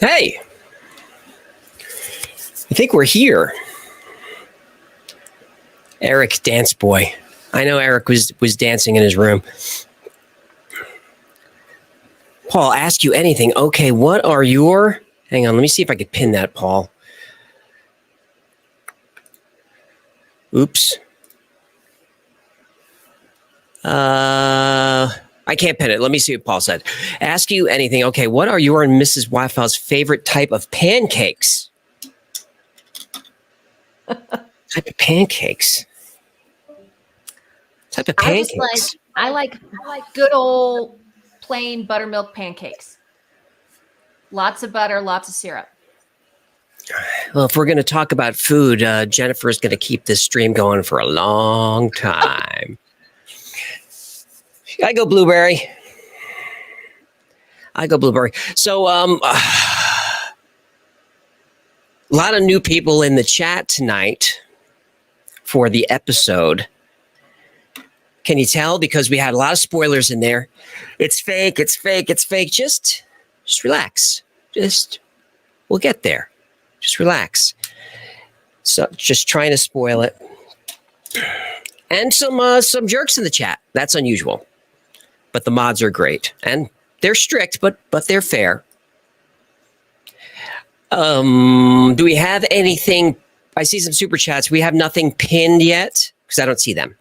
Hey, I think we're here. Eric, dance boy. I know Eric was dancing in his room. Paul, ask you anything. Okay, what are your... Hang on, let me see if I could pin that, Paul. Oops. I can't pin it. Let me see what Paul said. Ask you anything. Okay, what are your and Mrs. Wi-Fi's favorite type of pancakes? Type of pancakes. Type of pancakes. I like good old plain buttermilk pancakes. Lots of butter, lots of syrup. Well, if we're going to talk about food, Jennifer is going to keep this stream going for a long time. I go blueberry. So, a lot of new people in the chat tonight for the episode. Can you tell? Because we had a lot of spoilers in there. It's fake. Just relax. We'll get there. Just relax. So, just trying to spoil it. And some jerks in the chat. That's unusual. But the mods are great. And they're strict, but they're fair. Do we have anything? I see some super chats. We have nothing pinned yet because I don't see them.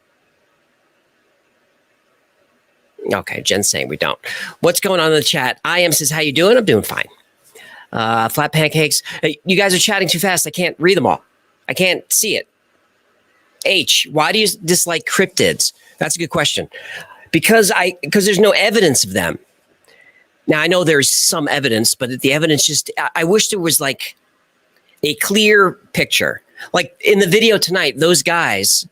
Okay, Jen's saying we don't. What's going on in the chat? I.M. says, how you doing? I'm doing fine. Flat pancakes. Hey, you guys are chatting too fast. I can't read them all. I can't see it. H, why do you dislike cryptids? That's a good question. Because there's no evidence of them. Now, I know there's some evidence, but the evidence just, I wish there was like a clear picture. Like in the video tonight, those guys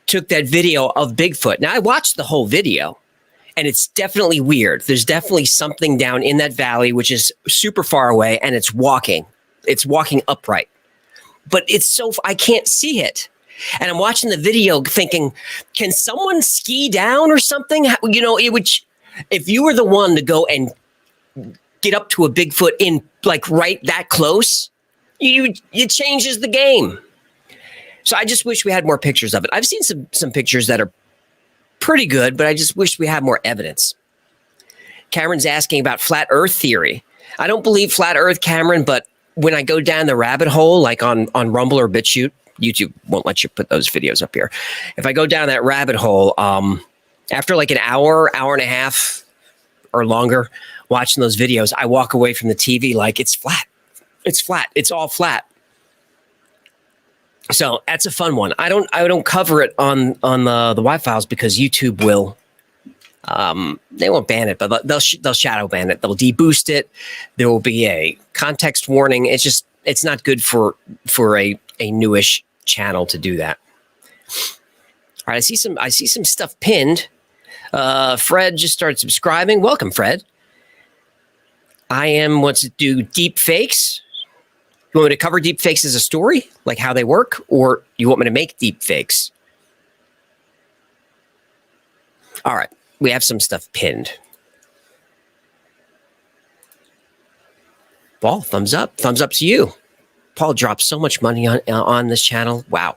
took that video of Bigfoot. Now, I watched the whole video, and it's definitely weird. There's definitely something down in that valley, which is super far away, and it's walking. It's walking upright. But it's I can't see it. And I'm watching the video thinking, can someone ski down or something? You know, it would, if you were the one to go and get up to a Bigfoot in like right that close, it changes the game. So I just wish we had more pictures of it. I've seen some pictures that are pretty good, but I just wish we had more evidence. Cameron's asking about flat earth theory. I don't believe flat earth, Cameron, but when I go down the rabbit hole, like on Rumble or BitChute, YouTube won't let you put those videos up here. If I go down that rabbit hole, after like an hour and a half or longer watching those videos, I walk away from the TV like it's flat. It's all flat. So that's a fun one. I don't cover it on the Wi-Files because YouTube will. They won't ban it, but they'll shadow ban it. They'll deboost it. There will be a context warning. It's not good for a newish channel to do that. All right, I see some stuff pinned. Fred just started subscribing. Welcome, Fred. I.M. wants to do deep fakes. You want me to cover deep fakes as a story, like how they work, or you want me to make deep fakes? All right, we have some stuff pinned. Paul, thumbs up to you. Paul drops so much money on this channel. Wow.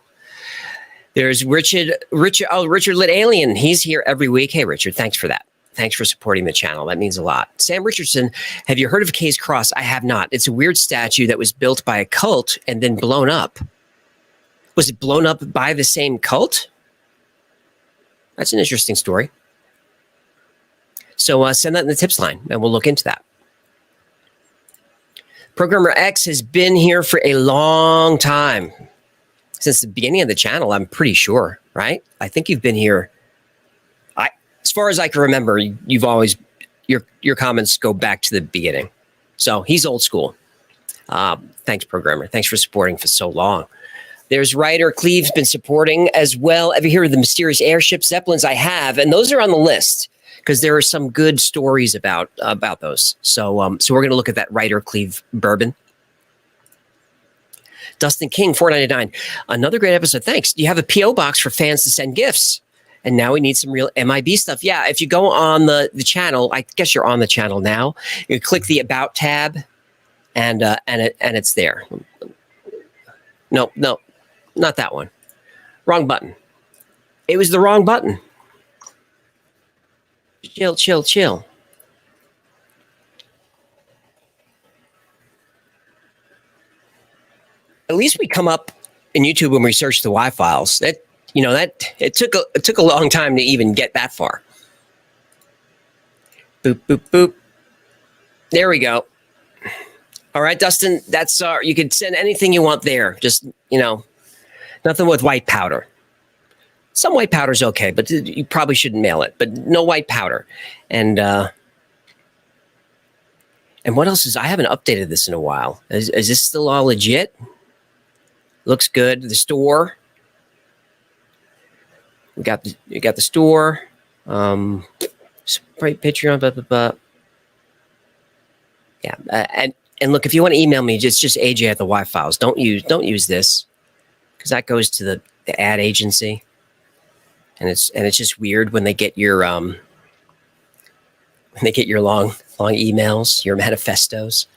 There's Richard Lit Alien. He's here every week. Hey, Richard, thanks for that. Thanks for supporting the channel. That means a lot. Sam Richardson, have you heard of Kay's Cross? I have not. It's a weird statue that was built by a cult and then blown up. Was it blown up by the same cult? That's an interesting story. So send that in the tips line, and we'll look into that. Programmer X has been here for a long time. Since the beginning of the channel, I'm pretty sure, right? I think you've been here. As far as I can remember, you've always, your comments go back to the beginning. So he's old school. Thanks, programmer. Thanks for supporting for so long. There's Ryder Cleve's been supporting as well. Ever hear of the mysterious airship Zeppelins? I have, and those are on the list because there are some good stories about those. So we're going to look at that Ryder Cleve bourbon. Dustin King, $4.99. Another great episode. Thanks. You have a P.O. box for fans to send gifts. And now we need some real MIB stuff. Yeah, if you go on the channel, I guess you're on the channel now. You click the About tab and it's there. No, not that one. Wrong button. It was the wrong button. Chill. At least we come up in YouTube when we search the WI files. That it took a long time to even get that far. Boop boop boop. There we go. All right, Dustin. That's you can send anything you want there. Just nothing with white powder. Some white powder is okay, but you probably shouldn't mail it. But no white powder. And what else is? I haven't updated this in a while. Is this still all legit? Looks good. The store. You got the store. Sprite Patreon. Blah blah blah. Yeah, and look, if you want to email me, just AJ at the Y files. Don't use this because that goes to the ad agency, and it's just weird when they get your long emails, your manifestos.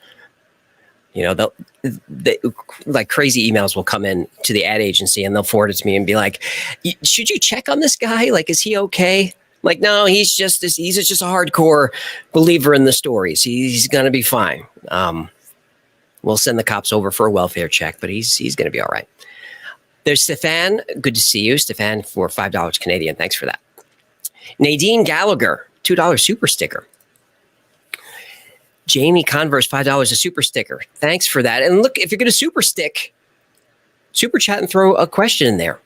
They like crazy emails will come in to the ad agency and they'll forward it to me and be like, should you check on this guy? Like, is he okay? Like, no, he's just a hardcore believer in the stories. He's going to be fine. We'll send the cops over for a welfare check, but he's going to be all right. There's Stefan. Good to see you, Stefan, for $5 Canadian. Thanks for that. Nadine Gallagher, $2 super sticker. Jamie Converse, $5 a super sticker. Thanks for that. And look, if you're going to super chat and throw a question in there.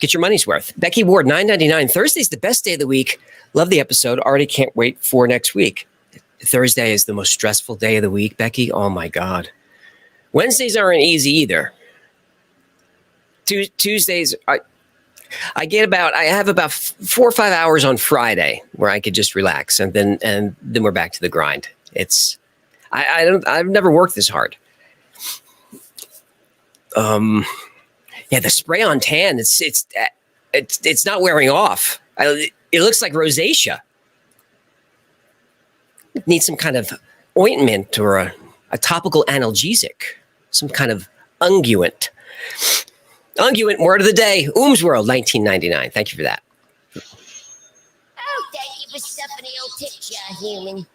Get your money's worth. Becky Ward, $9.99. Thursday's the best day of the week. Love the episode. Already can't wait for next week. Thursday is the most stressful day of the week, Becky. Oh, my God. Wednesdays aren't easy either. Tuesdays, I have about 4 or 5 hours on Friday where I could just relax, and then we're back to the grind. I've never worked this hard. Yeah, the spray on tan, it's not wearing off. It looks like rosacea. It needs some kind of ointment or a topical analgesic, some kind of unguent. Unguent word of the day, Ooms World, $19.99. Thank you for that. Oh, thank you for stuffing the old picture, human.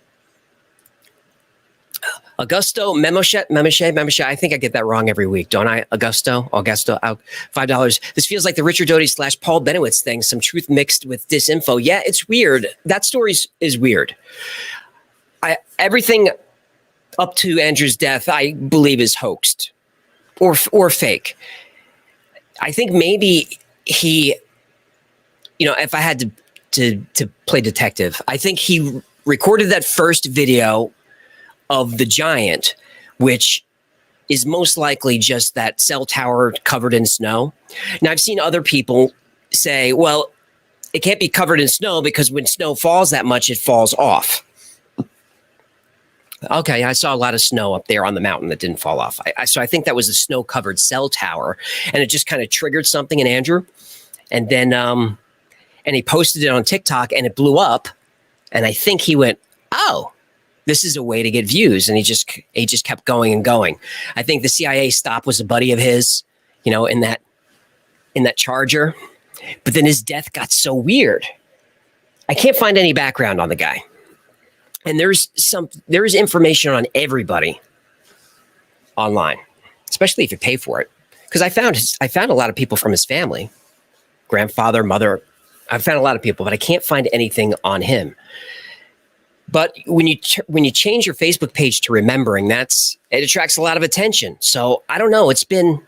Augusto Memeshe. I think I get that wrong every week, don't I? Augusto, $5. This feels like the Richard Doty / Paul Benowitz thing. Some truth mixed with disinfo. Yeah, it's weird. That story is weird. Everything up to Andrew's death, I believe, is hoaxed or fake. I think maybe he, if I had to play detective, I think he recorded that first video of the giant, which is most likely just that cell tower covered in snow. Now, I've seen other people say, well, it can't be covered in snow because when snow falls that much, it falls off. Okay, I saw a lot of snow up there on the mountain that didn't fall off. So I think that was a snow-covered cell tower, and it just kind of triggered something in Andrew. And then and he posted it on TikTok, and it blew up. And I think he went, oh, this is a way to get views. And he just kept going and going. I think the CIA stop was a buddy of his, in that Charger. But then his death got so weird. I can't find any background on the guy. And there is information on everybody online, especially if you pay for it. Because I found a lot of people from his family, grandfather, mother. I found a lot of people, but I can't find anything on him. But when you change your Facebook page to remembering, it attracts a lot of attention. So I don't know. It's been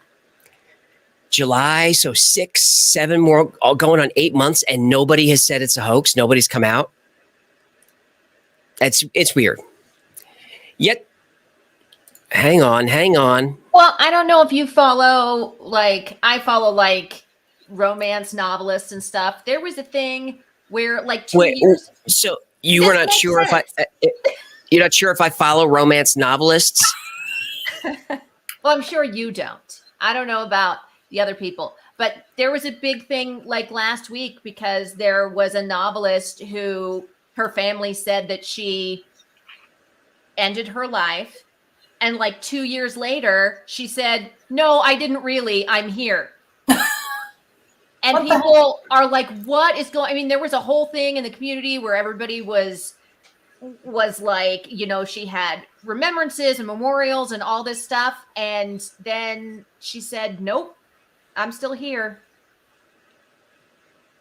July, so 6, 7 more, all going on 8 months, and nobody has said it's a hoax. Nobody's come out. It's weird. Yet, hang on. Well, I don't know if you follow, I follow romance novelists and stuff. There was a thing where 2 years. So you were not sure you're not sure if I follow romance novelists? Well, I'm sure you don't. I don't know about the other people, but there was a big thing last week because there was a novelist who her family said that she ended her life. And like 2 years later, she said, "No, I didn't really. I'm here." And people are like, "What is going?" I mean, there was a whole thing in the community where everybody was like, she had remembrances and memorials and all this stuff. And then she said, "Nope, I'm still here."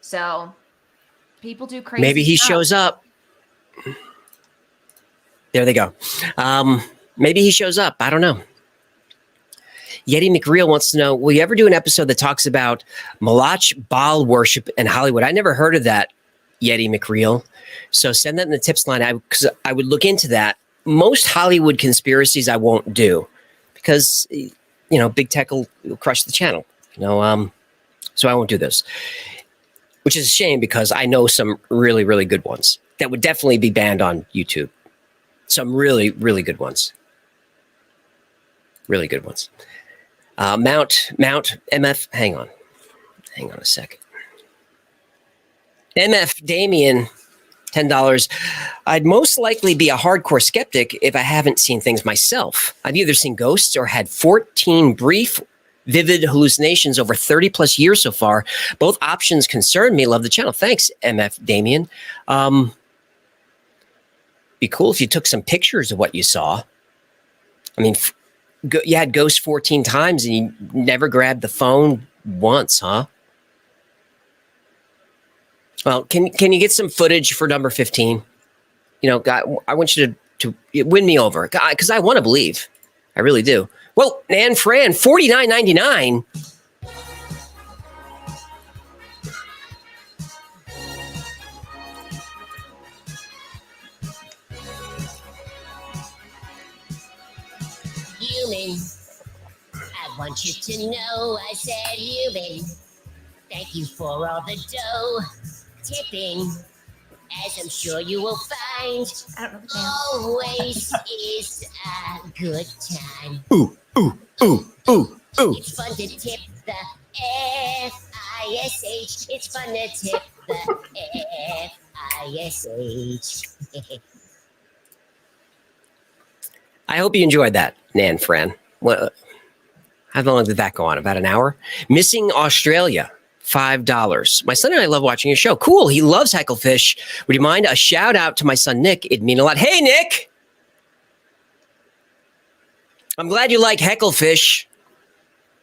So people do crazy Maybe he stuff. shows up. There they go. Maybe he shows up. I don't know. Yeti McReal wants to know, will you ever do an episode that talks about Malach Baal worship in Hollywood? I never heard of that, Yeti McReal. So send that in the tips line, because I would look into that. Most Hollywood conspiracies I won't do because, big tech will crush the channel. So I won't do those, which is a shame because I know some really, really good ones that would definitely be banned on YouTube. Some really, really good ones. Really good ones. Mount MF. Hang on a second. MF Damien, $10. I'd most likely be a hardcore skeptic if I haven't seen things myself. I've either seen ghosts or had 14 brief, vivid hallucinations over 30 plus years so far. Both options concern me. Love the channel. Thanks, MF Damien. Be cool if you took some pictures of what you saw. I mean, you had ghosts 14 times and you never grabbed the phone once, huh? Well, can you get some footage for number 15? God, I want you to win me over because I want to believe. I really do. Well, Nan Fran, $49.99. Human, I want you to know I said human. Thank you for all the dough tipping, as I'm sure you will find. I don't know. Always is a good time. Ooh. It's fun to tip the FISH. It's fun to tip the FISH. I hope you enjoyed that, Nan Fran. How long did that go on? About an hour? Missing Australia, $5. My son and I love watching your show. Cool. He loves Hecklefish. Would you mind a shout out to my son, Nick? It'd mean a lot. Hey, Nick. I'm glad you like Hecklefish.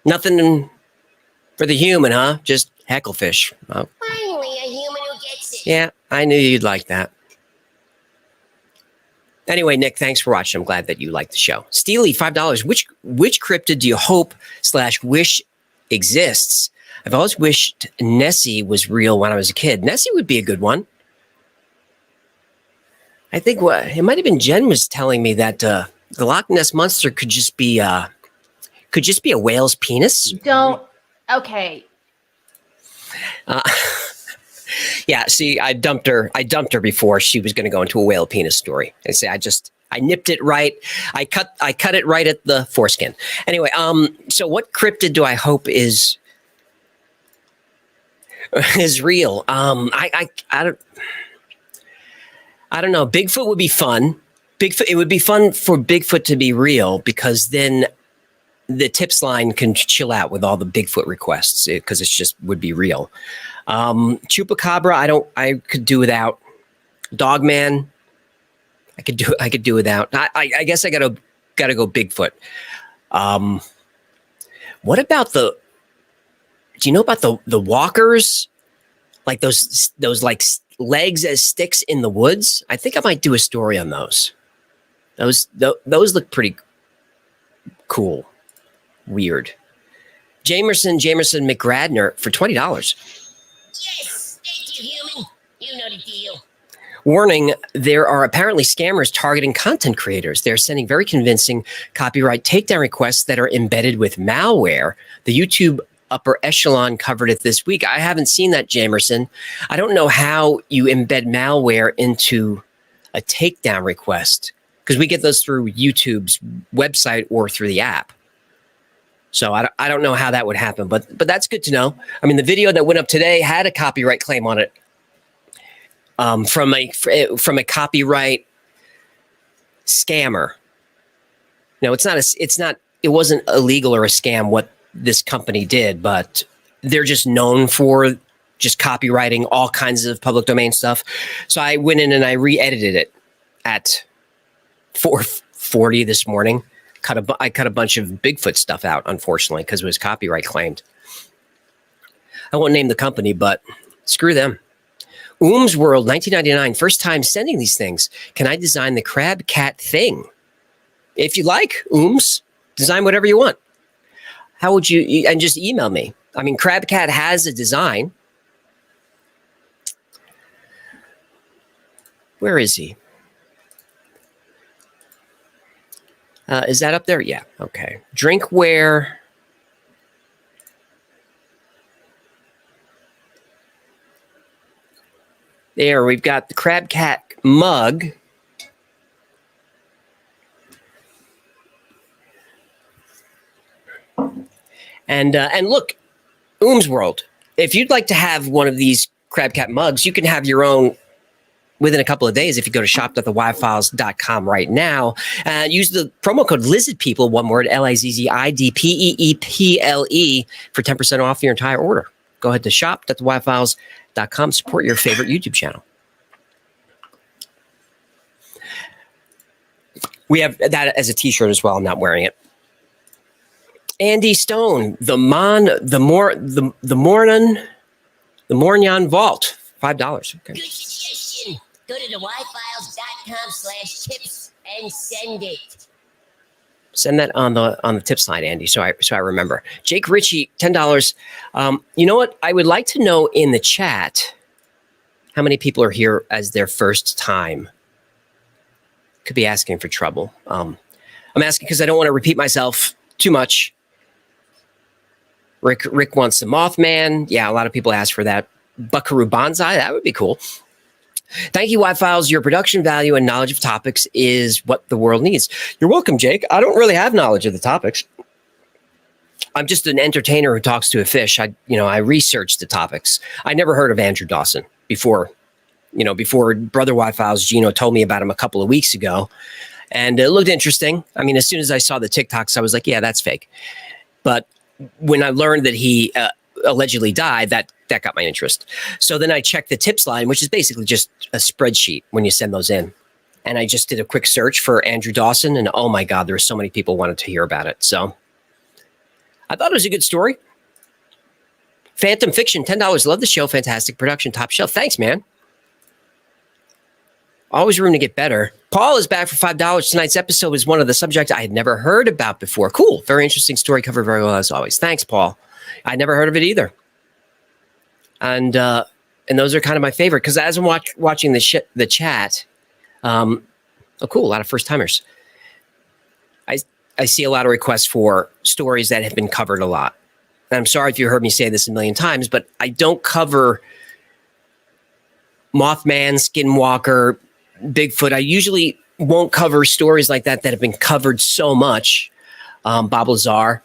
Nothing for the human, huh? Just Hecklefish. Oh. Finally, a human who gets it. Yeah, I knew you'd like that. Anyway, Nick, thanks for watching. I'm glad that you liked the show. Steely, $5. Which cryptid do you hope / wish exists? I've always wished Nessie was real when I was a kid. Nessie would be a good one. I think it might have been Jen was telling me that the Loch Ness monster could just be a whale's penis. Don't. Okay. Yeah, see, I dumped her before she was going to go into a whale penis story. I say I nipped it right. I cut it right at the foreskin. Anyway, so what cryptid do I hope is real? I don't know. Bigfoot would be fun. It would be fun for Bigfoot to be real because then the tips line can chill out with all the Bigfoot requests because it's just would be real. Chupacabra, I could do without. Dogman, I could do without. I guess I gotta go Bigfoot. What about do you know about the walkers? Like those like legs as sticks in the woods? I think I might do a story on those. Those look pretty cool. Weird. Jamerson McGradner for $20. Yes, thank you, human. You know the deal. Warning, there are apparently scammers targeting content creators. They're sending very convincing copyright takedown requests that are embedded with malware. The YouTube upper echelon covered it this week. I haven't seen that, Jamerson. I don't know how you embed malware into a takedown request because we get those through YouTube's website or through the app. So I don't know how that would happen, but that's good to know. I mean, the video that went up today had a copyright claim on it from a copyright scammer. No, it wasn't illegal or a scam what this company did, but they're just known for just copywriting all kinds of public domain stuff. So I went in and I re-edited it at 4:40 this morning. I cut a bunch of Bigfoot stuff out, unfortunately, because it was copyright claimed. I won't name the company, but screw them. Oom's World, 1999, first time sending these things. Can I design the crab cat thing? If you like, Ooms, design whatever you want. How would you, and just email me. I mean, Crab Cat has a design. Where is he? Is that up there? Yeah, okay. Drinkware. There, we've got the Crab Cat mug. And look, Oom's World, if you'd like to have one of these Crab Cat mugs, you can have your own within a couple of days if you go to shop.thewildfiles.com right now. Use the promo code LizardPeople, one word, LIZZIDPEEPLE, for 10% off your entire order. Go ahead to shop.thewildfiles.com. Support your favorite YouTube channel. We have that as a t-shirt as well. I'm not wearing it. Andy Stone, the Mornion Vault, $5. Okay. Good suggestion. Go to thewildfiles.com/tips and send it. Send that on the tips line, Andy, so I remember. Jake Ritchie, $10. You know what? I would like to know in the chat how many people are here as their first time. Could be asking for trouble. I'm asking because I don't want to repeat myself too much. Rick wants the Mothman. Yeah, a lot of people ask for that. Buckaroo Banzai, that would be cool. Thank you, Y-Files. Your production value and knowledge of topics is what the world needs. You're welcome, Jake. I don't really have knowledge of the topics. I'm just an entertainer who talks to a fish. I research the topics. I never heard of Andrew Dawson before Brother Y-Files Gino told me about him a couple of weeks ago. And it looked interesting. I mean, as soon as I saw the TikToks, I was like, yeah, that's fake. But when I learned that he allegedly died, that got my interest. So then I checked the tips line, which is basically just a spreadsheet when you send those in. And I just did a quick search for Andrew Dawson, and oh my God, there were so many people wanted to hear about it. So I thought it was a good story. Phantom Fiction, $10. Love the show. Fantastic production. Top shelf. Thanks, man. Always room to get better. Paul is back for $5. Tonight's episode was one of the subjects I had never heard about before. Cool. Very interesting story. Covered very well as always. Thanks, Paul. I never heard of it either. And those are kind of my favorite because as I'm watching the chat, cool. A lot of first timers. I see a lot of requests for stories that have been covered a lot. And I'm sorry if you heard me say this a million times, but I don't cover Mothman, Skinwalker, Bigfoot. I usually won't cover stories like that have been covered so much, Bob Lazar,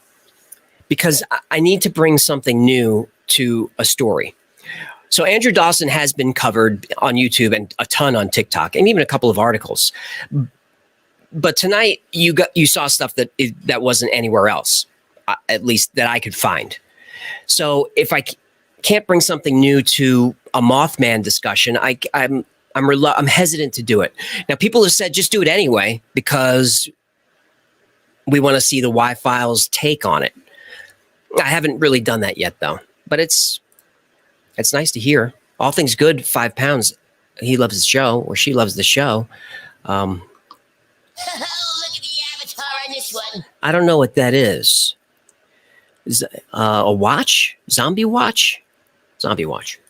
because I need to bring something new to a story. So Andrew Dawson has been covered on YouTube and a ton on TikTok and even a couple of articles. But tonight you saw stuff that wasn't anywhere else, at least that I could find. So if I can't bring something new to a Mothman discussion, I'm hesitant to do it. Now, people have said just do it anyway because we want to see the Y-Files take on it. I haven't really done that yet, though. But it's nice to hear. All things good, £5. He loves the show, or she loves the show. Oh, look at the avatar on this one. I don't know what that is. Is a watch? Zombie watch? Zombie watch.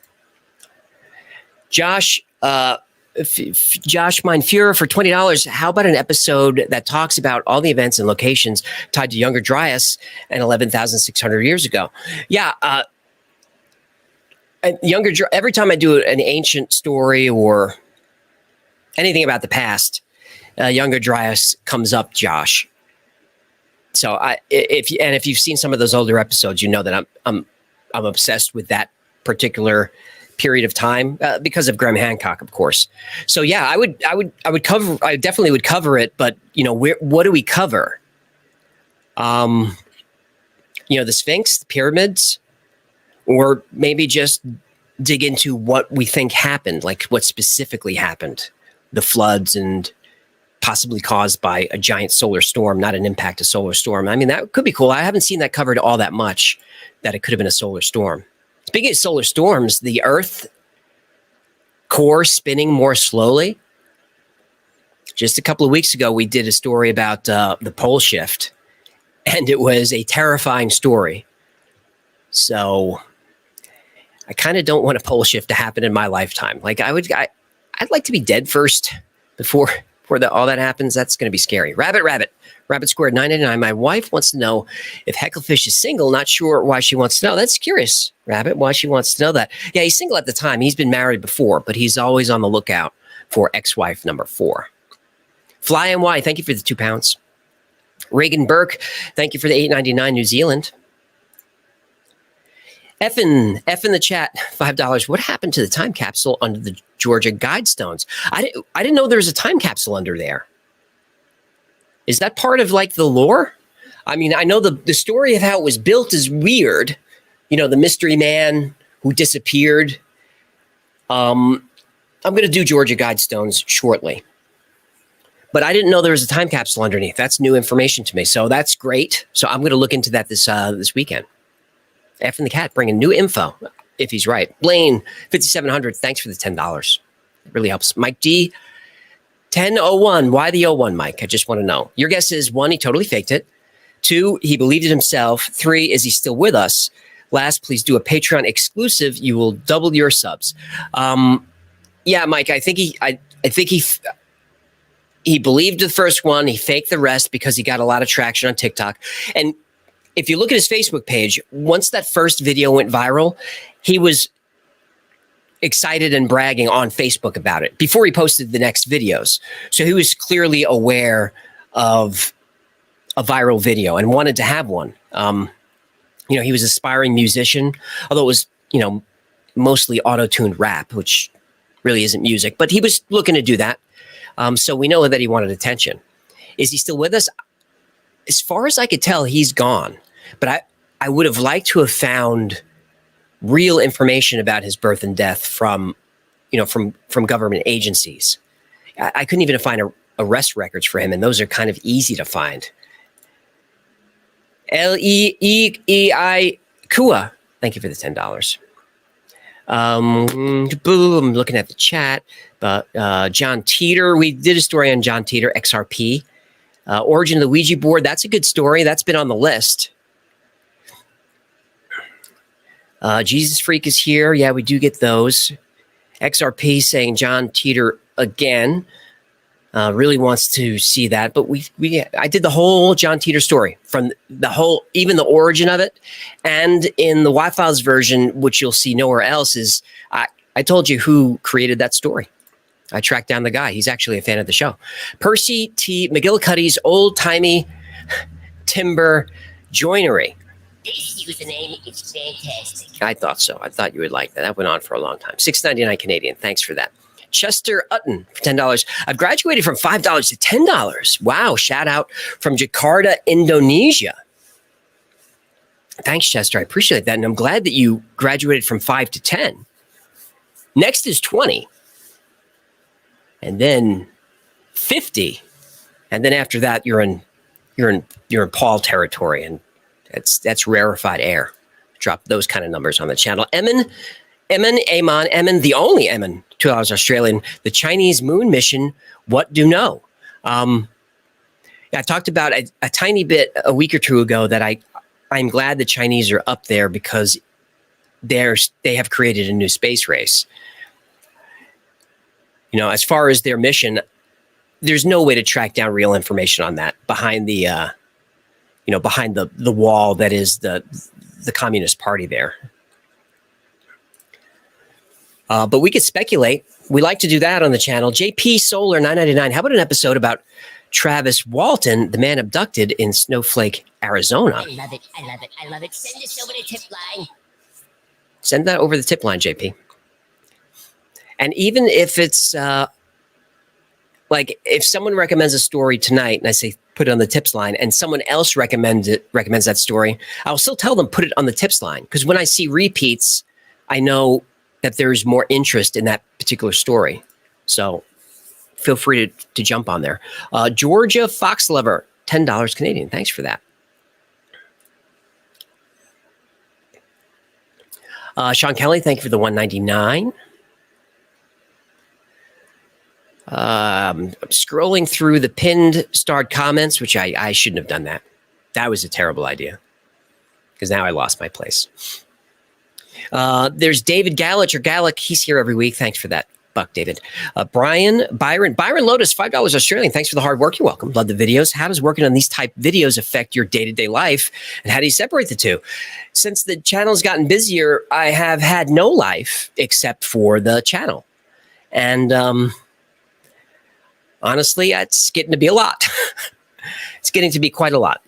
Josh Mindfuhrer for $20. How about an episode that talks about all the events and locations tied to Younger Dryas and 11,600 years ago? Yeah. Every time I do an ancient story or anything about the past, Younger Dryas comes up, Josh. So if you've seen some of those older episodes, you know that I'm obsessed with that particular period of time because of Graham Hancock, of course. So yeah, I definitely would cover it. But what do we cover? The Sphinx, the pyramids, or maybe just dig into what we think happened, like what specifically happened, the floods and possibly caused by a giant solar storm, not an impact of solar storm. I mean, that could be cool. I haven't seen that covered all that much, that it could have been a solar storm. Speaking of solar storms, the Earth core spinning more slowly. Just a couple of weeks ago, we did a story about the pole shift, and it was a terrifying story. So I kind of don't want a pole shift to happen in my lifetime. Like I'd like to be dead first before all that happens. That's going to be scary. Rabbit squared 999. My wife wants to know if Hecklefish is single. Not sure why she wants to know. That's curious, Rabbit, why she wants to know that. Yeah, he's single at the time. He's been married before, but he's always on the lookout for ex-wife number 4. Fly NY, thank you for the £2. Reagan Burke, thank you for the $8.99 New Zealand. F in the chat, $5. What happened to the time capsule under the Georgia Guidestones? I didn't know there was a time capsule under there. Is that part of like the lore? I mean, I know the story of how it was built is weird. The mystery man who disappeared. I'm going to do Georgia Guidestones shortly. But I didn't know there was a time capsule underneath. That's new information to me. So that's great. So I'm going to look into that this weekend. F in the cat bringing new info, if he's right. Blaine, 5,700. Thanks for the $10. It really helps. Mike D, 1001. Why the 01, Mike? I just want to know. Your guess is 1, he totally faked it. 2, he believed it himself. 3, is he still with us? Last, please do a Patreon exclusive. You will double your subs. Yeah, Mike, I think he believed the first one. He faked the rest because he got a lot of traction on TikTok. And if you look at his Facebook page, once that first video went viral, he was excited and bragging on Facebook about it before he posted the next videos. So he was clearly aware of a viral video and wanted to have one. He was an aspiring musician, although it was, mostly auto-tuned rap, which really isn't music, but he was looking to do that. So we know that he wanted attention. Is he still with us? As far as I could tell, he's gone. But I would have liked to have found real information about his birth and death from government agencies. I couldn't even find arrest records for him, and those are kind of easy to find. Leei Kua, thank you for the $10. I'm looking at the chat. But John Teeter, we did a story on John Teeter, XRP. Origin of the Ouija board, that's a good story. That's been on the list. Jesus Freak is here. Yeah, we do get those. XRP saying John Teeter again. Really wants to see that. But I did the whole John Teeter story from even the origin of it. And in the Y-Files version, which you'll see nowhere else, is I told you who created that story. I tracked down the guy. He's actually a fan of the show. Percy T. McGillicuddy's old-timey timber joinery. This username is fantastic. I thought so. I thought you would like that. That went on for a long time. $6.99 Canadian. Thanks for that. Chester Utton for $10. I've graduated from $5 to $10. Wow. Shout out from Jakarta, Indonesia. Thanks, Chester. I appreciate that. And I'm glad that you graduated from 5 to 10. Next is 20. And then 50. And then after that, you're in Paul territory, and that's rarefied air. Drop those kind of numbers on the channel. Emin, the only Emin, $2 Australian. The Chinese moon mission, what do know? I talked about a tiny bit a week or two ago that I'm glad the Chinese are up there because they have created a new space race. As far as their mission, there's no way to track down real information on that behind the wall that is the Communist Party there. But we could speculate. We like to do that on the channel. JP Solar 999. How about an episode about Travis Walton, the man abducted in Snowflake, Arizona? I love it. Send this over the tip line. Send that over the tip line, JP. And even if it's like if someone recommends a story tonight and I say put it on the tips line and someone else recommends that story, I'll still tell them put it on the tips line, because when I see repeats, I know that there's more interest in that particular story. So feel free to jump on there. Georgia Fox Lover, $10 Canadian. Thanks for that. Sean Kelly, thank you for the $1.99. I'm scrolling through the pinned starred comments, which I shouldn't have done that. That was a terrible idea, because now I lost my place. There's David Gallich or Gallic. He's here every week. Thanks for that, Buck, David. Byron Lotus, $5 Australian. Thanks for the hard work. You're welcome. Love the videos. How does working on these type videos affect your day-to-day life? And how do you separate the two? Since the channel's gotten busier, I have had no life except for the channel. And honestly, it's getting to be a lot. It's getting to be quite a lot.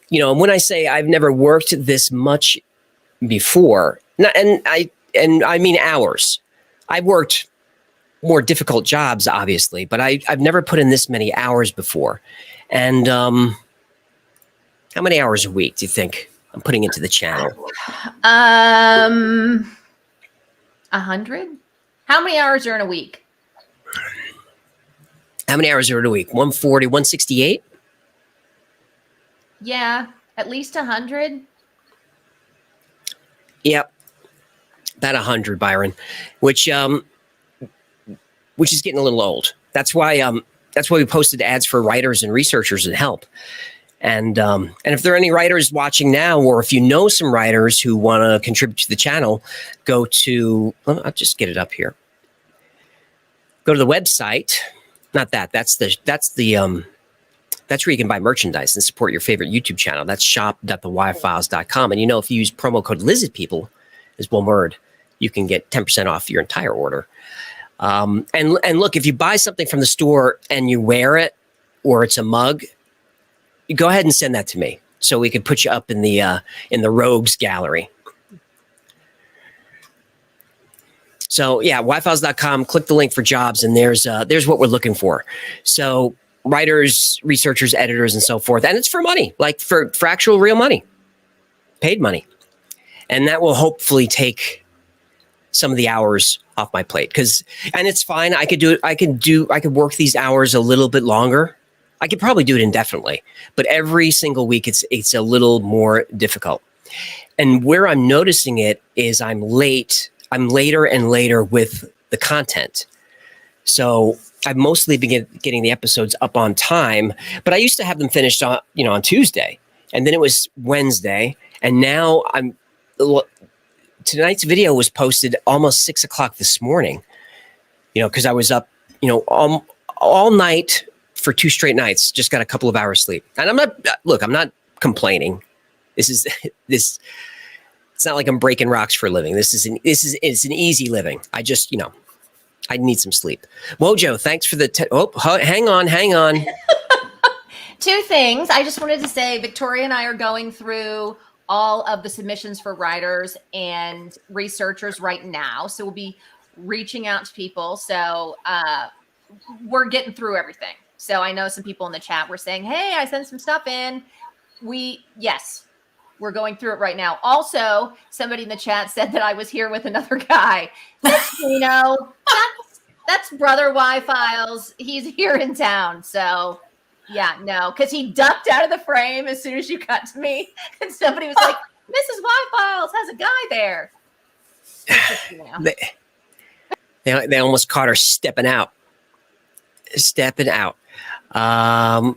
You know, and when I say I've never worked this much before, and I mean hours. I've worked more difficult jobs, obviously, but I've never put in this many hours before. And how many hours a week do you think I'm putting into the channel? 100. How many hours are in a week? How many hours are in a week? 140, 168? Yeah, at least 100. Yep. About 100, Byron, which is getting a little old. That's why we posted ads for writers and researchers and help. And if there are any writers watching now, or if you know some writers who want to contribute to the channel, go to, I'll just get it up here. Go to the website. Not that. That's where you can buy merchandise and support your favorite YouTube channel. That's shop.thewhyfiles.com. And if you use promo code LizardPeople as one word, you can get 10% off your entire order. And look, if you buy something from the store and you wear it, or it's a mug, you go ahead and send that to me so we can put you up in the rogues gallery. So yeah, yfiles.com, click the link for jobs, and there's what we're looking for. So writers, researchers, editors, and so forth. And it's for money, like for actual real money, paid money. And that will hopefully take some of the hours off my plate. And it's fine. I could work these hours a little bit longer. I could probably do it indefinitely, but every single week it's a little more difficult. And where I'm noticing it is I'm later and later with the content. So I've mostly been getting the episodes up on time, but I used to have them finished on Tuesday, and then it was Wednesday, and now tonight's video was posted almost 6 o'clock this morning, because I was up, all night for 2 straight nights, just got a couple of hours sleep. And I'm not complaining. It's not like I'm breaking rocks for a living. It's an easy living. I just, I need some sleep. Wojo, thanks for the, hang on. 2 things. I just wanted to say, Victoria and I are going through all of the submissions for writers and researchers right now. So we'll be reaching out to people. So we're getting through everything. So I know some people in the chat were saying, hey, I sent some stuff in. Yes, we're going through it right now. Also, somebody in the chat said that I was here with another guy. That's Brother Y-Files. He's here in town. So yeah, no, because he ducked out of the frame as soon as you cut to me. And somebody was like, Mrs. Y-Files has a guy there. They almost caught her stepping out.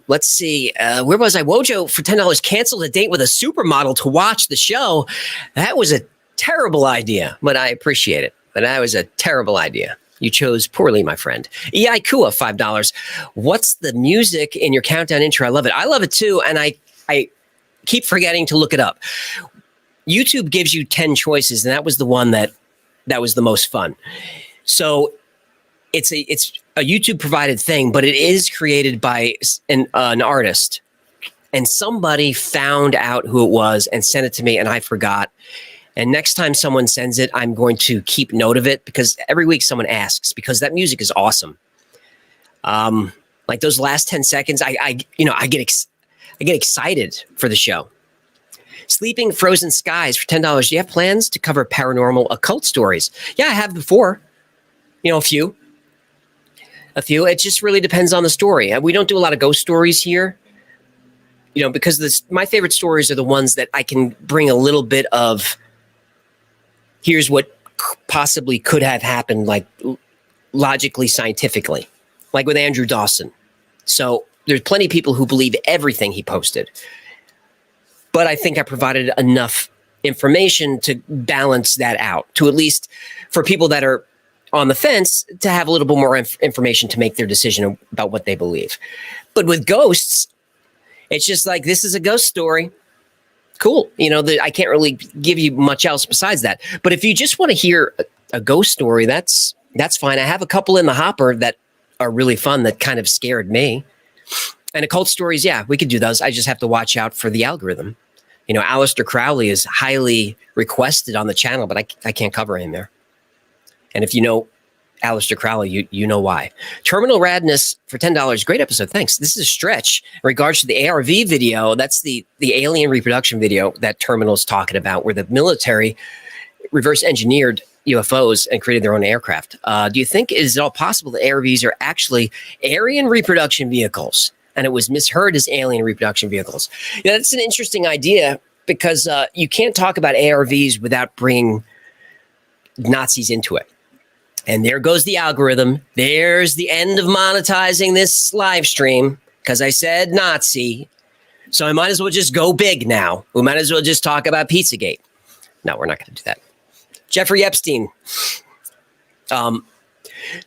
Let's see. Where was I? Wojo for $10 canceled a date with a supermodel to watch the show. That was a terrible idea, but I appreciate it. But that was a terrible idea. You chose poorly, my friend. Iaikua, $5. What's the music in your countdown intro? I love it. I love it too. And I keep forgetting to look it up. YouTube gives you 10 choices, and that was the one that was the most fun. So it's a YouTube provided thing, but it is created by an artist, and somebody found out who it was and sent it to me, and I forgot. And next time someone sends it, I'm going to keep note of it because every week someone asks because that music is awesome. Like those last 10 seconds, I get excited for the show. Sleeping Frozen Skies for $10. Do you have plans to cover paranormal occult stories? Yeah, I have before. A few. It just really depends on the story. We don't do a lot of ghost stories here. Because my favorite stories are the ones that I can bring a little bit of, here's what possibly could have happened, like logically, scientifically, like with Andrew Dawson. So there's plenty of people who believe everything he posted. But I think I provided enough information to balance that out, to at least for people that are on the fence to have a little bit more information to make their decision about what they believe. But with ghosts, it's just like, this is a ghost story. Cool. I can't really give you much else besides that. But if you just want to hear a ghost story, that's fine. I have a couple in the hopper that are really fun that kind of scared me. And occult stories, yeah, we could do those. I just have to watch out for the algorithm. Aleister Crowley is highly requested on the channel, but I can't cover him there. And if you know Aleister Crowley, you know why. Terminal Radness for $10. Great episode. Thanks. This is a stretch in regards to the ARV video. That's the alien reproduction video that Terminal's talking about, where the military reverse engineered UFOs and created their own aircraft. Do you think is it all possible that ARVs are actually Aryan reproduction vehicles and it was misheard as alien reproduction vehicles? Yeah, that's an interesting idea because you can't talk about ARVs without bringing Nazis into it. And there goes the algorithm. There's the end of monetizing this live stream because I said Nazi. So I might as well just go big now. We might as well just talk about Pizzagate. No, we're not going to do that. Jeffrey Epstein.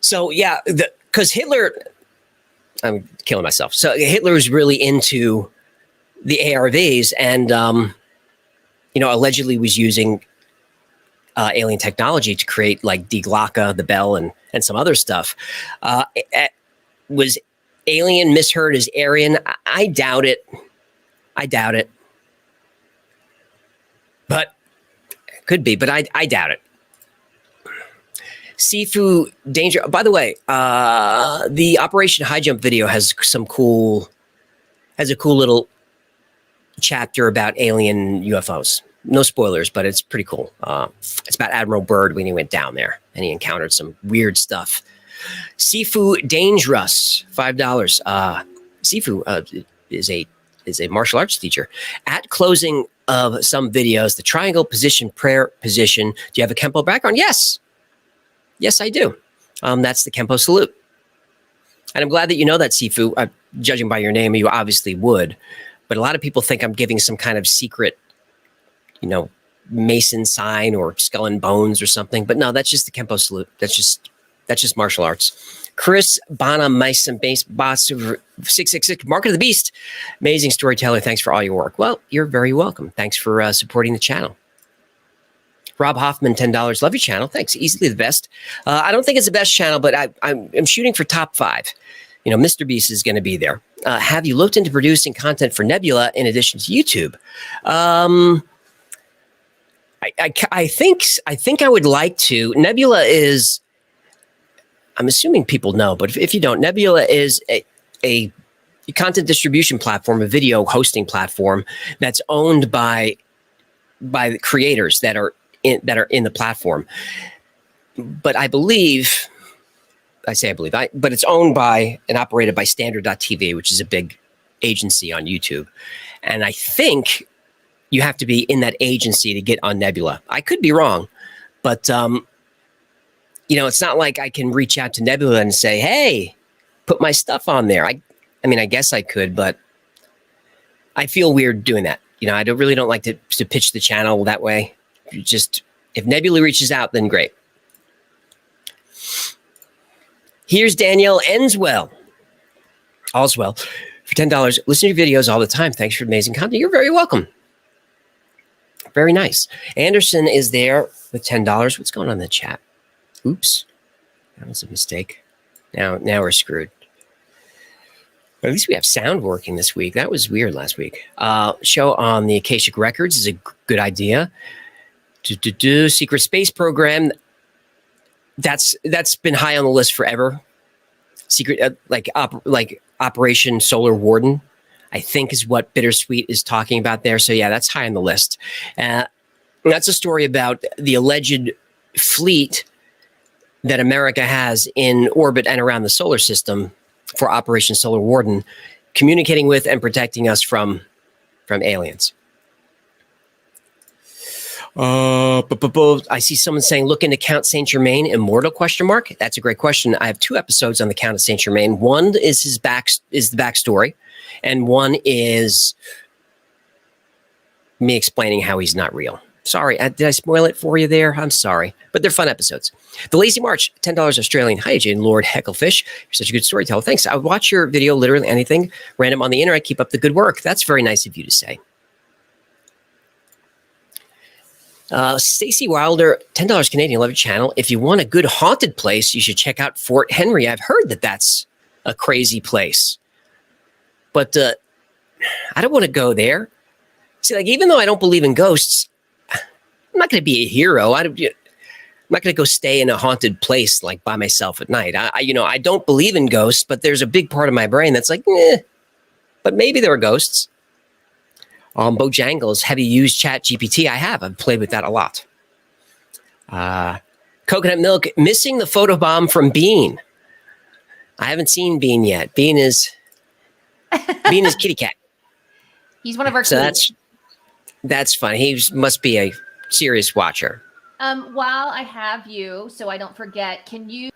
So yeah, because Hitler, I'm killing myself. So Hitler was really into the ARVs and, allegedly was using alien technology to create like Die Glocke, the bell, and some other stuff. Was alien misheard as Aryan? I doubt it. But it could be, but I doubt it. Sifu Danger. By the way, the Operation High Jump video has a cool little chapter about alien UFOs. No spoilers, but it's pretty cool. It's about Admiral Byrd when he went down there and he encountered some weird stuff. Sifu Dangerous, $5. Sifu is a martial arts teacher. At closing of some videos, the triangle position, prayer position. Do you have a Kempo background? Yes, I do. That's the Kempo salute. And I'm glad that you know that, Sifu. Judging by your name, you obviously would. But a lot of people think I'm giving some kind of secret, Mason sign or skull and bones or something. But no, that's just the Kempo salute. That's just martial arts. Chris Bana Mason Base Boss 666 Mark of the Beast. Amazing storyteller. Thanks for all your work. Well, you're very welcome. Thanks for supporting the channel. Rob Hoffman, $10. Love your channel. Thanks. Easily the best. I don't think it's the best channel, but I'm shooting for top 5. Mr. Beast is going to be there. Have you looked into producing content for Nebula in addition to YouTube? I think I would like to. Nebula is, I'm assuming people know, but if you don't, Nebula is a content distribution platform, a video hosting platform that's owned by the creators that are in the platform. But I believe, but it's owned by and operated by Standard.TV, which is a big agency on YouTube. And I think you have to be in that agency to get on Nebula. I could be wrong, but it's not like I can reach out to Nebula and say, "Hey, put my stuff on there." I guess I could, but I feel weird doing that. I don't like to pitch the channel that way. Just if Nebula reaches out, then great. Here's Danielle Enswell. All's well. For $10, listen to your videos all the time. Thanks for amazing content. You're very welcome. Very nice. Anderson is there with $10. What's going on in the chat? Oops. That was a mistake. Now we're screwed. But at least we have sound working this week. That was weird last week. Show on the Akashic Records is a good idea. Secret space program. That's been high on the list forever. Secret, like Operation Solar Warden, I think is what Bittersweet is talking about there. So yeah, that's high on the list. That's a story about the alleged fleet that America has in orbit and around the solar system for Operation Solar Warden, communicating with and protecting us from aliens. I see someone saying, look into Count Saint Germain, immortal ? That's a great question. I have 2 episodes on the Count of Saint Germain. One is the backstory, and one is me explaining how he's not real. Sorry, did I spoil it for you there? I'm sorry, but they're fun episodes. The Lazy March, $10 Australian. Hi, Jane Lord Hecklefish. You're such a good storyteller. Thanks. I watch your video, literally anything random on the internet. Keep up the good work. That's very nice of you to say. Stacy Wilder, $10 Canadian. Love your channel. If you want a good haunted place, you should check out Fort Henry. I've heard that that's a crazy place, but I don't want to go there. See, like, even though I don't believe in ghosts, I'm not going to be a hero. I'm not going to go stay in a haunted place like by myself at night. I don't believe in ghosts, but there's a big part of my brain that's like, but maybe there are ghosts. Bojangles, have you used Chat GPT? I have. I've played with that a lot. Coconut milk, missing the photobomb from Bean. I haven't seen Bean yet. Bean is kitty cat. He's one of our so that's fun. He must be a serious watcher. While I have you, so I don't forget, can you?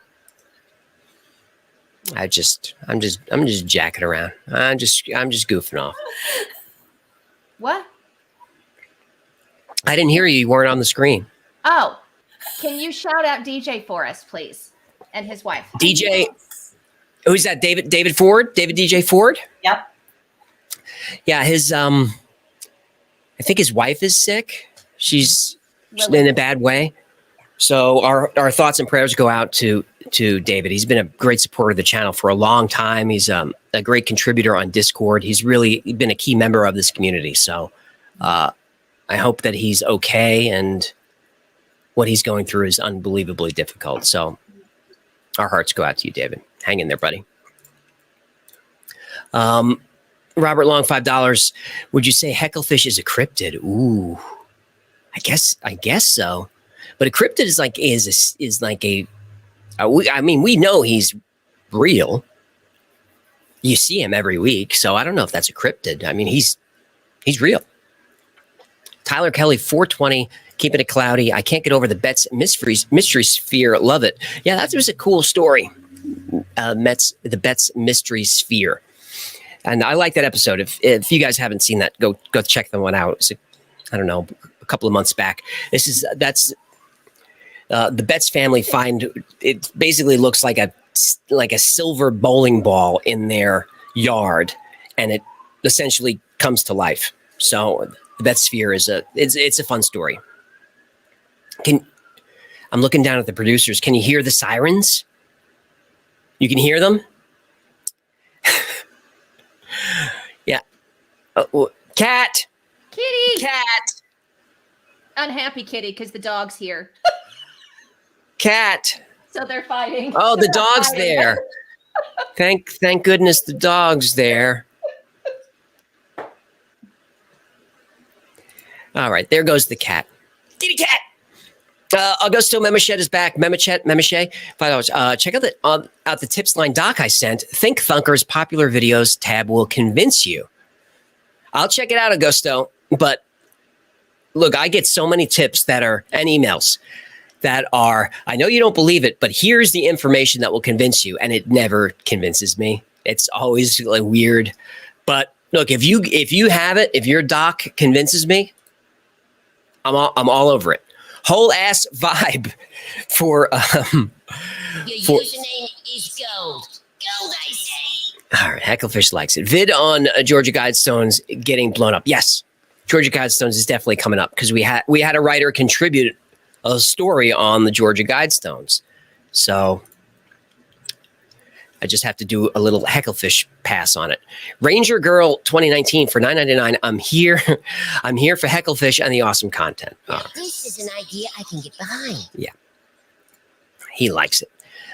I'm just jacking around. I'm just goofing off. What? I didn't hear you. You weren't on the screen. Oh, can you shout out DJ for us, please, and his wife? DJ, who's that? David Ford. David DJ Ford. Yep. Yeah, his I think his wife is sick. She's in a bad way. So our thoughts and prayers go out to David. He's been a great supporter of the channel for a long time. He's a great contributor on Discord. He's really been a key member of this community. So I hope that he's okay, and what he's going through is unbelievably difficult. So our hearts go out to you, David. Hang in there, buddy. Robert Long, $5. Would you say Hecklefish is a cryptid? Ooh, I guess so. But a cryptid is like we know he's real. You see him every week, so I don't know if that's a cryptid. I mean, he's real. Tyler Kelly, 420, keeping it cloudy. I can't get over the Bet's mystery sphere. Love it. Yeah, that was a cool story. The Bet's mystery sphere, and I like that episode. If you guys haven't seen that, go check that one out. It's I don't know, a couple of months back. That's. The Betts family find it basically looks like a silver bowling ball in their yard, and it essentially comes to life. So the Betts sphere is it's a fun story. I'm looking down at the producers. Can you hear the sirens? You can hear them? Yeah. Cat. Kitty. Cat. Unhappy kitty because the dog's here. Cat. So they're fighting. Oh, the dog's there. Thank goodness the dog's there. All right, there goes the cat. Kitty cat. Augusto Memochet is back. Memochet, $5. Check out the tips line doc I sent. Think Thunker's popular videos tab will convince you. I'll check it out, Augusto. But look, I get so many tips and emails that are, I know you don't believe it, but here's the information that will convince you. And it never convinces me. It's always like weird. But look, if you have it, if your doc convinces me, I'm all over it. Whole ass vibe for Your username is gold. Gold, I say. All right, Hecklefish likes it. Vid on Georgia Guidestones getting blown up. Yes, Georgia Guidestones is definitely coming up because we had a writer contribute a story on the Georgia Guidestones. So I just have to do a little Hecklefish pass on it. Ranger Girl 2019 for $9.99. I'm here. I'm here for Hecklefish and the awesome content. This is an idea I can get behind. Yeah. He likes it.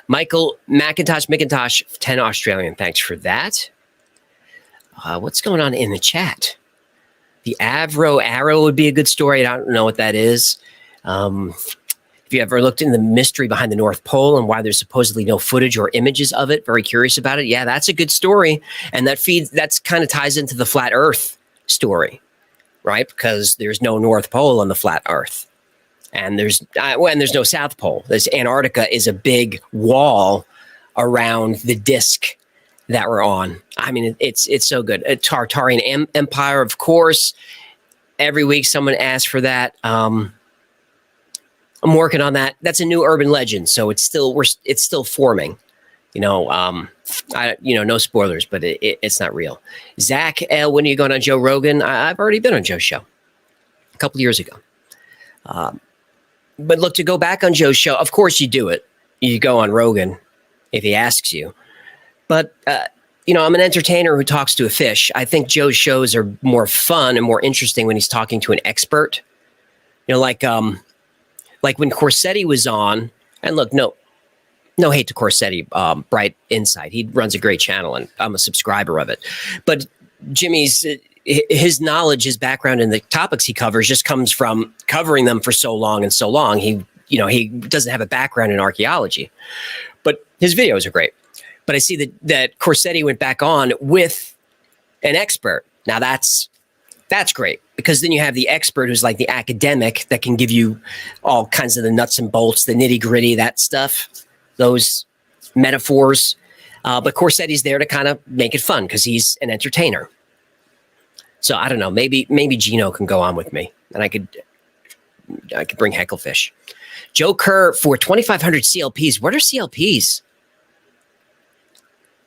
Michael McIntosh, 10 Australian. Thanks for that. What's going on in the chat? The Avro Arrow would be a good story. I don't know what that is. If you ever looked in the mystery behind the North Pole and why there's supposedly no footage or images of it, very curious about it. Yeah, that's a good story. And that's kind of ties into the flat Earth story, right? Because there's no North Pole on the flat Earth. And there's no South Pole. This Antarctica is a big wall around the disk that we're on. I mean, it's so good. A Tartarian Empire, of course. Every week someone asks for that. I'm working on that. That's a new urban legend, so it's still forming. No spoilers, but it's not real. Zach L, when are you going on Joe Rogan? I've already been on Joe's show a couple years ago. But look, to go back on Joe's show, of course you do it. You go on Rogan if he asks you. But I'm an entertainer who talks to a fish. I think Joe's shows are more fun and more interesting when he's talking to an expert. Like when Corsetti was on, and look, no hate to Corsetti, Bright Insight. He runs a great channel, and I'm a subscriber of it. But Jimmy's, his knowledge, his background in the topics he covers just comes from covering them for so long and so long. He doesn't have a background in archaeology, but his videos are great. But I see that Corsetti went back on with an expert. Now that's great, because then you have the expert who's like the academic that can give you all kinds of the nuts and bolts, the nitty gritty, that stuff, those metaphors. But Corsetti's there to kind of make it fun because he's an entertainer. So I don't know, maybe Gino can go on with me and I could bring Hecklefish. Joe Kerr for 2,500 CLPs. What are CLPs?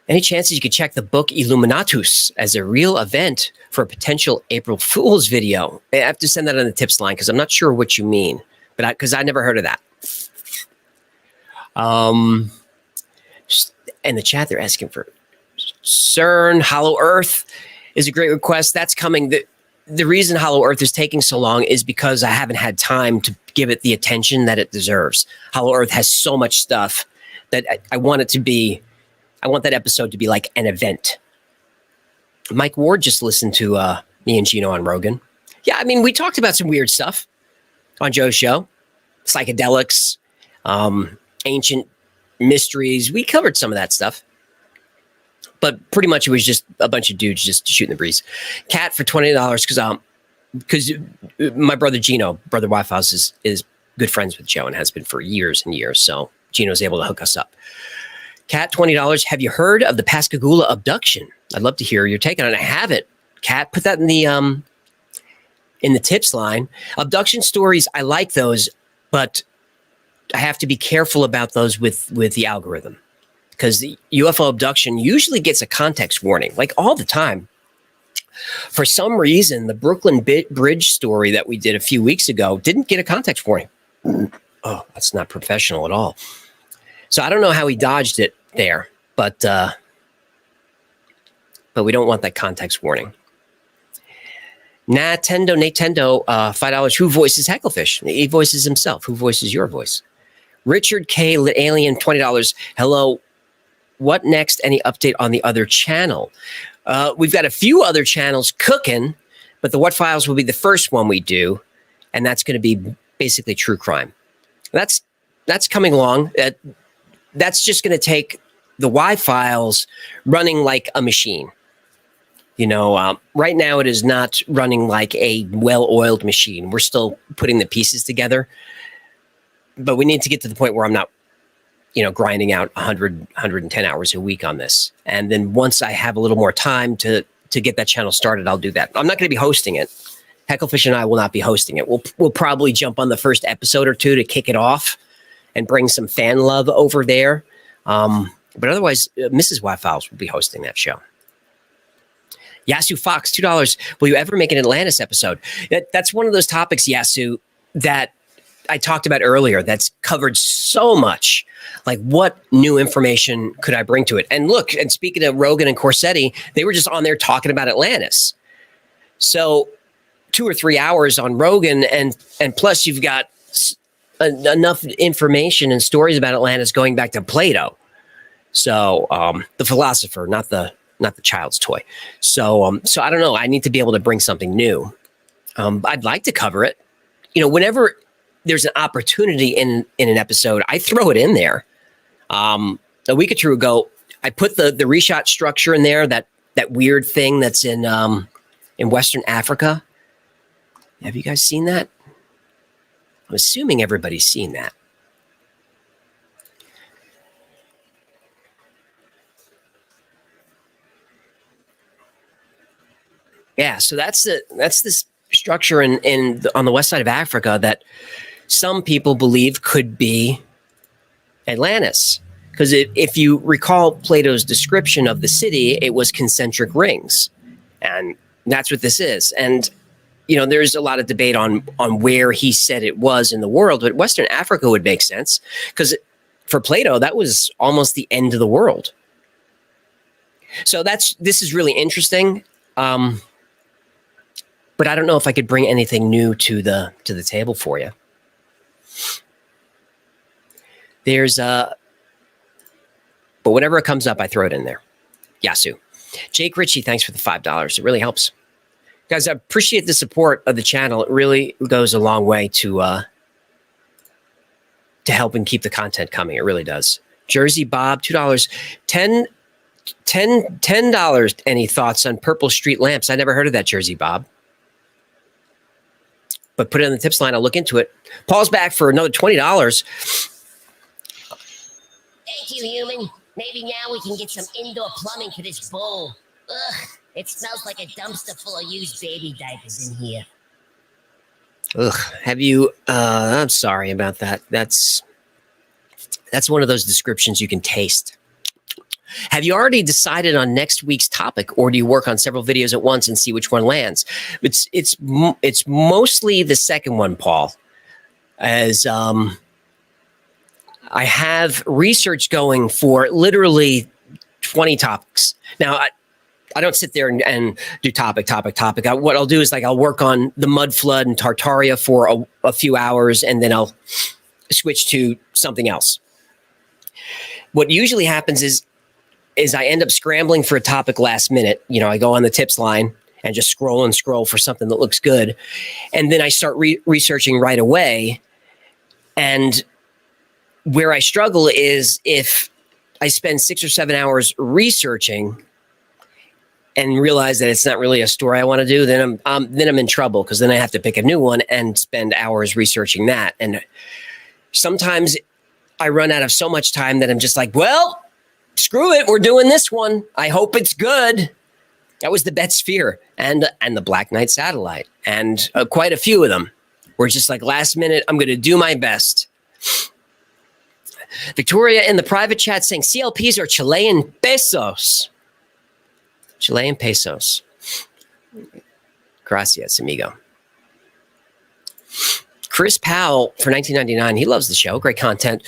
Any chances you could check the book Illuminatus as a real event for a potential April Fool's video? I have to send that on the tips line because I'm not sure what you mean, but because I never heard of that. In the chat, they're asking for CERN. Hollow Earth is a great request. That's coming. The reason Hollow Earth is taking so long is because I haven't had time to give it the attention that it deserves. Hollow Earth has so much stuff that I want it to be. I want that episode to be like an event. Mike Ward just listened to me and Gino on Rogan. Yeah, I mean, we talked about some weird stuff on Joe's show. Psychedelics, ancient mysteries. We covered some of that stuff. But pretty much it was just a bunch of dudes just shooting the breeze. Cat for $20 because my brother Gino, brother Wi-Fi's is good friends with Joe and has been for years and years. So Gino's able to hook us up. Cat, $20. Have you heard of the Pascagoula abduction? I'd love to hear your take on it. I haven't. Cat, put that in the tips line. Abduction stories, I like those, but I have to be careful about those with the algorithm, because the UFO abduction usually gets a context warning, like all the time. For some reason, the Brooklyn Bridge story that we did a few weeks ago didn't get a context warning. Oh, that's not professional at all. So I don't know how he dodged it there, but we don't want that context warning. Nintendo, $5. Who voices Hecklefish? He voices himself. Who voices your voice? Richard K. Lit Alien, $20. Hello. What next? Any update on the other channel? We've got a few other channels cooking, but the What Files will be the first one we do, and that's going to be basically true crime. That's coming along. That's just going to take the Y Files running like a machine. Right now it is not running like a well-oiled machine. We're still putting the pieces together, but we need to get to the point where I'm not, grinding out 100, 110 hours a week on this. And then once I have a little more time to get that channel started, I'll do that. I'm not going to be hosting it. Hecklefish and I will not be hosting it. We'll probably jump on the first episode or two to kick it off and bring some fan love over there. But otherwise, Mrs. Y-Files will be hosting that show. Yasu Fox, $2. Will you ever make an Atlantis episode? That's one of those topics, Yasu, that I talked about earlier that's covered so much Like, what new information could I bring to it? And look, and speaking of Rogan and Corsetti, they were just on there talking about Atlantis. So 2 or 3 hours on Rogan, and plus you've got enough information and stories about Atlantis going back to Plato. So the philosopher, not the child's toy. So I don't know. I need to be able to bring something new. I'd like to cover it. Whenever there's an opportunity in an episode, I throw it in there. A week or two ago, I put the reshot structure in there, that weird thing that's in Western Africa. Have you guys seen that? I'm assuming everybody's seen that. Yeah, so that's this structure on the west side of Africa that some people believe could be Atlantis. Because if you recall Plato's description of the city, it was concentric rings. And that's what this is. And, there's a lot of debate on where he said it was in the world, but Western Africa would make sense. Because for Plato, that was almost the end of the world. So this is really interesting. But I don't know if I could bring anything new to the table for you. But whenever it comes up, I throw it in there. Yasu. Jake Ritchie, thanks for the $5. It really helps. Guys, I appreciate the support of the channel. It really goes a long way to helping keep the content coming. It really does. Jersey Bob, $2. $10. Any thoughts on purple street lamps? I never heard of that, Jersey Bob. But put it in the tips line. I'll look into it. Paul's back for another $20. Thank you, human. Maybe now we can get some indoor plumbing for this bowl. Ugh, it smells like a dumpster full of used baby diapers in here. Ugh, have you, I'm sorry about that. That's one of those descriptions you can taste. Have you already decided on next week's topic, or do you work on several videos at once and see which one lands? It's mostly the second one, Paul, as I have research going for literally 20 topics. Now, I don't sit there and do topic. What I'll do is I'll work on the mud flood and Tartaria for a few hours, and then I'll switch to something else. What usually happens is I end up scrambling for a topic last minute. I go on the tips line and just scroll for something that looks good. And then I start researching right away. And where I struggle is if I spend 6 or 7 hours researching and realize that it's not really a story I want to do, then I'm in trouble, because then I have to pick a new one and spend hours researching that. And sometimes I run out of so much time that I'm just like, well, screw it, we're doing this one. I hope it's good. That was the Bet Sphere and the Black Knight Satellite, and quite a few of them were just last minute. I'm going to do my best. Victoria in the private chat saying CLPs are Chilean pesos. Chilean pesos. Gracias, amigo. Chris Powell for $19.99. He loves the show. Great content.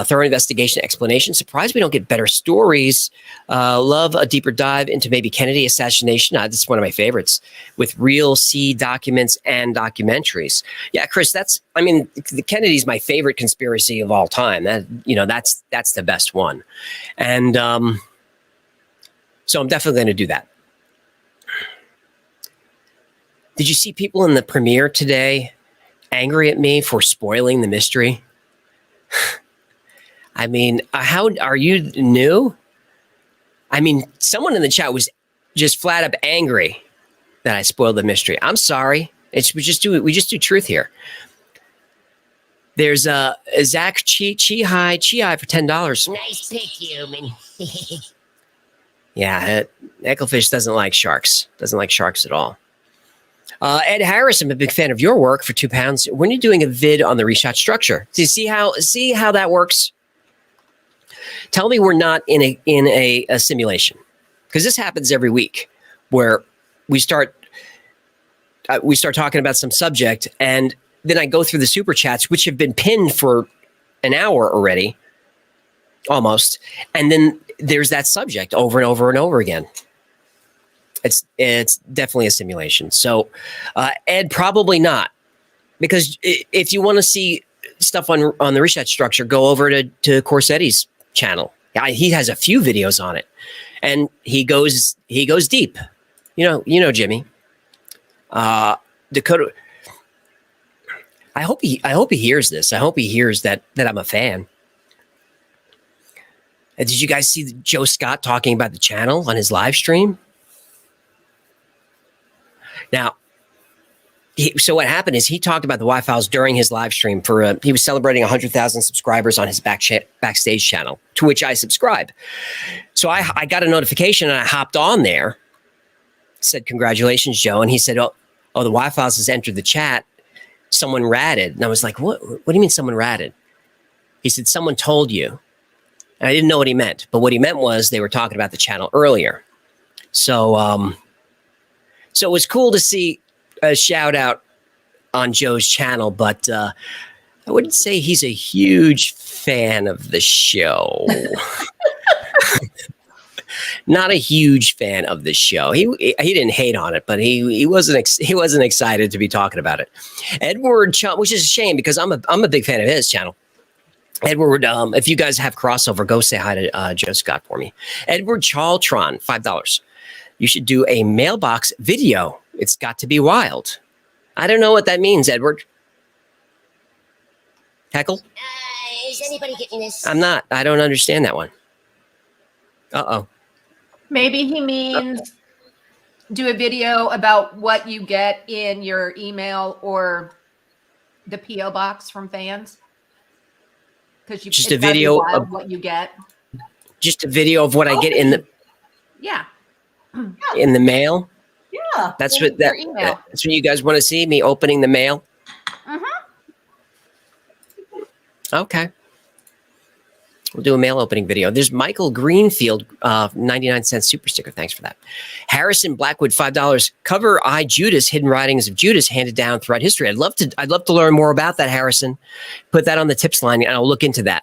Thorough investigation, explanation. Surprised we don't get better stories. Love a deeper dive into maybe Kennedy assassination. This is one of my favorites, with real C documents and documentaries. Yeah, Chris, the Kennedy's my favorite conspiracy of all time. That's the best one. And so I'm definitely going to do that. Did you see people in the premiere today angry at me for spoiling the mystery? How are you new? Someone in the chat was just flat up angry that I spoiled the mystery. I'm sorry. We just do truth here. There's a Zach Chi for $10. Nice pick, human. Yeah, Ecklefish doesn't like sharks. Doesn't like sharks at all. Ed Harris, I'm a big fan of your work, for £2. When you're doing a vid on the reshot structure, do you see how that works? Tell me we're not in a simulation, because this happens every week, where we start talking about some subject, and then I go through the super chats, which have been pinned for an hour already, almost. And then there's that subject over and over and over again. It's definitely a simulation. So, Ed, probably not, because if you want to see stuff on the reset structure, go over to Corsetti's channel. He has a few videos on it, and he goes deep. You know, Jimmy. Dakota. I hope he hears this. I hope he hears that I'm a fan. Did you guys see Joe Scott talking about the channel on his live stream? Now, so what happened is he talked about the Wi-Files during his live stream he was celebrating 100,000 subscribers on his backstage channel, to which I subscribe. So I got a notification and I hopped on there, said, "Congratulations, Joe." And he said, oh, the Wi-Files has entered the chat. Someone ratted. And I was like, what do you mean someone ratted? He said, "Someone told you." And I didn't know what he meant, but what he meant was they were talking about the channel earlier. So, so it was cool to see a shout out on Joe's channel, but I wouldn't say he's a huge fan of the show. Not a huge fan of the show. He didn't hate on it, but he wasn't excited to be talking about it. Edward, which is a shame because I'm a big fan of his channel. Edward, if you guys have crossover, go say hi to Joe Scott for me. Edward Charltron, $5. You should do a mailbox video. It's got to be wild. I don't know what that means, Edward. Heckle? Is anybody getting this? I'm not. I don't understand that one. Uh-oh. Maybe he means do a video about what you get in your email or the P.O. box from fans. Because you just a video of what you get. Just a video of what I get in the in the mail. Yeah, that's what that's what you guys want to see, me opening the mail. Okay, we'll do a mail opening video. There's Michael Greenfield, 99-cent super sticker. Thanks for that. Harrison Blackwood, $5. Cover I Judas: Hidden Writings of Judas, handed down throughout history. I'd love to learn more about that, Harrison. Put that on the tips line, and I'll look into that.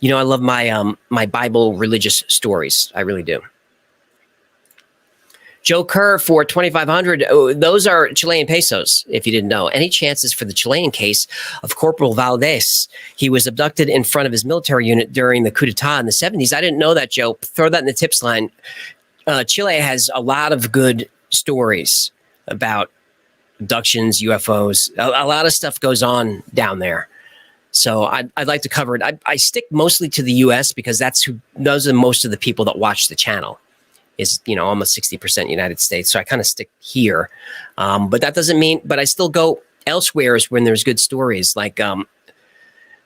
You know, I love my my Bible religious stories. I really do. Joe Kerr for 2,500. Oh, those are Chilean pesos, if you didn't know. Any chances for the Chilean case of Corporal Valdez? He was abducted in front of his military unit during the coup d'etat in the 70s. I didn't know that, Joe. Throw that in the tips line. Chile has a lot of good stories about abductions, UFOs. A lot of stuff goes on down there. So I'd like to cover it. I stick mostly to the U.S. because those are most of the people that watch the channel. Is, you know, almost 60% United States. So I kind of stick here. But that doesn't mean, but I still go elsewhere when there's good stories. Like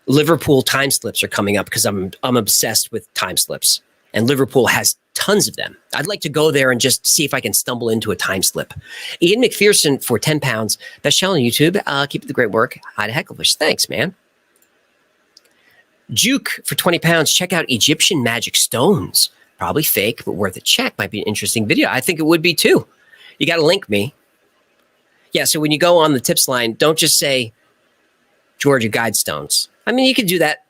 Liverpool time slips are coming up because I'm obsessed with time slips. And Liverpool has tons of them. I'd like to go there and just see if I can stumble into a time slip. Ian McPherson for 10 pounds. Best channel on YouTube. Keep up the great work. Hi to Hecklefish. Thanks, man. Juke for 20 pounds. Check out Egyptian magic stones. Probably fake, but worth a check. Might be an interesting video. I think it would be too. You got to link me. Yeah, so when you go on the tips line, don't just say Georgia Guidestones. I mean, you could do that.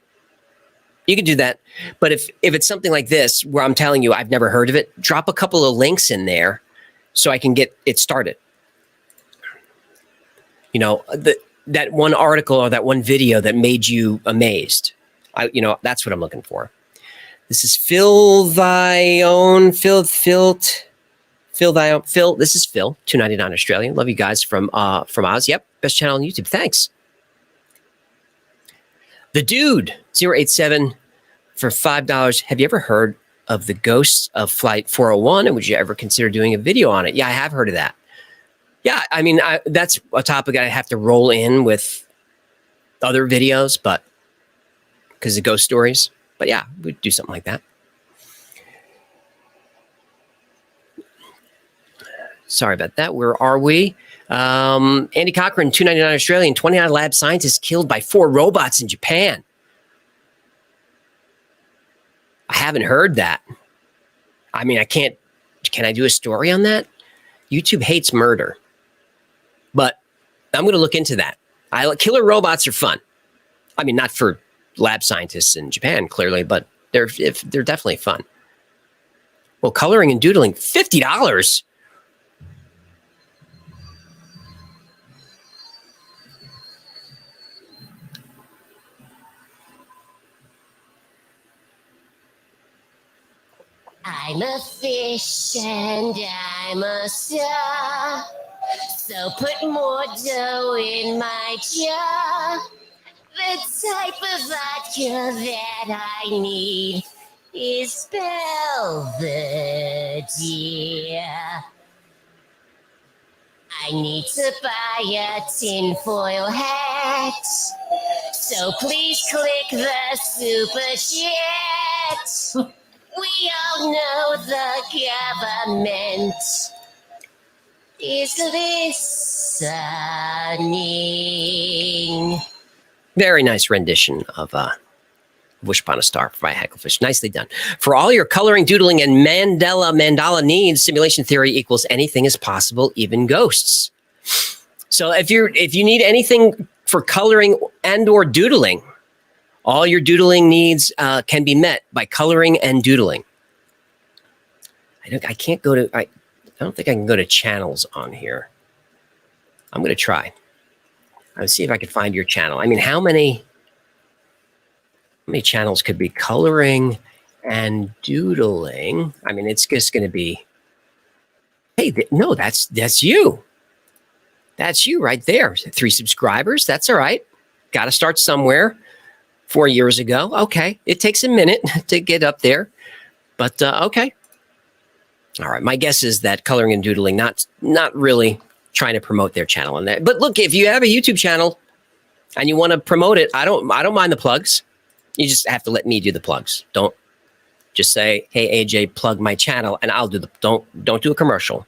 You could do that. But if it's something like this, where I'm telling you I've never heard of it, drop a couple of links in there so I can get it started. You know, that one article or that one video that made you amazed. That's what I'm looking for. This is Phil Thy Own. Phil. This is Phil, $2.99 Australian. Love you guys from Oz. Yep, best channel on YouTube. Thanks. The Dude 087 for $5. Have you ever heard of the ghosts of Flight 401? And would you ever consider doing a video on it? Yeah, I have heard of that. Yeah, I mean, that's a topic I have to roll in with other videos, but because of ghost stories. But yeah, we'd do something like that. Sorry about that. Where are we? Andy Cochran, $2.99 Australian. 29 lab scientists killed by 4 robots in Japan. I haven't heard that. I mean, can I do a story on that? YouTube hates murder. But I'm going to look into that. Killer robots are fun. I mean, not for lab scientists in Japan, clearly, but They're definitely fun. Well, coloring and doodling, $50. I'm a fish and I'm a star. So put more dough in my jar. The type of vodka that I need is Belvedere. I need to buy a tinfoil hat. So please click the super chat. We all know the government is listening. Very nice rendition of Wish Upon a Star by Hecklefish. Nicely done. For all your coloring, doodling, and mandala needs, simulation theory equals anything is possible, even ghosts. So if you need anything for coloring and or doodling, all your doodling needs can be met by coloring and doodling. I don't think I can go to channels on here. I'm going to try. I'll see if I can find your channel. I mean, how many channels could be coloring and doodling? I mean, it's just going to be, hey, no, that's you. That's you right there. 3 subscribers. That's all right. Got to start somewhere. 4 years ago. Okay. It takes a minute to get up there, but okay. All right. My guess is that coloring and doodling, not really trying to promote their channel on that. But look, if you have a YouTube channel and you want to promote it, I don't mind the plugs. You just have to let me do the plugs. Don't just say, hey, AJ, plug my channel, and I'll do don't do a commercial,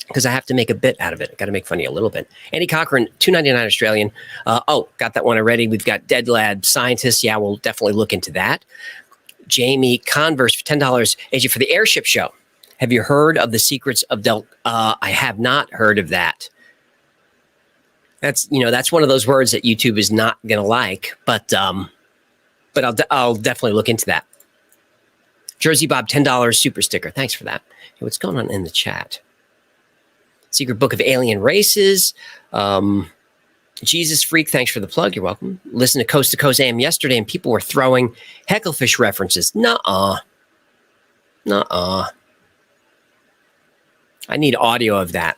because I have to make a bit out of it. I got to make fun of you a little bit. Andy Cochran, $2.99 Australian. Got that one already. We've got Dead Lad Scientists. Yeah, we'll definitely look into that. Jamie Converse for $10. AJ, for the airship show, have you heard of the secrets of I have not heard of that. That's one of those words that YouTube is not going to like, but I'll definitely look into that. Jersey Bob, $10 super sticker. Thanks for that. Hey, what's going on in the chat? Secret Book of Alien Races. Jesus Freak, thanks for the plug. You're welcome. Listen to Coast AM yesterday, and people were throwing Hecklefish references. Nuh-uh. I need audio of that.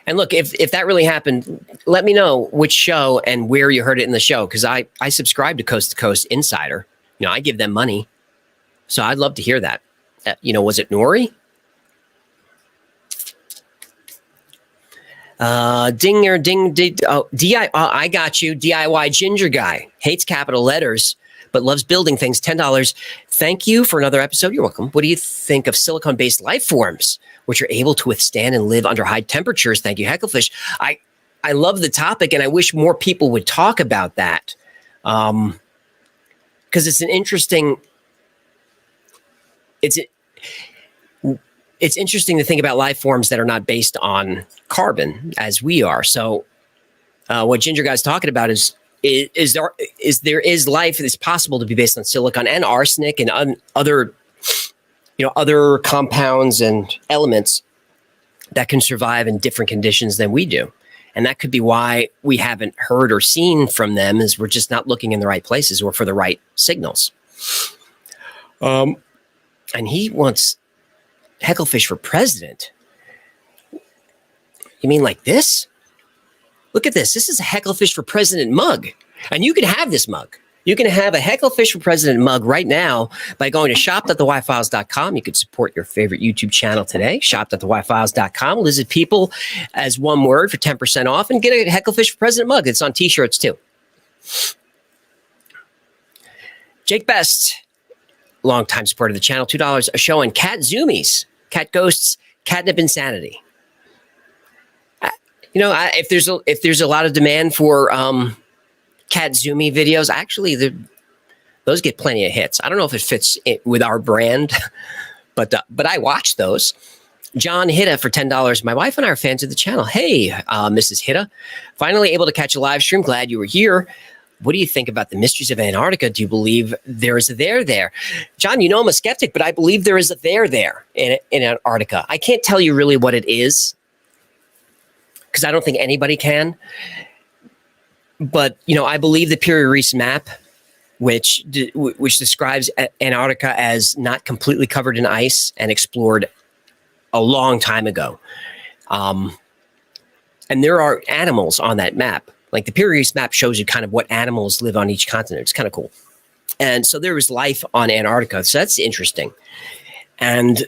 And look, if that really happened, let me know which show and where you heard it in the show, because I subscribe to Coast Insider. I give them money. So I'd love to hear that. Was it Nori? Dinger ding ding. Oh, I got you. DIY ginger guy hates capital letters but loves building things. $10. Thank you for another episode. You're welcome. What do you think of silicone-based life forms, which are able to withstand and live under high temperatures? Thank you, Hecklefish. I love the topic, and I wish more people would talk about that, because it's an interesting. It's interesting to think about life forms that are not based on carbon as we are. So what Ginger Guy's talking about is life that's possible to be based on silicon and arsenic and other compounds and elements that can survive in different conditions than we do. And that could be why we haven't heard or seen from them, is we're just not looking in the right places or for the right signals. And he wants Hecklefish for president. You mean like this? Look at this. This is a Hecklefish for president mug. And you can have this mug. You can have a Hecklefish for president mug right now by going to shop.thewhyfiles.com. You could support your favorite YouTube channel today. Shop.thewhyfiles.com. Visit people as one word for 10% off and get a Hecklefish for president mug. It's on t-shirts too. Jake Best, longtime supporter of the channel, $2 a show, and Cat Zoomies, Cat Ghosts, Catnip Insanity. If there's a lot of demand for Cat Zoomy videos, actually those get plenty of hits. I don't know if it fits with our brand, but I watch those. John Hitta for $10. My wife and I are fans of the channel. Hey, Mrs. Hitta, finally able to catch a live stream. Glad you were here. What do you think about the mysteries of Antarctica? Do you believe there is a there? John, you know I'm a skeptic, but I believe there is a there in Antarctica. I can't tell you really what it is because I don't think anybody can. But, I believe the Piri Reis map, which describes Antarctica as not completely covered in ice and explored a long time ago. And there are animals on that map. Like the Piri Reis map shows you kind of what animals live on each continent. It's kind of cool. And so there was life on Antarctica. So that's interesting. And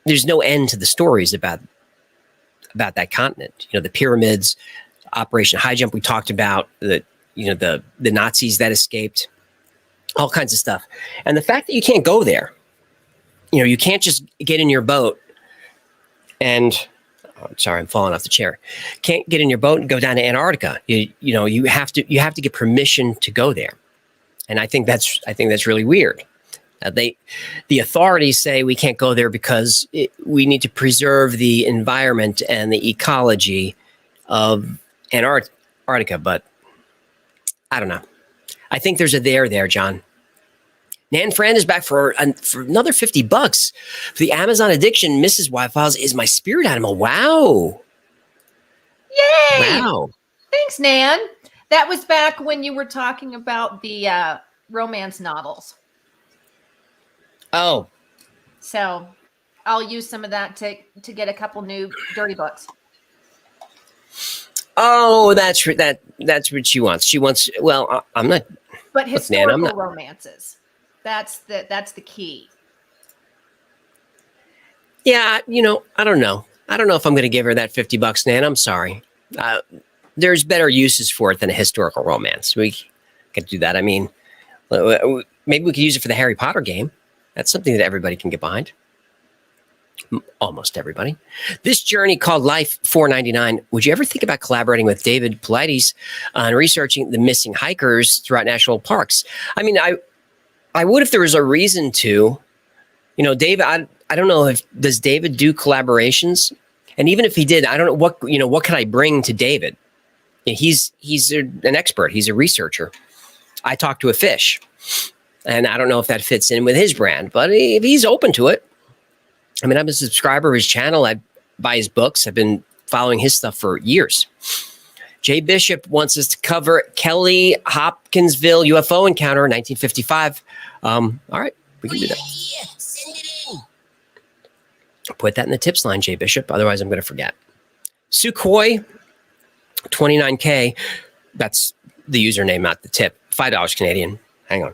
there's no end to the stories about that continent. The pyramids, Operation High Jump we talked about, the Nazis that escaped, all kinds of stuff. And the fact that you can't go there, you can't just get in your boat and sorry, I'm falling off the chair. Can't get in your boat and go down to Antarctica. You have to get permission to go there, and I think that's really weird. The authorities say we can't go there because we need to preserve the environment and the ecology of Antarctica, but I don't know. I think there's a there, John. Nan Fran is back for another $50 for the Amazon addiction. Mrs. Y-Files is my spirit animal. Wow. Yay. Wow. Thanks, Nan. That was back when you were talking about the romance novels. Oh. So I'll use some of that to get a couple new dirty books. Oh, that's what she wants. She wants, well, I'm not. But historical Nan, romances. That's the key. Yeah, I don't know. I don't know if I'm going to give her that $50, Nan. I'm sorry. There's better uses for it than a historical romance. We could do that. I mean, maybe we could use it for the Harry Potter game. That's something that everybody can get behind. Almost everybody. This journey called Life 499. Would you ever think about collaborating with David Pilates on researching the missing hikers throughout national parks? I mean, I would if there was a reason to. David, I don't know does David do collaborations? And even if he did, I don't know what can I bring to David? He's an expert. He's a researcher. I talk to a fish, and I don't know if that fits in with his brand, but if he's open to it. I mean, I'm a subscriber of his channel. I buy his books. I've been following his stuff for years. Jay Bishop wants us to cover Kelly Hopkinsville UFO encounter in 1955. All right, we can do that. Send it in. Put that in the tips line, Jay Bishop. Otherwise, I'm going to forget. Sukhoi, 29K. That's the username, not the tip. $5 Canadian. Hang on.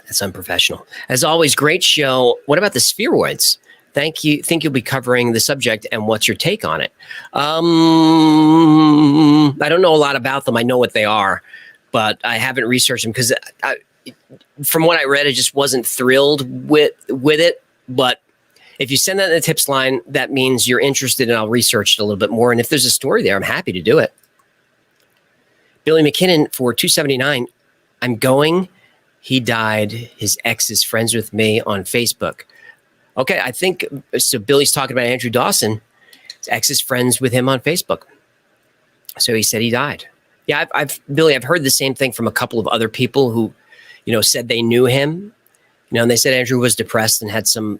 That's unprofessional. As always, great show. What about the spheroids? Thank you. Think you'll be covering the subject, and what's your take on it? I don't know a lot about them. I know what they are, but I haven't researched them because from what I read, I just wasn't thrilled with it. But if you send that in the tips line, that means you're interested, and I'll research it a little bit more. And if there's a story there, I'm happy to do it. Billy McKinnon for $2.79. I'm going. He died. His ex is friends with me on Facebook. Okay, I think so. Billy's talking about Andrew Dawson. His ex is friends with him on Facebook. So he said he died. Yeah, Billy, I've heard the same thing from a couple of other people who, said they knew him. And they said Andrew was depressed and had some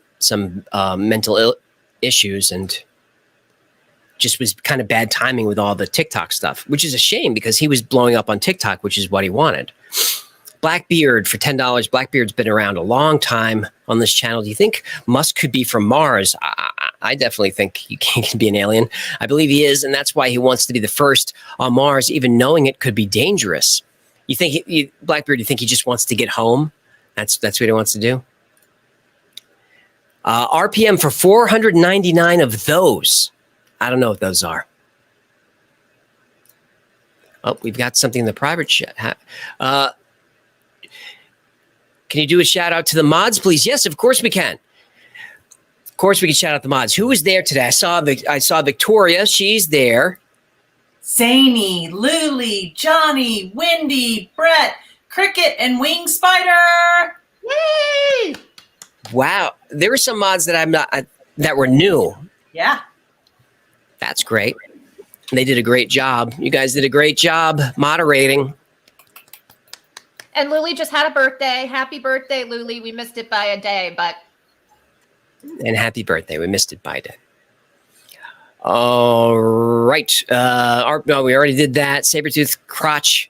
mental issues, and just was kind of bad timing with all the TikTok stuff, which is a shame because he was blowing up on TikTok, which is what he wanted. Blackbeard for $10. Blackbeard's been around a long time on this channel. Do you think Musk could be from Mars? I definitely think he can be an alien. I believe he is, and that's why he wants to be the first on Mars, even knowing it could be dangerous. You think, Blackbeard, you think he just wants to get home? That's what he wants to do? RPM for 499 of those. I don't know what those are. Oh, we've got something in the private chat. Can you do a shout out to the mods, please? Yes, of course we can. Of course we can shout out the mods. Who was there today? I saw Victoria. She's there. Zany, Luli, Johnny, Wendy, Brett, Cricket, and Wing Spider. Yay! Wow, there were some mods that that were new. Yeah. That's great. They did a great job. You guys did a great job moderating. And Lily just had a birthday. Happy birthday, Lily. We missed it by a day, but. And happy birthday. We missed it by a day. All right. No, we already did that. Sabertooth crotch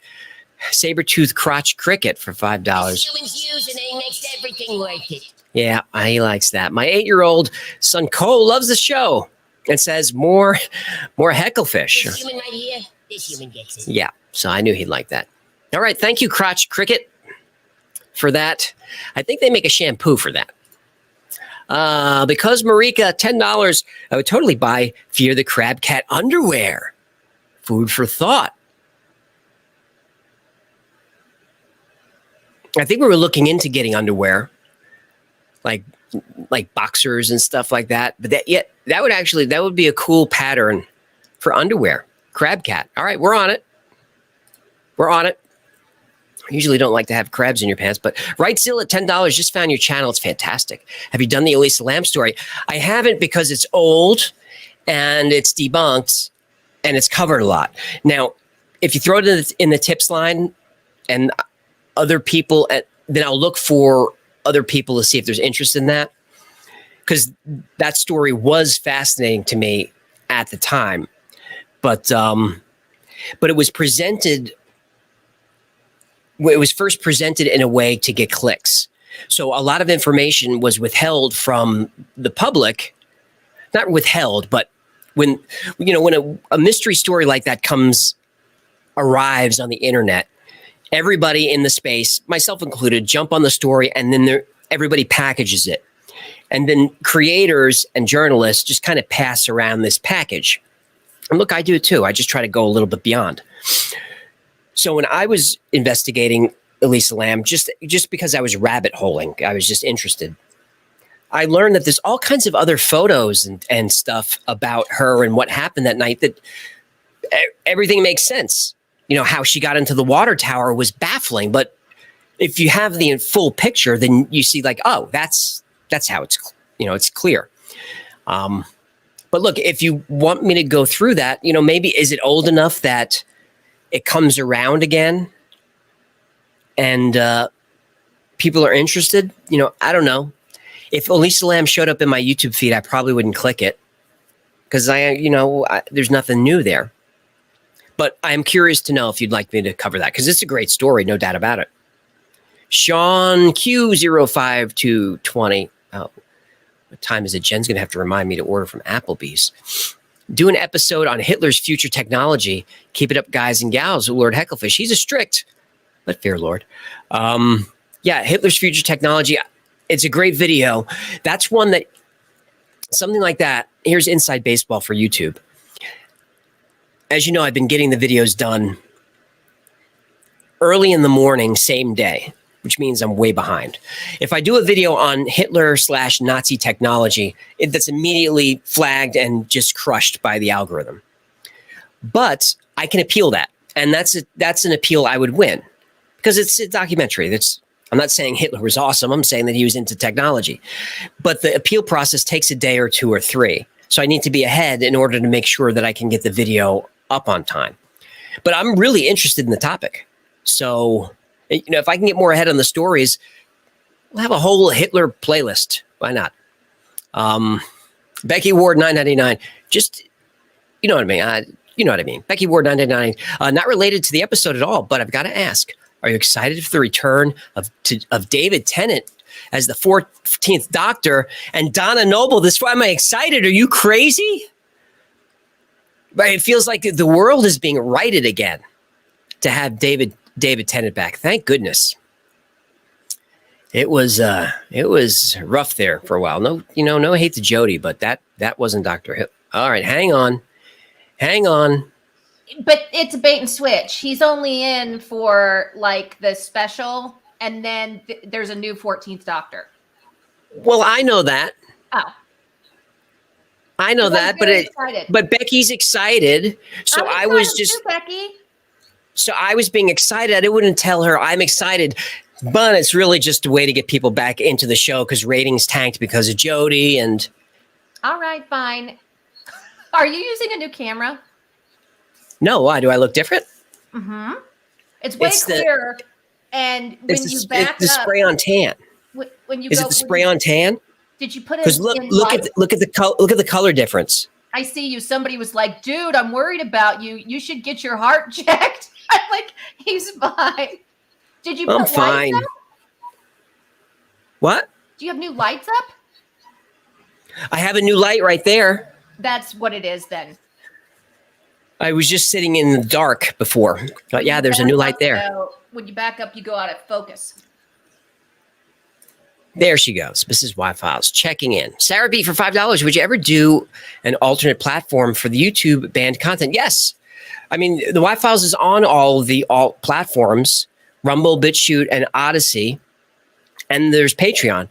cricket for $5. Humans use and they makes everything worth it. Yeah, he likes that. My 8-year-old son Cole loves the show and says more hecklefish. This human right here, this human gets it. Yeah, so I knew he'd like that. All right, thank you, Crotch Cricket, for that. I think they make a shampoo for that. Because Marika, $10, I would totally buy Fear the Crab Cat underwear. Food for thought. I think we were looking into getting underwear, like boxers and stuff like that. But that would be a cool pattern for underwear. Crab Cat. All right, we're on it. We're on it. I usually don't like to have crabs in your pants, but Wrightzilla at $10. Just found your channel. It's fantastic. Have you done the Elisa Lam story? I haven't because it's old and it's debunked and it's covered a lot. Now, if you throw it in the tips line and other people, then I'll look for other people to see if there's interest in that, because that story was fascinating to me at the time. But it was presented. It was first presented in a way to get clicks. So a lot of information was withheld from the public. Not withheld, but when a mystery story like that arrives on the internet, everybody in the space, myself included, jump on the story, and then everybody packages it. And then creators and journalists just kind of pass around this package. And look, I do it too. I just try to go a little bit beyond. So when I was investigating Elisa Lam, just because I was rabbit holing, I was just interested, I learned that there's all kinds of other photos and stuff about her and what happened that night that everything makes sense. You know, how she got into the water tower was baffling. But if you have the full picture, then you see like, oh, that's how it's clear. But look, if you want me to go through that, maybe is it old enough that it comes around again and people are interested? I don't know. If Elisa Lam showed up in my YouTube feed, I probably wouldn't click it because there's nothing new there. But I'm curious to know if you'd like me to cover that because it's a great story, no doubt about it. Sean Q05220. Oh, what time is it? Jen's going to have to remind me to order from Applebee's. Do an episode on Hitler's future technology. Keep it up, guys and gals. Lord Hecklefish. He's a strict but fair Lord. Hitler's future technology. It's a great video. That's one that, something like that. Here's Inside Baseball for YouTube. As you know, I've been getting the videos done early in the morning, same day, which means I'm way behind. If I do a video on Hitler/Nazi technology, that's immediately flagged and just crushed by the algorithm. But I can appeal that. And that's an appeal I would win because it's a documentary. I'm not saying Hitler was awesome. I'm saying that he was into technology. But the appeal process takes a day or two or three. So I need to be ahead in order to make sure that I can get the video up on time. But I'm really interested in the topic. So, if I can get more ahead on the stories, we'll have a whole Hitler playlist. Why not? Becky Ward 999. Just, you know what I mean? Becky Ward 999. Not related to the episode at all, but I've got to ask, are you excited for the return of David Tennant as the 14th Doctor and Donna Noble? Why am I excited? Are you crazy? But it feels like the world is being righted again to have David Tennant back. Thank goodness. It was rough there for a while. No hate to Jody, but that wasn't Dr. Hill. All right, hang on. But it's a bait and switch. He's only in for like the special, and then there's a new 14th Doctor. Well, I know that. Oh. I know that, but Becky's excited. So I was just Becky. So I was being excited. I wouldn't tell her I'm excited, but it's really just a way to get people back into the show because ratings tanked because of Jody and. All right, fine. Are you using a new camera? No, why? Do I look different? Mm-hmm. It's way It's the clearer. And when you it's back the up, spray on tan. when you Is go, it the spray on tan? did you put Because it look in look light? at the color difference. I see you. Somebody was like, dude, I'm worried about you. You should get your heart checked. I'm like, he's fine. Did you I'm put lights fine. up? What? Do you have new lights up? I have a new light right there. That's what it is then. I was just sitting in the dark before. But yeah, there's a new light there. So when you back up, you go out of focus. There she goes. Mrs. Wi-Files checking in. Sarah B for $5. Would you ever do an alternate platform for the YouTube banned content? Yes. I mean, the Wi-Files is on all the alt platforms, Rumble, BitChute, and Odyssey. And there's Patreon.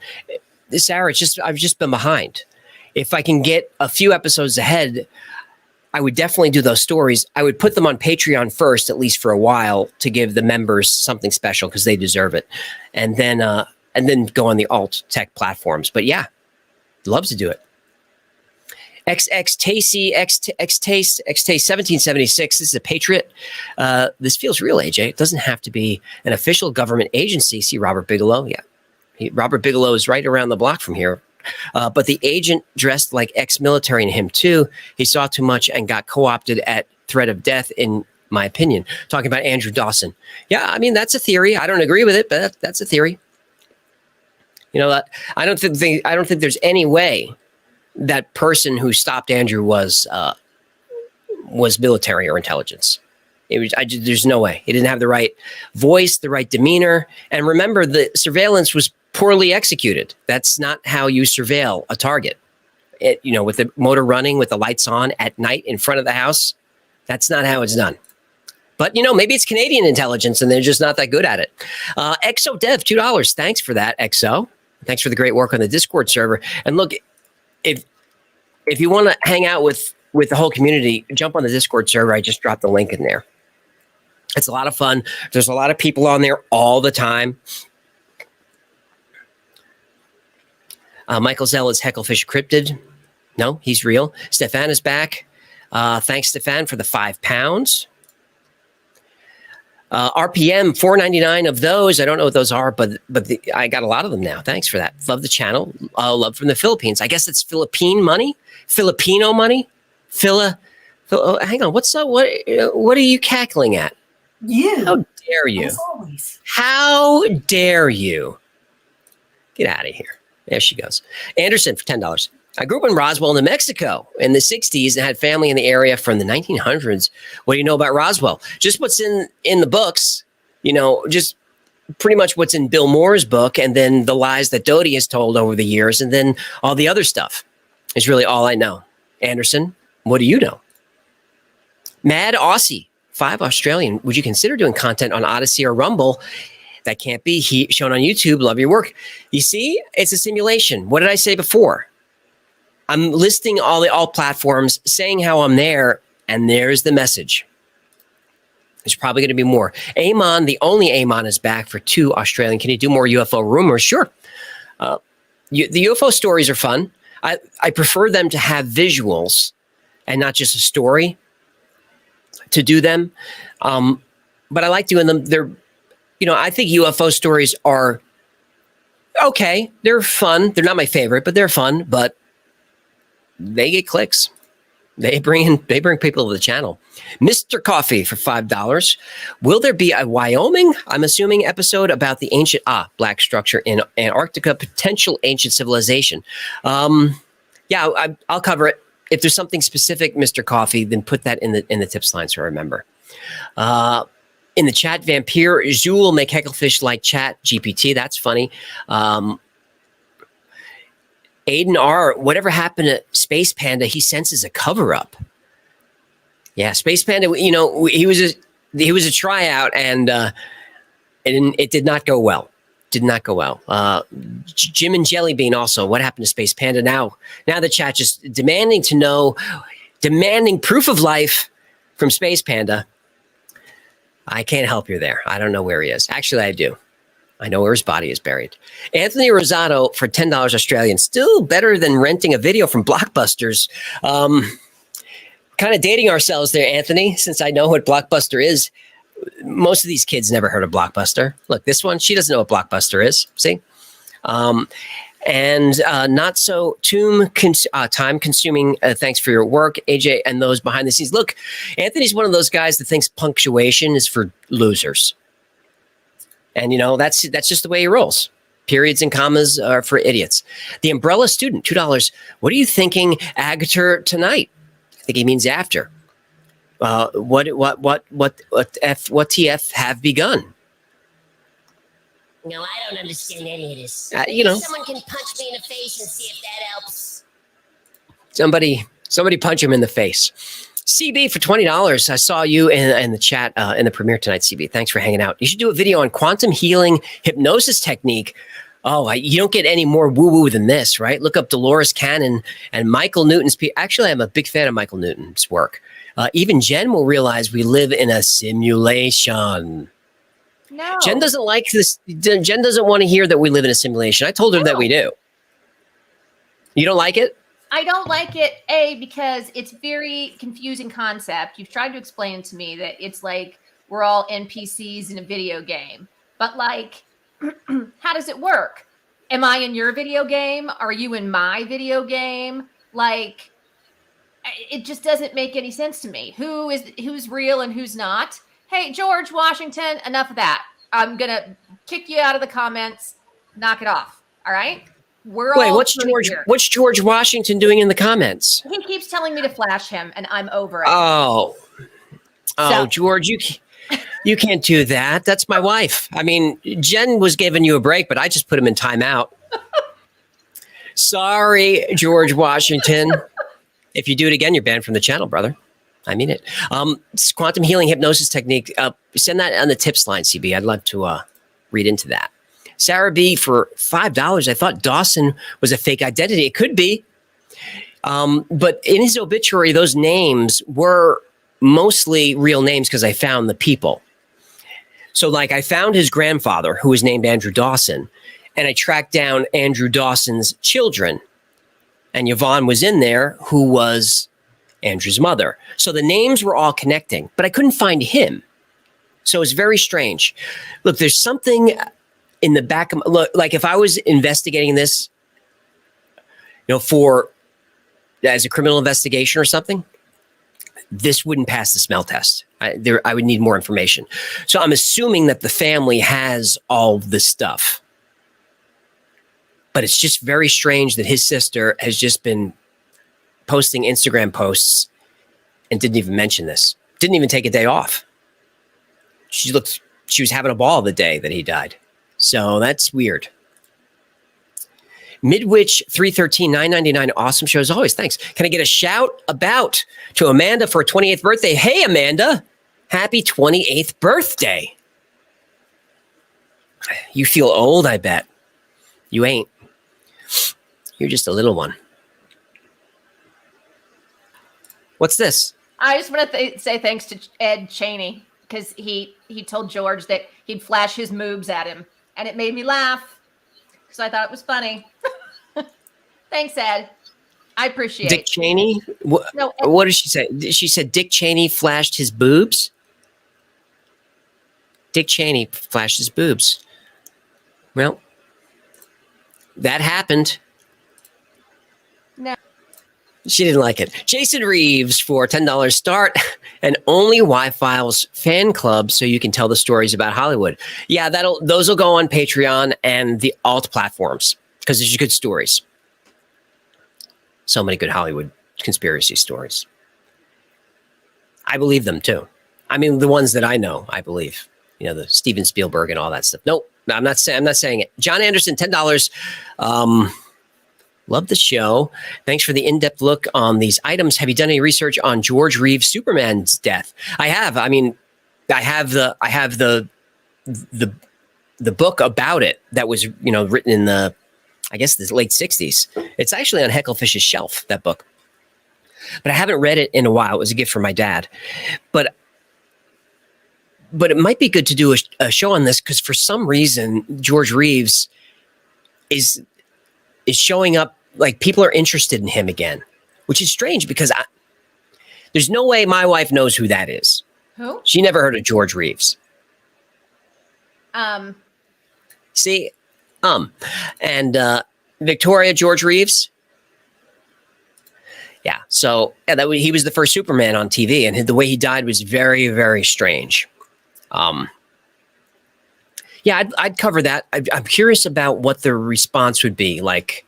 Sarah, I've just been behind. If I can get a few episodes ahead, I would definitely do those stories. I would put them on Patreon first, at least for a while, to give the members something special because they deserve it. And then go on the alt tech platforms. But yeah, love to do it. Taste 1776. This is a Patriot. This feels real, AJ. It doesn't have to be an official government agency. See Robert Bigelow? Yeah. Robert Bigelow is right around the block from here. But the agent dressed like ex-military in him too. He saw too much and got co-opted at threat of death, in my opinion. Talking about Andrew Dawson. Yeah, I mean, that's a theory. I don't agree with it, but that's a theory. You know, I don't think there's any way that person who stopped Andrew was military or intelligence. There's no way. He didn't have the right voice, the right demeanor. And remember, the surveillance was poorly executed. That's not how you surveil a target. With the motor running, with the lights on at night in front of the house. That's not how it's done. But, maybe it's Canadian intelligence and they're just not that good at it. ExoDev, $2. Thanks for that, Exo. Thanks for the great work on the Discord server. And look, if you want to hang out with the whole community, jump on the Discord server. I just dropped the link in there. It's a lot of fun. There's a lot of people on there all the time. Michael Zell is Hecklefish Cryptid. No, he's real. Stefan is back. Thanks, Stefan, for the £5. RPM, $4.99 of those. I don't know what those are, but I got a lot of them now. Thanks for that. Love the channel. Love from the Philippines. I guess it's Philippine money, Filipino money. Hang on. What's up? What are you cackling at? You. How dare you? As always. How dare you? Get out of here. There she goes. Anderson for $10. I grew up in Roswell, New Mexico in the 60s and had family in the area from the 1900s. What do you know about Roswell? Just what's in the books, just pretty much what's in Bill Moore's book, and then the lies that Doty has told over the years, and then all the other stuff is really all I know. Anderson, what do you know? Mad Aussie, $5 Australian. Would you consider doing content on Odyssey or Rumble? That can't be shown on YouTube. Love your work. You see, it's a simulation. What did I say before? I'm listing all platforms, saying how I'm there, and there's the message. There's probably going to be more. Amon, the only Amon, is back for $2 Australian. Can you do more UFO rumors? Sure. The UFO stories are fun. I prefer them to have visuals and not just a story to do them. But I like doing them. I think UFO stories are okay. They're fun. They're not my favorite, but they're fun. But they get clicks. They bring people to the channel. Mr. Coffee for $5. Will there be a Wyoming, I'm assuming, episode about the ancient black structure in Antarctica, potential ancient civilization? Yeah, I'll cover it. If there's something specific, Mr. Coffee, then put that in the tips line so I remember. In the chat, Vampire Zool, make Hecklefish like chat GPT. That's funny. Aiden R, whatever happened to Space Panda? He senses a cover up. Yeah, Space Panda. He was a tryout, and it did not go well. Did not go well. Jim and Jellybean also. What happened to Space Panda? Now the chat just demanding proof of life from Space Panda. I can't help you there. I don't know where he is. Actually, I do. I know where his body is buried. Anthony Rosato for $10 Australian. Still better than renting a video from Blockbusters. kind of dating ourselves there, Anthony, since I know what Blockbuster is. Most of these kids never heard of Blockbuster. Look, this one, she doesn't know what Blockbuster is. See? And not so time consuming. Thanks for your work, AJ, and those behind the scenes. Look, Anthony's one of those guys that thinks punctuation is for losers. And, that's just the way he rolls. Periods and commas are for idiots. The Umbrella Student, $2. What are you thinking, Agater, tonight? I think he means after. What TF have begun? No, I don't understand any of this. Someone can punch me in the face and see if that helps. Somebody punch him in the face. CB for $20. I saw you in the chat in the premiere tonight, CB. Thanks for hanging out. You should do a video on quantum healing hypnosis technique. Oh, you don't get any more woo-woo than this, right? Look up Dolores Cannon and Michael Newton's. Actually, I'm a big fan of Michael Newton's work. Even Jen will realize we live in a simulation. No. Jen doesn't like this. Jen doesn't want to hear that we live in a simulation. I told her that we do. You don't like it? I don't like it, because it's very confusing concept. You've tried to explain to me that it's like we're all NPCs in a video game. But like, how does it work? Am I in your video game? Are you in my video game? Like, it just doesn't make any sense to me. Who's real and who's not? Hey, George Washington, enough of that. I'm going to kick you out of the comments. Knock it off. All right? Wait, what's George Washington doing in the comments? He keeps telling me to flash him, and I'm over it. Oh, George, you can't do that. That's my wife. I mean, Jen was giving you a break, but I just put him in timeout. Sorry, George Washington. If you do it again, you're banned from the channel, brother. I mean it. Quantum healing hypnosis technique. Send that on the tips line, CB. I'd love to read into that. Sarah B for $5. I thought Dawson was a fake identity. It could be. But in his obituary, those names were mostly real names because I found the people. So like I found his grandfather who was named Andrew Dawson, and I tracked down Andrew Dawson's children. And Yvonne was in there, who was Andrew's mother. So the names were all connecting, but I couldn't find him. So it's very strange. Look, there's something in the back of like if I was investigating this, as a criminal investigation or something, this wouldn't pass the smell test. I would need more information. So I'm assuming that the family has all this stuff. But it's just very strange that his sister has just been posting Instagram posts and didn't even mention this. Didn't even take a day off. She was having a ball the day that he died. So that's weird. Midwich 313 $9.99. Awesome show as always. Thanks. Can I get a shout about to Amanda for her 28th birthday? Hey, Amanda. Happy 28th birthday. You feel old, I bet. You ain't. You're just a little one. What's this? I just want to say thanks to Ed Cheney because he told George that he'd flash his moobs at him. And it made me laugh because I thought it was funny. Thanks, Ed. I appreciate it. Dick Cheney? What did she say? She said Dick Cheney flashed his boobs? Dick Cheney flashed his boobs. Well, that happened. No. She didn't like it. Jason Reeves for $10 start and only Y-Files fan club so you can tell the stories about Hollywood. Yeah, those will go on Patreon and the alt platforms because there's good stories. So many good Hollywood conspiracy stories. I believe them too. I mean, the ones that I know, I believe. The Steven Spielberg and all that stuff. Nope, I'm not saying it. John Anderson, $10. Love the show. Thanks for the in-depth look on these items. Have you done any research on George Reeves' Superman's death? I have. I mean, I have the book about it that was written in the late 60s. It's actually on Hecklefish's shelf, that book. But I haven't read it in a while. It was a gift from my dad. But it might be good to do a show on this because for some reason George Reeves is showing up, like people are interested in him again, which is strange because There's no way my wife knows who that is. Who? She never heard of George Reeves. See? And Victoria, George Reeves. Yeah, so he was the first Superman on TV, and the way he died was very, very strange. Yeah, I'd cover that. I'm curious about what the response would be, like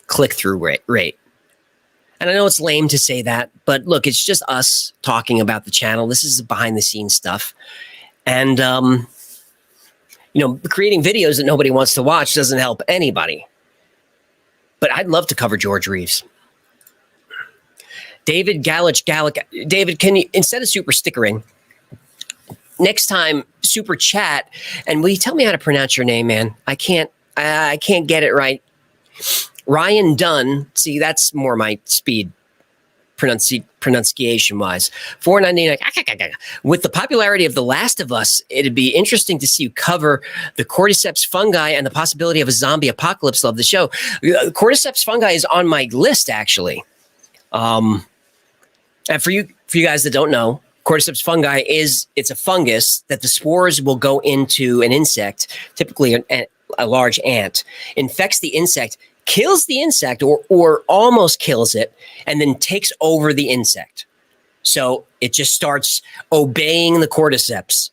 click-through rate. And I know it's lame to say that, but look, it's just us talking about the channel. This is behind-the-scenes stuff. And, creating videos that nobody wants to watch doesn't help anybody. But I'd love to cover George Reeves. David Gallich. David, can you, instead of super stickering, next time super chat, and will you tell me how to pronounce your name, man? I can't get it right. Ryan Dunn. See, that's more my speed pronunciation wise. $4.99. With the popularity of The Last of Us, it'd be interesting to see you cover the cordyceps fungi and the possibility of a zombie apocalypse. Love the show. Cordyceps fungi is on my list, actually. And for you guys that don't know, cordyceps fungi it's a fungus that the spores will go into an insect, typically a large ant, infects the insect, kills the insect or almost kills it, and then takes over the insect. So it just starts obeying the cordyceps.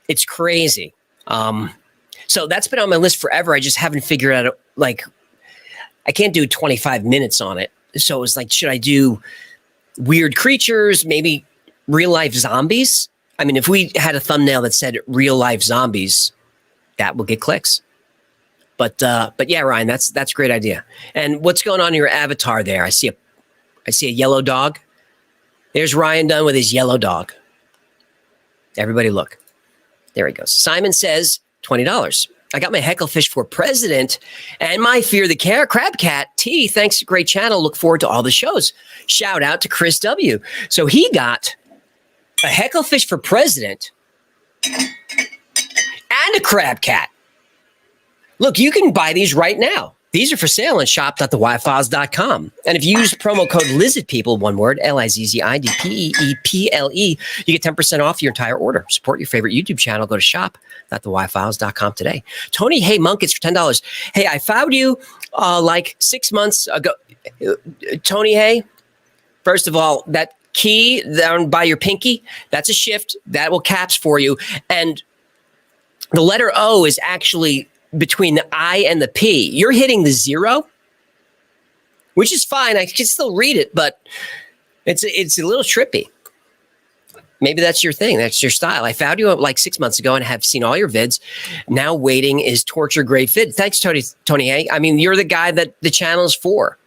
It's crazy. So that's been on my list forever. I just haven't figured out, like, I can't do 25 minutes on it. So it's like, should I do weird creatures, maybe real life zombies? I mean, if we had a thumbnail that said real life zombies, that will get clicks. But yeah, Ryan, that's a great idea. And what's going on in your avatar there? I see a yellow dog. There's Ryan Dunn with his yellow dog. Everybody look. There he goes. Simon says $20. I got my hecklefish for president and my Fear the Crab Cat. T, thanks, great channel. Look forward to all the shows. Shout out to Chris W. So he got a hecklefish for president and a crab cat. Look, you can buy these right now. These are for sale on shop.thewildfiles.com. And if you use promo code LizardPeople, one word, LIZZIDPEEPLE, you get 10% off your entire order. Support your favorite YouTube channel. Go to shop.thewildfiles.com today. Tony, hey, Monk, it's for $10. Hey, I found you like 6 months ago. Tony, hey, first of all, that key down by your pinky, that's a shift. That will caps for you. And the letter O is actually between the I and the P. You're hitting the 0, which is fine. I can still read it, but it's a little trippy. Maybe that's your thing. That's your style. I found you like 6 months ago and have seen all your vids. Now waiting is torture grade fit. Thanks, Tony. Hey, I mean, you're the guy that the channel is for.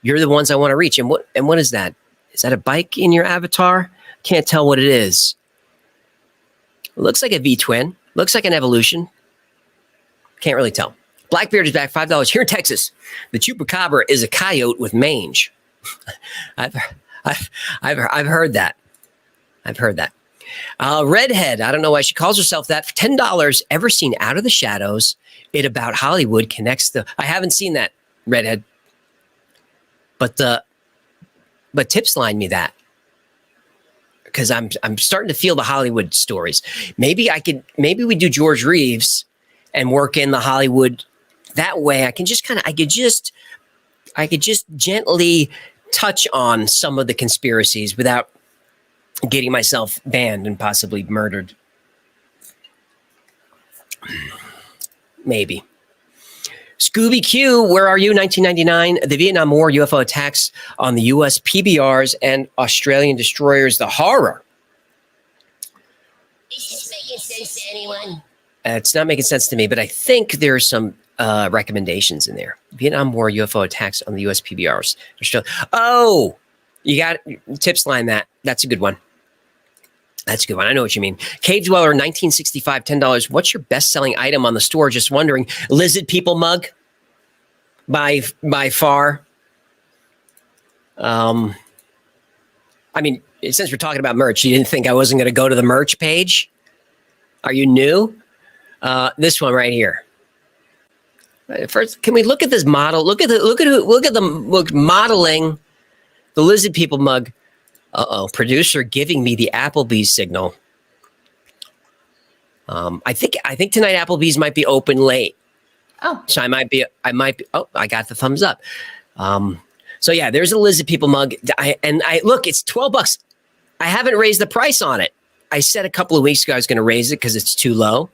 You're the ones I want to reach. And what is that? Is that a bike in your avatar? Can't tell what it is. It looks like a V-twin. Looks like an evolution. Can't really tell. Blackbeard is back, $5 here in Texas. The chupacabra is a coyote with mange. I've heard that. I've heard that. Redhead, I don't know why she calls herself that. For $10, ever seen Out of the Shadows? It about Hollywood connects the. I haven't seen that, Redhead. But tips line me that, because I'm starting to feel the Hollywood stories. Maybe we do George Reeves and work in the Hollywood that way. I could just gently touch on some of the conspiracies without getting myself banned and possibly murdered. Maybe. Scooby Q, where are you? 1999, the Vietnam War, UFO attacks on the U.S. PBRs and Australian destroyers, the horror. Is this making sense to anyone? It's not making sense to me, but I think there are some recommendations in there. Vietnam War, UFO attacks on the U.S. PBRs. Oh, you got tips line that. That's a good one. That's a good one. I know what you mean. Cave Dweller, 1965, $10. What's your best-selling item on the store? Just wondering. Lizard People mug, by far. I mean, since we're talking about merch, you didn't think I wasn't going to go to the merch page? Are you new? This one right here. First, can we look at this model? Look at the modeling the Lizard People mug. Uh-oh. Producer giving me the Applebee's signal. I think tonight Applebee's might be open late. Oh, So I might be, oh, I got the thumbs up. So yeah, there's a Lizard People mug. Look, it's $12. I haven't raised the price on it. I said a couple of weeks ago I was going to raise it because it's too low.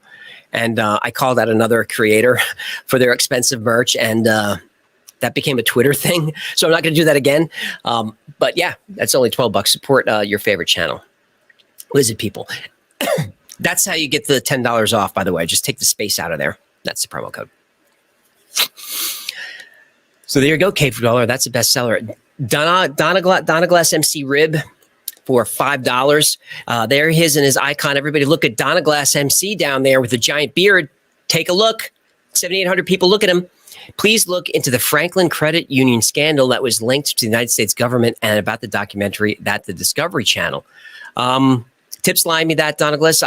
And I called out another creator for their expensive merch. And that became a Twitter thing. So I'm not going to do that again. But yeah, that's only $12. Support your favorite channel. Lizard People. That's how you get the $10 off, by the way. Just take the space out of there. That's the promo code. So there you go, Cave Dollar. That's a bestseller. Donna Glass MC Rib for $5. There he is in his icon. Everybody look at Donna Glass MC down there with a giant beard. Take a look. 7,800 people look at him. Please look into the Franklin Credit Union scandal that was linked to the United States government and about the documentary that the Discovery Channel. Tips line me that, Donna Glass.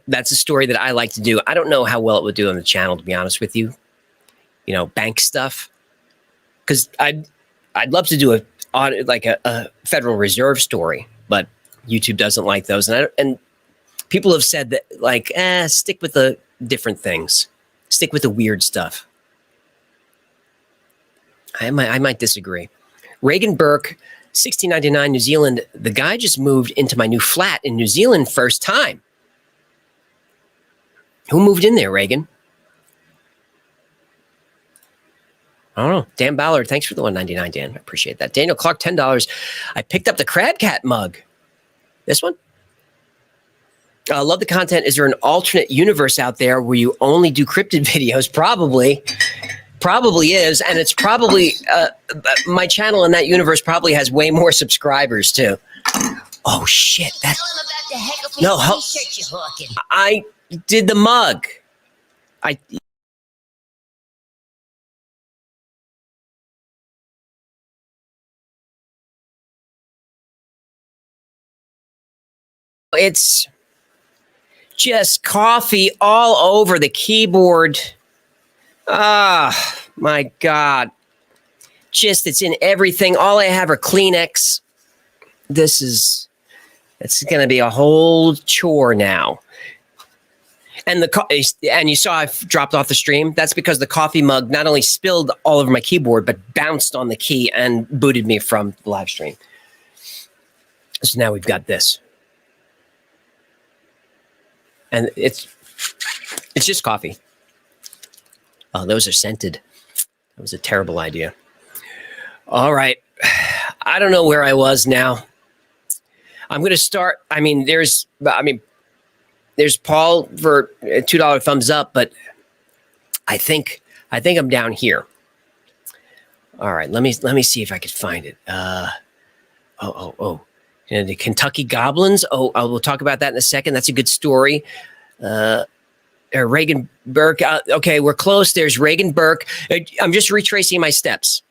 That's a story that I like to do. I don't know how well it would do on the channel, to be honest with you. You know, bank stuff. Because I'd love to do a Federal Reserve story, but YouTube doesn't like those. And people have said that stick with the different things, stick with the weird stuff. I might disagree. Reagan Burke, 1699 New Zealand. The guy just moved into my new flat in New Zealand first time. Who moved in there, Reagan? I don't know. Dan Ballard, thanks for the $1.99, Dan. I appreciate that. Daniel Clark, $10. I picked up the Crab Cat mug. This one? Love the content. Is there an alternate universe out there where you only do cryptid videos? Probably is. And it's probably, my channel in that universe probably has way more subscribers too. Oh shit. I did the mug. It's just coffee all over the keyboard. Ah, my God. Just, it's in everything. All I have are Kleenex. It's going to be a whole chore now. And you saw I dropped off the stream. That's because the coffee mug not only spilled all over my keyboard, but bounced on the key and booted me from the live stream. So now we've got this. And it's just coffee. Oh, those are scented. That was a terrible idea. All right. I don't know where I was now. I'm going to start. There's Paul for a $2 thumbs up, but I think I'm down here. All right. Let me see if I could find it. And the Kentucky Goblins. We'll talk about that in a second. That's a good story. Reagan Burke. Okay, we're close. There's Reagan Burke. I'm just retracing my steps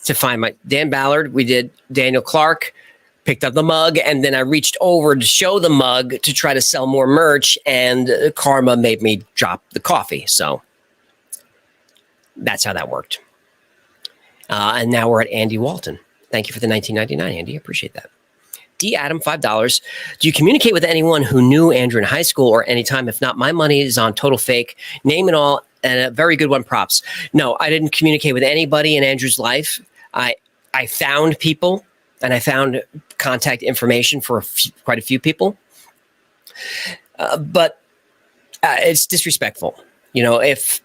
to find my Dan Ballard. We did Daniel Clark, picked up the mug, and then I reached over to show the mug to try to sell more merch, and karma made me drop the coffee. So that's how that worked. And now we're at Andy Walton. Thank you for the $19.99, Andy. I appreciate that. D. Adam, $5. Do you communicate with anyone who knew Andrew in high school or anytime? If not, my money is on total fake. Name and all, and a very good one, props. No, I didn't communicate with anybody in Andrew's life. I found people, and I found contact information for quite a few people. But it's disrespectful. You know, if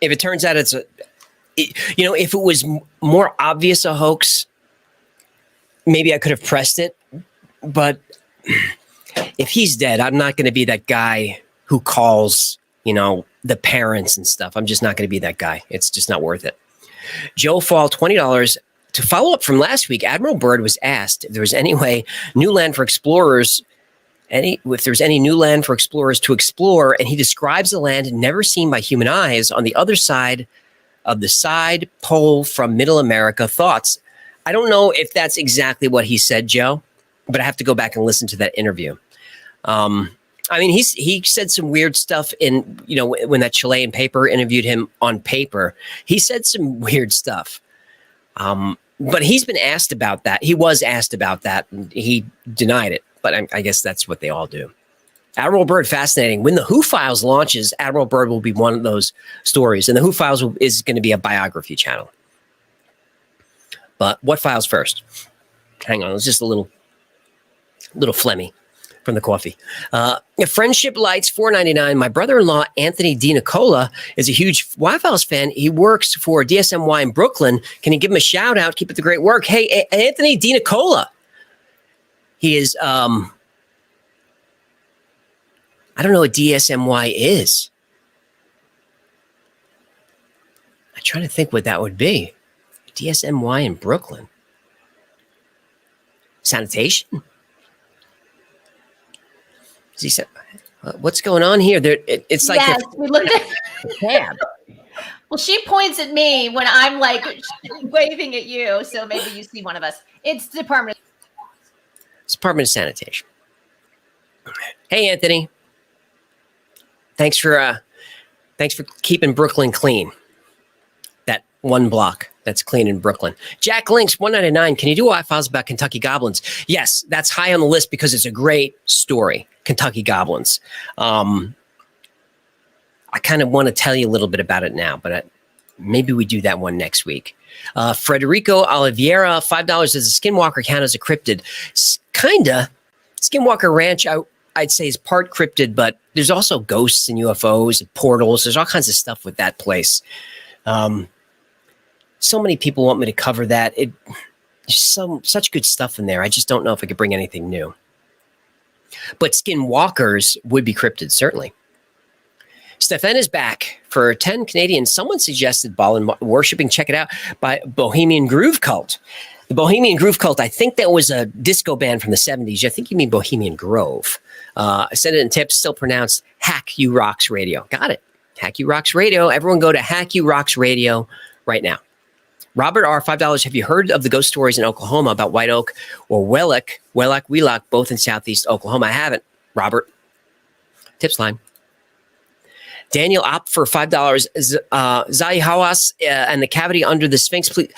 it turns out if it was more obvious a hoax, maybe I could have pressed it. But if he's dead, I'm not going to be that guy who calls, the parents and stuff. I'm just not going to be that guy. It's just not worth it. Joe Fall, $20. To follow up from last week, Admiral Byrd was asked if there was any way new land for explorers, if there's any new land for explorers to explore, and he describes the land never seen by human eyes on the other side of the side pole from Middle America. Thoughts? I don't know if that's exactly what he said, Joe, but I have to go back and listen to that interview. He said some weird stuff when that Chilean paper interviewed him on paper. He said some weird stuff. But he's been asked about that. He was asked about that. And he denied it. But I guess that's what they all do. Admiral Byrd, fascinating. When the Who Files launches, Admiral Byrd will be one of those stories. And the Who Files is going to be a biography channel. But what files first? Hang on. It's just a little phlegmy from the coffee. Friendship Lights, $4.99. My brother-in-law, Anthony DiNicola, is a huge Y-Files fan. He works for DSMY in Brooklyn. Can you give him a shout out? Keep up the great work. Hey, Anthony DiNicola. He is... I don't know what DSMY is. I'm trying to think what that would be. DSMY in Brooklyn. Sanitation? He said, what's going on here? It's like yes, we looked at tab. Well, she points at me when I'm like waving at you, so maybe you see one of us. It's Department of Sanitation. Hey, Anthony. Thanks for keeping Brooklyn clean. That one block that's clean in Brooklyn. Jack Links, $1.99. Can you do Y-Files about Kentucky Goblins? Yes, that's high on the list because it's a great story, Kentucky Goblins. I kind of want to tell you a little bit about it now, but maybe we do that one next week. Frederico Oliveira, $5. Does a Skinwalker count as a cryptid? Kinda. Skinwalker Ranch, I'd say is part cryptid, but there's also ghosts and UFOs and portals. There's all kinds of stuff with that place. So many people want me to cover that. There's such good stuff in there. I just don't know if I could bring anything new. But skinwalkers would be cryptids, certainly. Stefan is back for 10 Canadian. Someone suggested Ball and Worshipping. Check it out by Bohemian Groove Cult. The Bohemian Groove Cult, I think that was a disco band from the 70s. I think you mean Bohemian Grove. I said it in tips, still pronounced Hack You Rocks Radio. Got it. Hack You Rocks Radio. Everyone go to Hack You Rocks Radio right now. Robert R., $5. Have you heard of the ghost stories in Oklahoma about White Oak or Wheelock, both in southeast Oklahoma? I haven't. Robert. Tips line. Daniel Opp for $5. Zai Hawass and the cavity under the Sphinx. Please.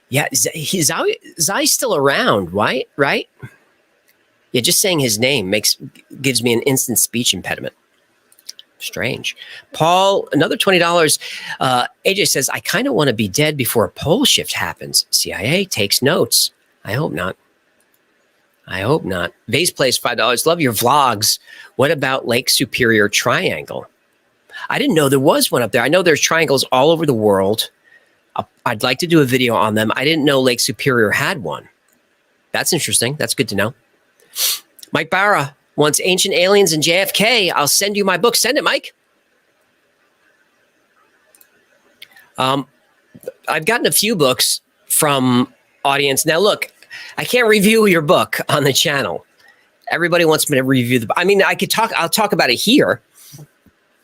Yeah, Zai's still around, right? Yeah, just saying his name gives me an instant speech impediment. Strange. Paul, another $20. AJ says, I kind of want to be dead before a pole shift happens. CIA takes notes. I hope not. Vase Place, $5. Love your vlogs. What about Lake Superior Triangle? I didn't know there was one up there. I know there's triangles all over the world. I'd like to do a video on them. I didn't know Lake Superior had one. That's interesting. That's good to know. Mike Barra wants Ancient Aliens and JFK. I'll send you my book. Send it, Mike. I've gotten a few books from audience. Now, look, I can't review your book on the channel. Everybody wants me to review the book. I mean, I'll talk about it here.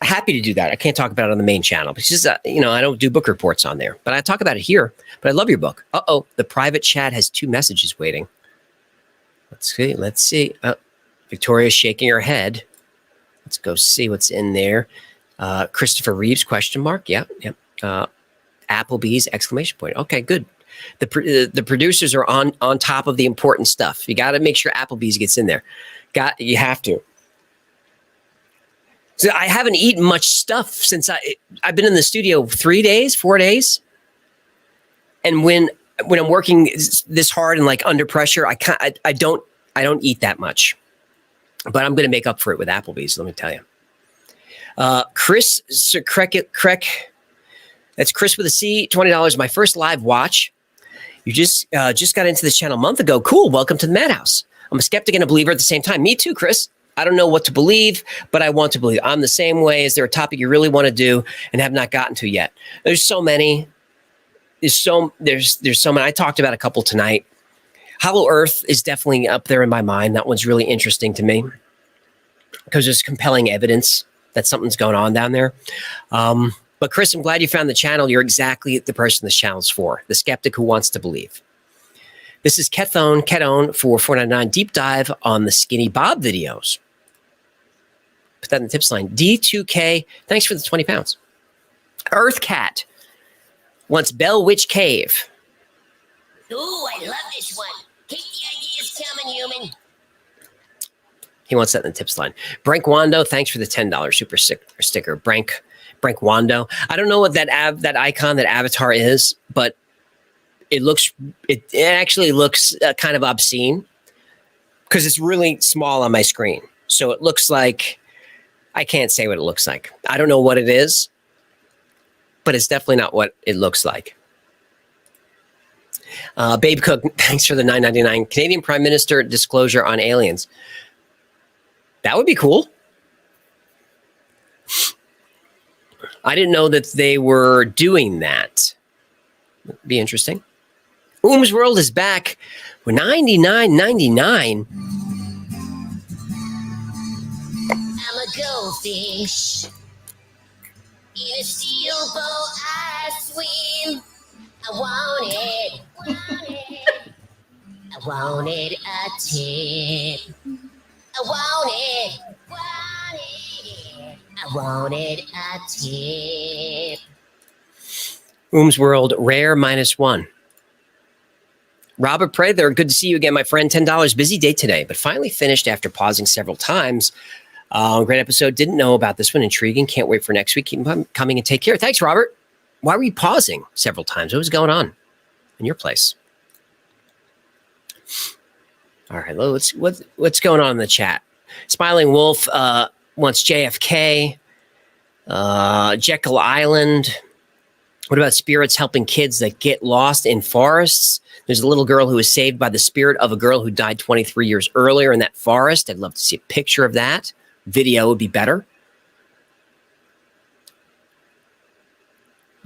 Happy to do that. I can't talk about it on the main channel because, I don't do book reports on there, but I talk about it here. But I love your book. Uh-oh, the private chat has 2 messages waiting. Let's see. Victoria's shaking her head. Let's go see what's in there. Christopher Reeves, question mark. Yeah. Applebee's, exclamation point. Okay, good. The producers are on top of the important stuff. You got to make sure Applebee's gets in there. You have to. So I haven't eaten much stuff since I've been in the studio 4 days. And when I'm working this hard and like under pressure, I don't eat that much. But I'm going to make up for it with Applebee's, let me tell you. Chris Krek, that's Chris with a C, $20. My first live watch. You just got into this channel a month ago. Cool. Welcome to the Madhouse. I'm a skeptic and a believer at the same time. Me too, Chris. I don't know what to believe, but I want to believe. I'm the same way. Is there a topic you really want to do and have not gotten to yet? There's so many. There's so many. I talked about a couple tonight. Hollow Earth is definitely up there in my mind. That one's really interesting to me because there's compelling evidence that something's going on down there. But Chris, I'm glad you found the channel. You're exactly the person this channel's for, the skeptic who wants to believe. This is Ketone for $4.99. Deep dive on the Skinny Bob videos. Put that in the tips line. D2K, thanks for the 20 pounds. Earth Cat wants Bell Witch Cave. Ooh, I love this one. Keep the ideas coming, human. He wants that in the tips line. Brank Wando, thanks for the $10 super sticker. Brank Wando. I don't know what that icon, that avatar is, but it actually looks kind of obscene because it's really small on my screen. So it looks like, I can't say what it looks like. I don't know what it is, but it's definitely not what it looks like. Babe Cook, thanks for the $9.99. Canadian Prime Minister disclosure on aliens. That would be cool. I didn't know that they were doing that. Would be interesting. Oom's World is back with $99.99. I'm a goldfish. In a sailboat I swim. I wanted a tip. I wanted a tip. Oom's World, rare -1. Robert Prather, good to see you again, my friend. $10. Busy day today, but finally finished after pausing several times. Great episode. Didn't know about this one. Intriguing. Can't wait for next week. Keep coming and take care. Thanks, Robert. Why were you pausing several times? What was going on in your place? All right, what's going on in the chat? Smiling Wolf wants JFK. Jekyll Island. What about spirits helping kids that get lost in forests? There's a little girl who was saved by the spirit of a girl who died 23 years earlier in that forest. I'd love to see a picture of that. Video would be better.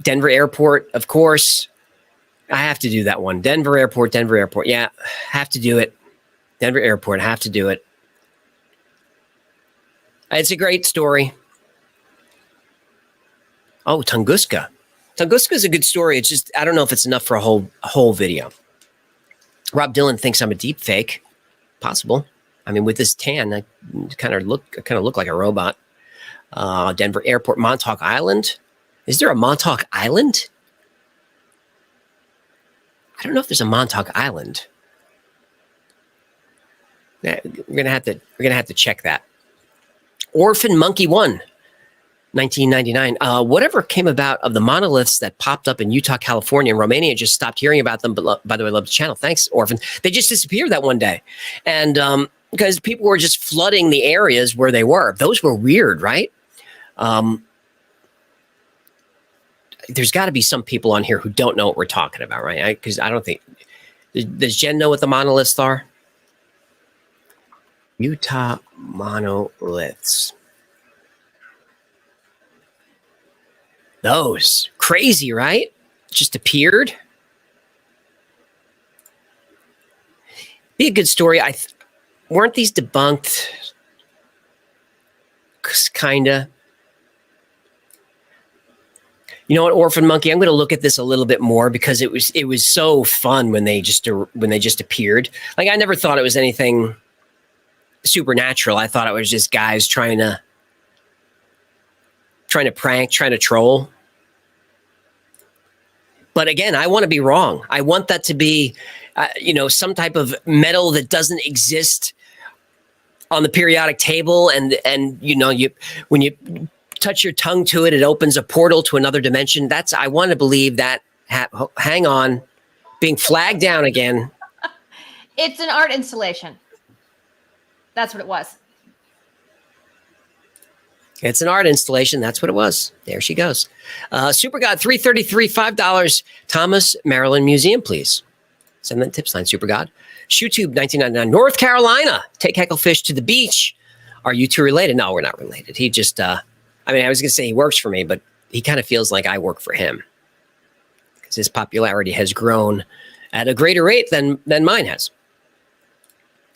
Denver Airport, of course. I have to do that one. Denver Airport. Yeah, have to do it. Denver Airport, have to do it. It's a great story. Oh, Tunguska. Tunguska is a good story. It's just, I don't know if it's enough for a whole video. Rob Dylan thinks I'm a deep fake. Possible. I mean, with this tan, I kind of look like a robot. Denver Airport, Montauk Island. Is there a Montauk Island? I don't know if there's a Montauk Island. Yeah, we're gonna have to check that. Orphan Monkey 1, 1999. Whatever came about of the monoliths that popped up in Utah, California, and Romania, just stopped hearing about them. But by the way, I love the channel. Thanks, Orphan. They just disappeared that one day, and because people were just flooding the areas where they were. Those were weird, right? There's got to be some people on here who don't know what we're talking about, right? Because I don't think. Does Jen know what the monoliths are? Utah monoliths. Those. Crazy, right? Just appeared. Be a good story. Weren't these debunked? Kinda. You know what, Orphan Monkey? I'm going to look at this a little bit more because it was so fun when they just appeared. Like, I never thought it was anything supernatural. I thought it was just guys trying to prank, trying to troll. But again, I want to be wrong. I want that to be, some type of metal that doesn't exist on the periodic table, and when you touch your tongue to it, it opens a portal to another dimension. I want to believe that. Hang on, being flagged down again. It's an art installation. That's what it was. It's an art installation. That's what it was. There she goes. Super God 333, $5. Thomas Maryland Museum, please. Send that tips line, Super God. ShoeTube 1999, North Carolina. Take Hecklefish to the beach. Are you two related? No, we're not related. He just, I was going to say he works for me, but he kind of feels like I work for him because his popularity has grown at a greater rate than mine has.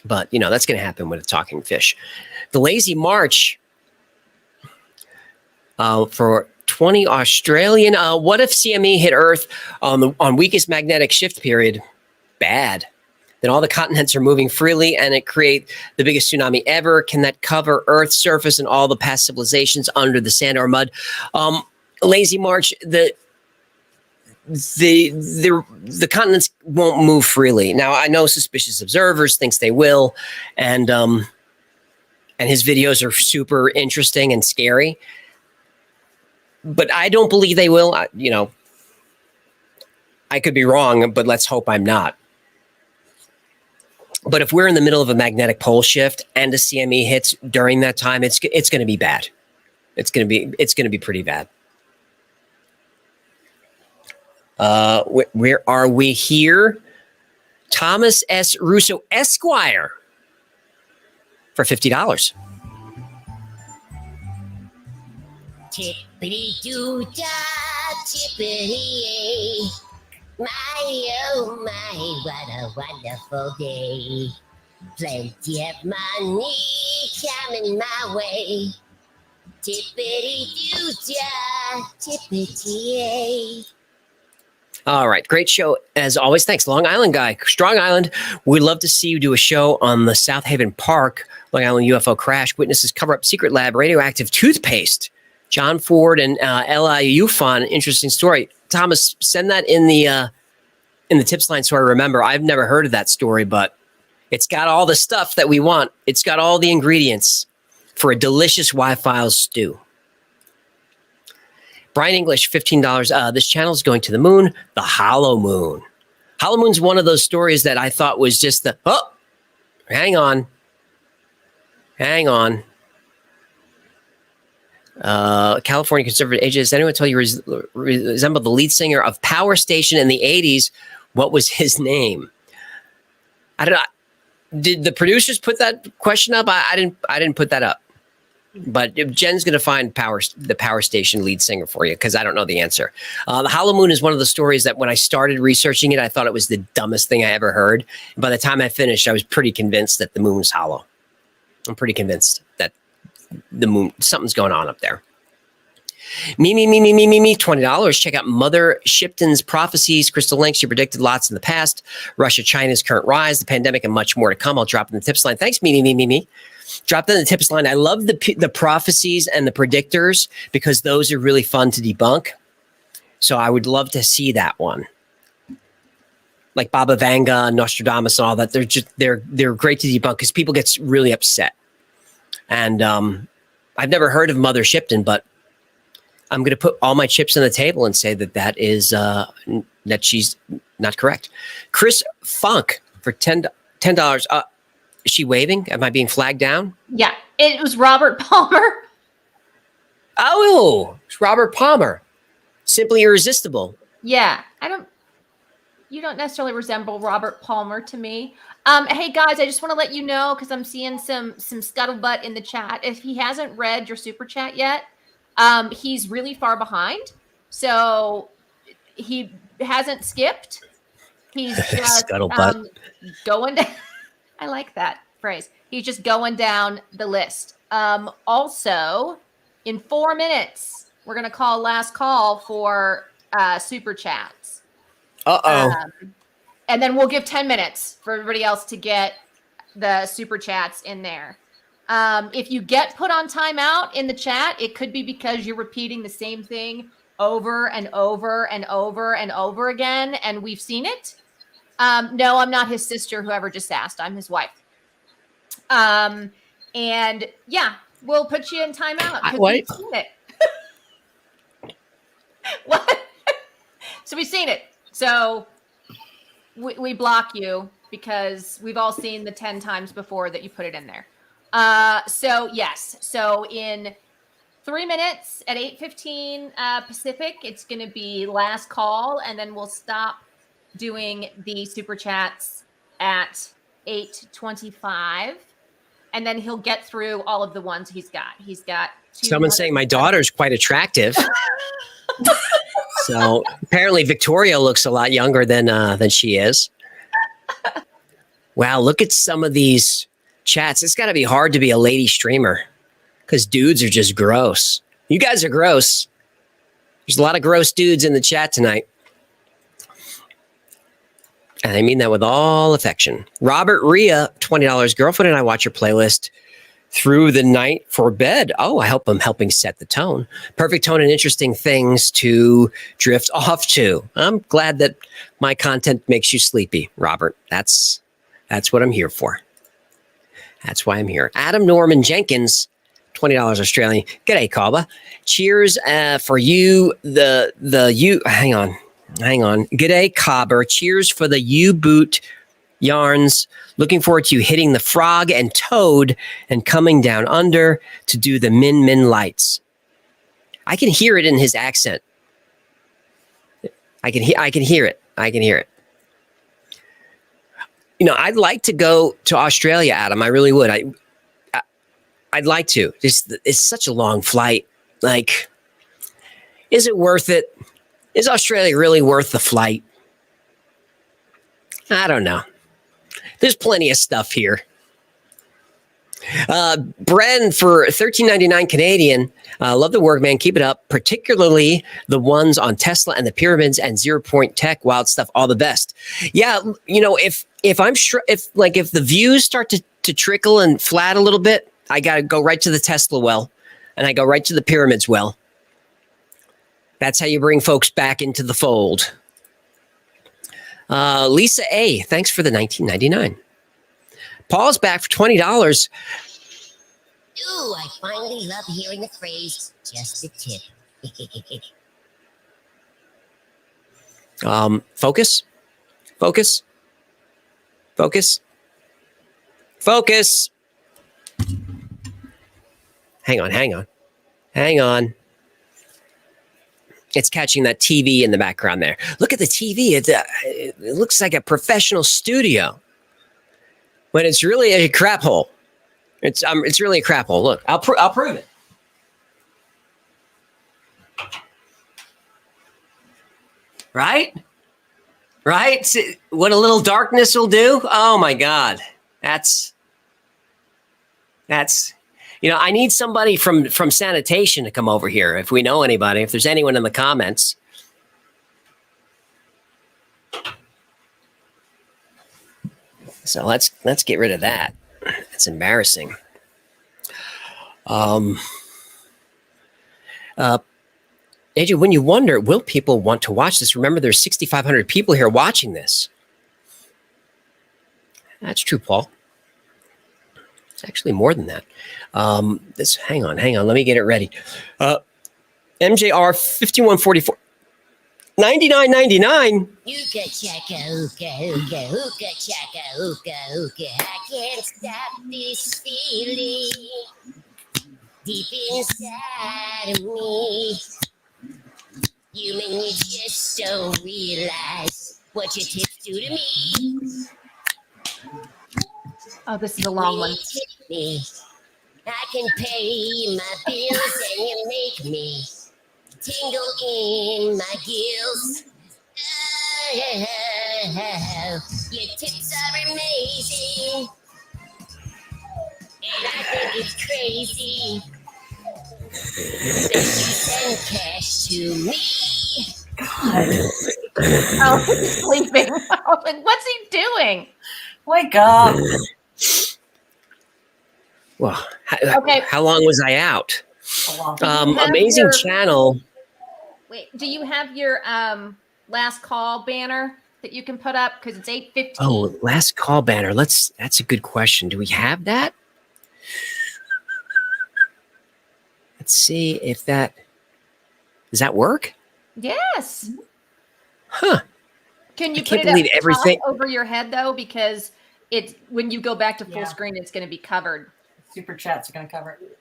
But, that's going to happen with a talking fish. The Lazy March for 20 Australian. What if CME hit Earth on weakest magnetic shift period? Bad. Then all the continents are moving freely and it create the biggest tsunami ever. Can that cover Earth's surface and all the past civilizations under the sand or mud? Lazy March, the continents won't move freely. Now, I know suspicious observers thinks they will, and his videos are super interesting and scary, but I don't believe they will. I could be wrong, but let's hope I'm not. But if we're in the middle of a magnetic pole shift and a CME hits during that time, it's going to be bad. It's going to be pretty bad. Where are we here? Thomas S. Russo Esquire for $50. Tippity doo dah, tippity. My oh my, what a wonderful day. Plenty of money coming my way. Tippity doo dah, tippity. All right. Great show as always. Thanks, Long Island guy. Strong Island. We'd love to see you do a show on the South Haven Park, Long Island UFO crash. Witnesses cover up secret lab radioactive toothpaste. John Ford and LIU Fun. Interesting story. Thomas, send that in the tips line so I remember. I've never heard of that story, but it's got all the stuff that we want. It's got all the ingredients for a delicious Y-Files stew. Brian English, $15. This channel is going to the moon, the Hollow Moon. Hollow Moon's one of those stories that I thought was just hang on. California conservative agent, does anyone tell you resembled the lead singer of Power Station in the 80s? What was his name? I don't know. Did the producers put that question up? I didn't put that up. But Jen's going to find the Power Station lead singer for you because I don't know the answer. The Hollow Moon is one of the stories that when I started researching it, I thought it was the dumbest thing I ever heard. By the time I finished, I was pretty convinced that the moon was hollow. I'm pretty convinced that the moon, something's going on up there. Me, $20. Check out Mother Shipton's prophecies, Crystal Link. She predicted lots in the past. Russia, China's current rise, the pandemic, and much more to come. I'll drop in the tips line. Thanks, me. Drop that in the tips line. I love the prophecies and the predictors because those are really fun to debunk. So I would love to see that one. Like Baba Vanga, Nostradamus, and all that. They're great to debunk because people get really upset. And I've never heard of Mother Shipton, but I'm going to put all my chips on the table and say that is that she's not correct. Chris Funk for $10. Is she waving? Am I being flagged down? Yeah, it was Robert Palmer. Oh, it's Robert Palmer. Simply irresistible. Yeah, you don't necessarily resemble Robert Palmer to me. Hey guys, I just want to let you know because I'm seeing some scuttlebutt in the chat. If he hasn't read your super chat yet, he's really far behind. So he hasn't skipped. He's just scuttlebutt going down. I like that phrase. He's just going down the list. Also, in 4 minutes, we're going to call last call for super chats. And then we'll give 10 minutes for everybody else to get the super chats in there. If you get put on timeout in the chat, it could be because you're repeating the same thing over and over and over and over again, and we've seen it. No, I'm not his sister, whoever just asked. I'm his wife. And yeah, we'll put you in timeout. We've seen it. What? So we've seen it. So we block you because we've all seen the 10 times before that you put it in there. So yes. So in 3 minutes at 8:15 Pacific, it's going to be last call, and then we'll stop doing the super chats at 8:25, and then he'll get through all of the ones he's got. He's got someone saying my daughter's quite attractive. So apparently Victoria looks a lot younger than she is. Wow, look at some of these chats. It's got to be hard to be a lady streamer because dudes are just gross. You guys are gross. There's a lot of gross dudes in the chat tonight. And I mean that with all affection. Robert Rhea, $20. Girlfriend and I watch your playlist through the night for bed. Oh, I hope I'm helping set the tone. Perfect tone and interesting things to drift off to. I'm glad that my content makes you sleepy, Robert. That's what I'm here for. That's why I'm here. Adam Norman Jenkins, $20 Australian. G'day, Kaba. Cheers for you. Hang on. G'day, Cobber. Cheers for the U-boot yarns. Looking forward to you hitting the frog and toad and coming down under to do the min lights. I can hear it in his accent. I can hear it. You know, I'd like to go to Australia, Adam. I really would. I'd like to. It's such a long flight. Like, is it worth it? Is Australia really worth the flight? I don't know. There's plenty of stuff here. Bren for $13.99 Canadian. Love the work, man. Keep it up. Particularly the ones on Tesla and the pyramids and 0 Point Tech. Wild stuff. All the best. Yeah, you know, if the views start to trickle and flat a little bit, I gotta go right to the Tesla well, and I go right to the pyramids well. That's how you bring folks back into the fold. Lisa A, thanks for the $19.99. Paul's back for $20. Ooh, I finally love hearing the phrase, just a tip. Focus. Hang on. It's catching that TV in the background there. Look at the TV. It looks like a professional studio. When it's really a crap hole. It's really a crap hole. Look, I'll prove it. Right? See what a little darkness will do? Oh my God. That's you know, I need somebody from sanitation to come over here. If we know anybody, if there's anyone in the comments. So let's get rid of that. That's embarrassing. AJ, when you wonder, will people want to watch this? Remember, there's 6,500 people here watching this. That's true, Paul. It's actually more than that. Hang on. Let me get it ready. MJR 5144. $99.99. Hookah chaka, hookah chaka, hookah. I can't stop this feeling deep inside of me. You mean you just don't realize what your tips do to me. Oh, this is a long one. When you tip me, I can pay my bills and you make me tingle in my gills. Oh, your tips are amazing, and I think it's crazy that you send cash to me. Oh, he's sleeping. What's he doing? Wake up. Well, Okay. how long was I out? Amazing channel. Wait, do you have your last call banner that you can put up? Because it's 8:15. Oh, last call banner. That's a good question. Do we have that? Let's see if does that work? Yes. Huh. Can you I put can't it up believe everything. over your head though? Because when you go back to full Yeah. screen, it's going to be covered. Super chats are going to cover it.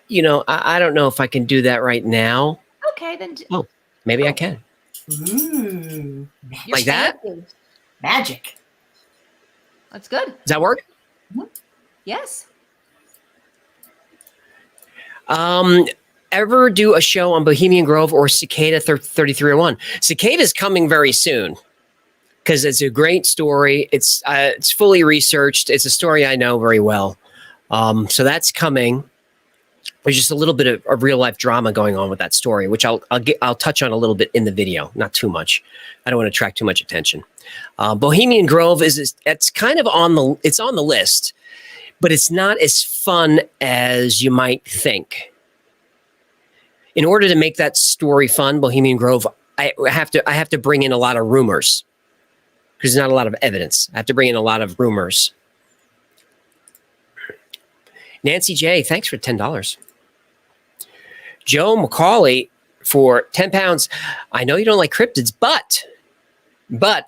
You know, I don't know if I can do that right now. Okay, then. Maybe I can. Ooh. You're Like that? fancy. Magic. That's good. Does that work? Yes. Ever do a show on Bohemian Grove or Cicada 3301? Cicada is coming very soon because it's a great story. It's fully researched. It's a story I know very well. So that's coming. There's just a little bit of real life drama going on with that story, which I'll touch on a little bit in the video, not too much. I don't want to attract too much attention. Bohemian Grove it's kind of on the list but it's not as fun as you might think. In order to make that story fun, Bohemian Grove, I have to bring in a lot of rumors because there's not a lot of evidence. I have to bring in a lot of rumors. Nancy J, thanks for $10. Joe McCauley for 10 pounds. I know you don't like cryptids, but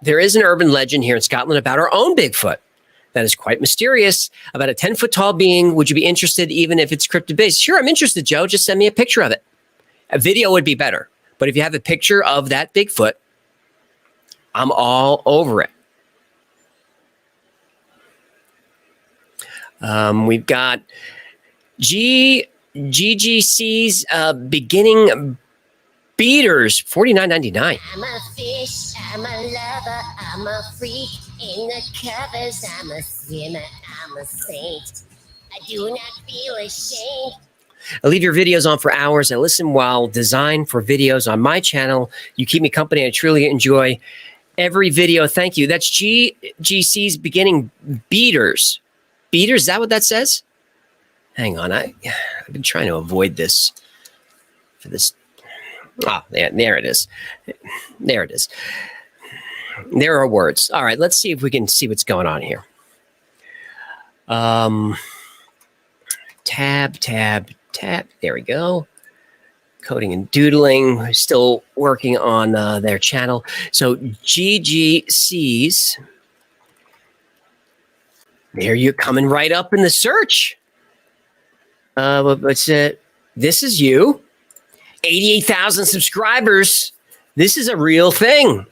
there is an urban legend here in Scotland about our own Bigfoot that is quite mysterious, about a 10-foot tall being. Would you be interested even if it's cryptid-based? Sure, I'm interested, Joe. Just send me a picture of it. A video would be better. But if you have a picture of that Bigfoot, I'm all over it. We've got GGC's beginning beaters, $49.99. I'm a fish, I'm a lover, I'm a freak. In the covers, I'm a swimmer, I'm a saint. I do not feel ashamed. I leave your videos on for hours. I listen while design for videos on my channel. You keep me company. I truly enjoy every video. Thank you. That's GGC's beginning beaters. Beaters, is that what that says? Hang on. I've been trying to avoid this for this. Oh, there it is. There it is. There are words. All right, let's see if we can see what's going on here. Tab. There we go. Coding and doodling. Still working on their channel. So GGC's. There you're coming right up in the search. What's it? This is you. 88,000 subscribers. This is a real thing.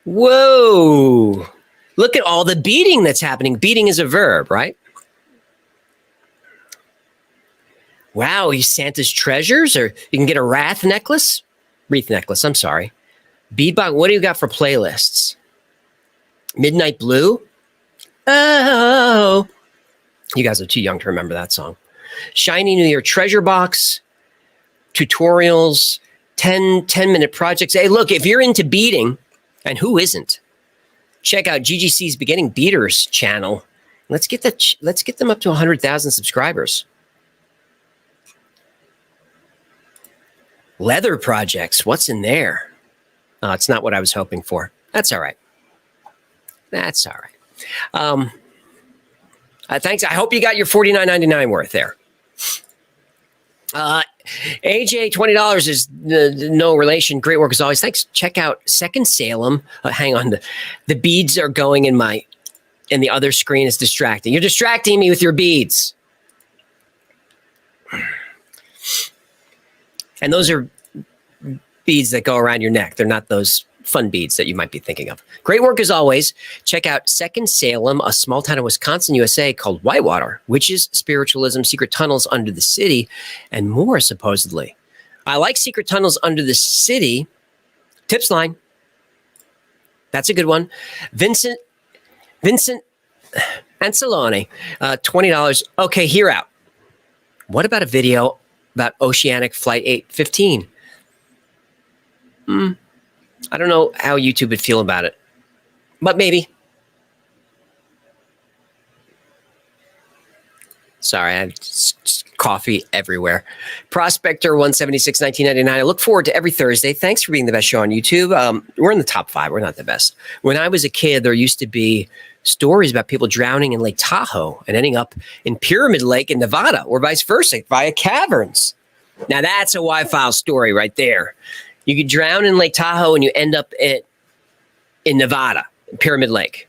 Whoa. Look at all the beating that's happening. Beating is a verb, right? Wow, he's Santa's treasures, or you can get a wreath necklace. I'm sorry. Beatbox, what do you got for playlists? Midnight Blue? Oh. You guys are too young to remember that song. Shiny New Year treasure box. Tutorials. 10-minute projects. Hey, look, if you're into beating, and who isn't? Check out GGC's Beginning Beaters channel. Let's get them up to 100,000 subscribers. Leather projects. What's in there? Oh, it's not what I was hoping for. That's all right. That's all right. Thanks. I hope you got your $49.99 worth there. AJ, $20 is no relation. Great work as always. Thanks. Check out Second Salem. Hang on. The beads are going in the other screen is distracting. You're distracting me with your beads. And those are beads that go around your neck. They're not those fun beads that you might be thinking of. Great work as always. Check out Second Salem, a small town in Wisconsin, USA called Whitewater. Witches, spiritualism, secret tunnels under the city, and more supposedly. I like secret tunnels under the city. Tips line. That's a good one. Vincent Ancelone, $20. Okay, here out. What about a video about Oceanic Flight 815? I don't know how YouTube would feel about it, but maybe. Sorry, I have just coffee everywhere. Prospector 176, 1999. I look forward to every Thursday. Thanks for being the best show on YouTube. We're in the top 5. We're not the best. When I was a kid, there used to be stories about people drowning in Lake Tahoe and ending up in Pyramid Lake in Nevada, or vice versa, via caverns. Now that's a Y-File story right there. You could drown in Lake Tahoe and you end up in Nevada, Pyramid Lake.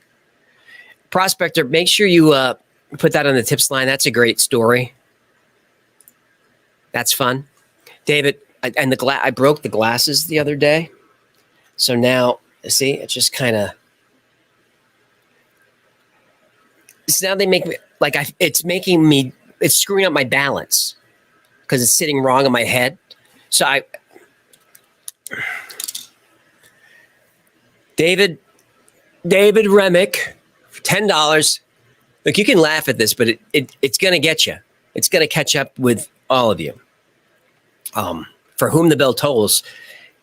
Prospector, make sure you put that on the tips line. That's a great story. That's fun. David, I broke the glasses the other day. So now, see, it's just kind of... So now they make me, it's screwing up my balance because it's sitting wrong on my head. So David Remick, $10. Look, you can laugh at this, but it's going to get you. It's going to catch up with all of you. For whom the bell tolls,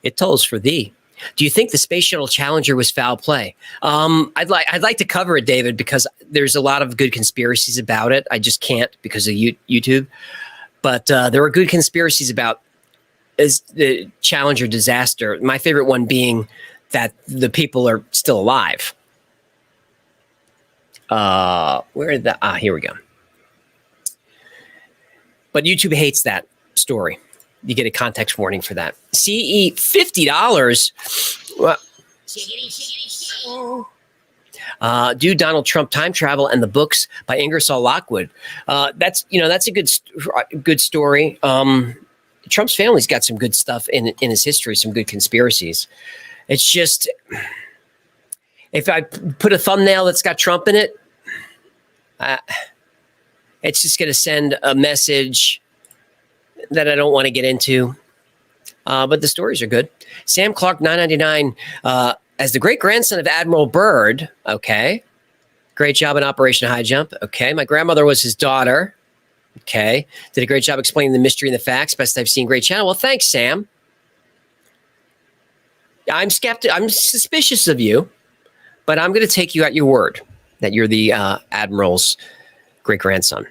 it tolls for thee. Do you think the Space Shuttle Challenger was foul play? I'd like to cover it, David, because there's a lot of good conspiracies about it. I just can't because of YouTube. But there are good conspiracies about the Challenger disaster. My favorite one being that the people are still alive. Here we go. But YouTube hates that story. You get a context warning for that. CE $50. Well, do Donald Trump time travel and the books by Ingersoll Lockwood. That's a good story. Trump's family's got some good stuff in his history, some good conspiracies. It's just, if I put a thumbnail that's got Trump in it, it's just going to send a message that I don't want to get into. But the stories are good. Sam Clark, $9.99, as the great-grandson of Admiral Byrd. Okay. Great job in Operation High Jump. Okay. My grandmother was his daughter. Okay. Did a great job explaining the mystery and the facts. Best I've seen. Great channel. Well, thanks, Sam. I'm suspicious of you, but I'm going to take you at your word that you're the Admiral's great-grandson,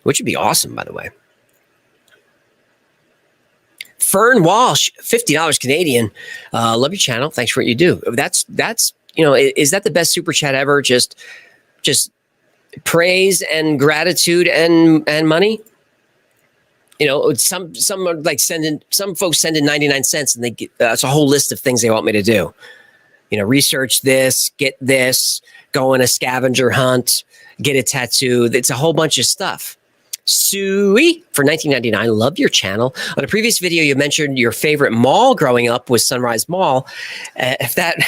which would be awesome, by the way. Fern Walsh, $50 Canadian. Love your channel. Thanks for what you do. That's is that the best super chat ever? Just praise and gratitude and money. Some are like some folks send in 99 cents and they get that's a whole list of things they want me to do. Research this, get this, go on a scavenger hunt, get a tattoo. It's a whole bunch of stuff. Sui for $19.99. Love your channel. On a previous video, you mentioned your favorite mall growing up was Sunrise Mall. If that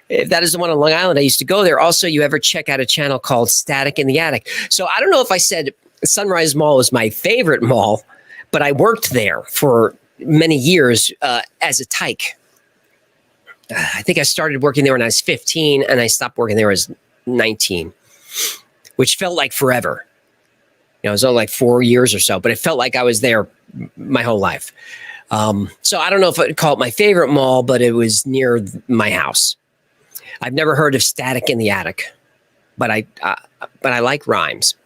is the one on Long Island, I used to go there. Also, you ever check out a channel called Static in the Attic? So I don't know if I said Sunrise Mall was my favorite mall, but I worked there for many years as a tyke. I think I started working there when I was 15, and I stopped working there as 19, which felt like forever. It was only like 4 years or so, but it felt like I was there my whole life. So I don't know if I'd call it my favorite mall, but it was near my house. I've never heard of Static in the Attic, but I like rhymes.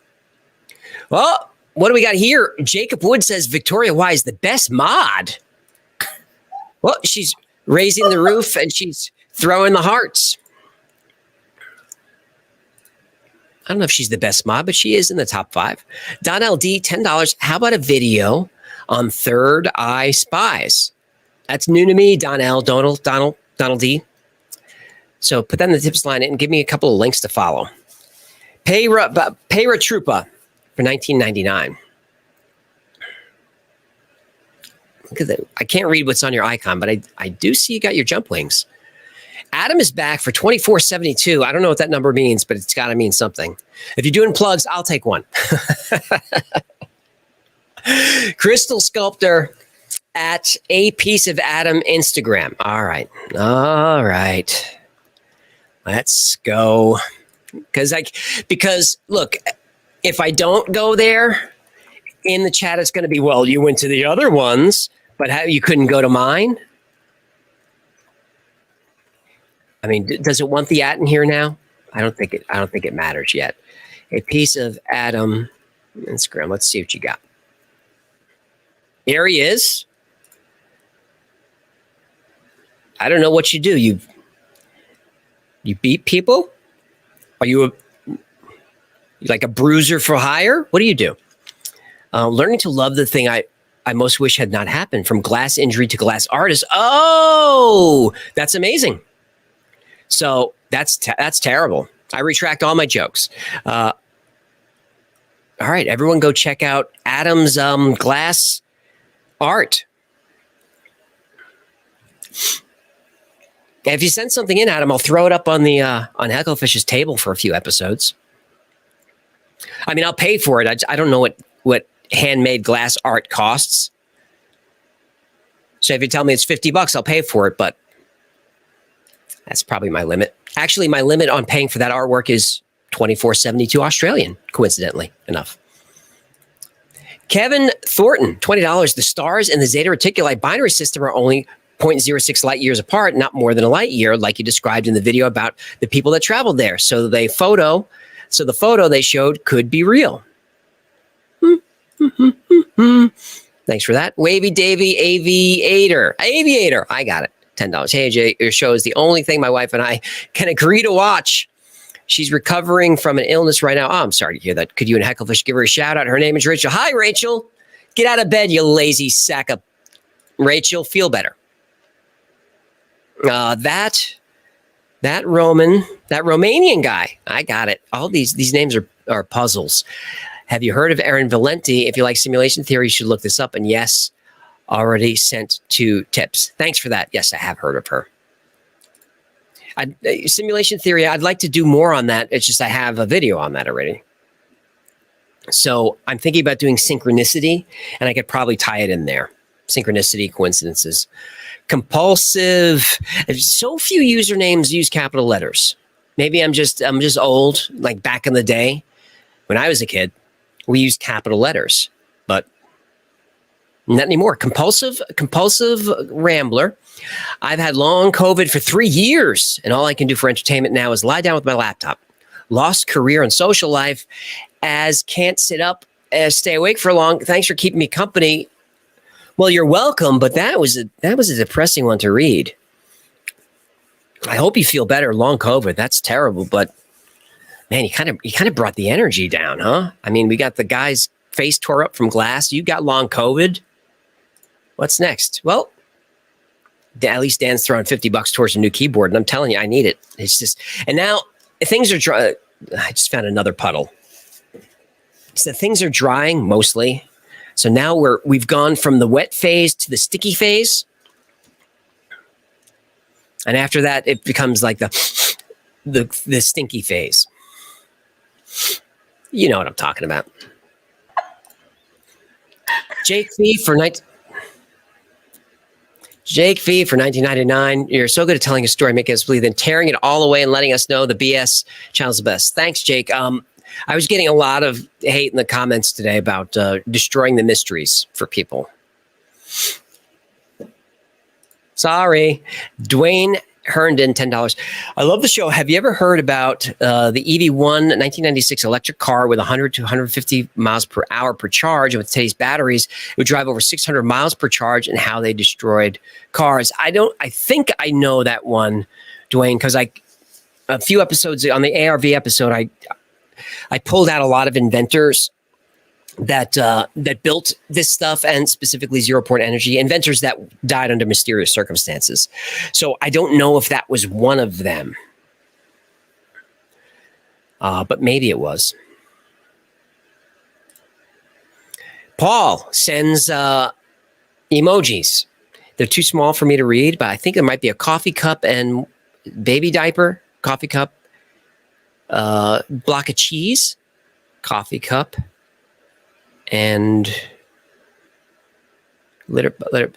Well, what do we got here? Jacob Wood says Victoria Y is the best mod. Well, she's raising the roof and she's throwing the hearts. I don't know if she's the best mod, but she is in the top 5. Don LD, $10. How about a video on Third Eye Spies? That's new to me, Don L. Donald D. So put that in the tips line and give me a couple of links to follow. Payra Trupa for $19.99. Look at that. I can't read what's on your icon, but I do see you got your jump wings. Adam is back for $24.72. I don't know what that number means, but it's got to mean something. If you're doing plugs, I'll take one. Crystal Sculptor at A Piece of Adam Instagram. All right. Let's go. Because look, if I don't go there in the chat, it's going to be, well, you went to the other ones, but how you couldn't go to mine? I mean, does it want the at in here now? I don't think it matters yet. A Piece of Adam Instagram. Let's see what you got. There he is. I don't know what you do. You beat people? Are you like a bruiser for hire? What do you do? Learning to love the thing I most wish had not happened. From glass injury to glass artist. Oh, that's amazing. So that's terrible. I retract all my jokes. All right, everyone go check out Adam's glass art. If you send something in, Adam, I'll throw it up on the on Hecklefish's table for a few episodes. I mean, I'll pay for it. I don't know what handmade glass art costs. So if you tell me it's $50, I'll pay for it, but that's probably my limit. Actually, my limit on paying for that artwork is $24.72 Australian, coincidentally enough. Kevin Thornton, $20. The stars in the Zeta Reticuli binary system are only 0.06 light years apart, not more than a light year, like you described in the video about the people that traveled there. So the photo they showed could be real. Thanks for that. Wavy Davy Aviator. I got it. $10. Hey, AJ, your show is the only thing my wife and I can agree to watch. She's recovering from an illness right now. Oh, I'm sorry to hear that. Could you and Hecklefish give her a shout out? Her name is Rachel. Hi, Rachel. Get out of bed, you lazy sack of... Rachel, feel better. That Romanian guy. I got it. All these names are puzzles. Have you heard of Erin Valenti? If you like simulation theory, you should look this up. And yes, already sent 2 tips. Thanks for that. Yes, I have heard of her. Simulation theory, I'd like to do more on that. It's just I have a video on that already. So I'm thinking about doing synchronicity, and I could probably tie it in there. Synchronicity, coincidences. Compulsive. So few usernames use capital letters. Maybe I'm just old, like back in the day when I was a kid. We used capital letters, but not anymore. Compulsive rambler. I've had long COVID for 3 years, and all I can do for entertainment now is lie down with my laptop. Lost career and social life, as can't sit up, stay awake for long. Thanks for keeping me company. Well, you're welcome, but that was a depressing one to read. I hope you feel better. Long COVID, that's terrible, but man, you kind of brought the energy down, huh? I mean, we got the guy's face tore up from glass. You got long COVID. What's next? Well, at least Dan's throwing $50 towards a new keyboard, and I'm telling you, I need it. It's just, and now things are dry. I just found another puddle. So things are drying mostly. So now we've gone from the wet phase to the sticky phase, and after that, it becomes like the stinky phase. You know what I'm talking about. Jake Fee for $19.99. You're so good at telling a story, making us believe, then tearing it all away and letting us know the BS channel's the best. Thanks, Jake. I was getting a lot of hate in the comments today about destroying the mysteries for people. Sorry. Dwayne Herndon, $10. I love the show. Have you ever heard about the EV1 1996 electric car with 100 to 150 miles per hour per charge? And with today's batteries, it would drive over 600 miles per charge, and how they destroyed cars. I think I know that one, Dwayne, because a few episodes on the ARV episode, I pulled out a lot of inventors that built this stuff, and specifically zero-point energy, inventors that died under mysterious circumstances. So I don't know if that was one of them, but maybe it was. Paul sends emojis. They're too small for me to read, but I think there might be a coffee cup and baby diaper, coffee cup, block of cheese, coffee cup, and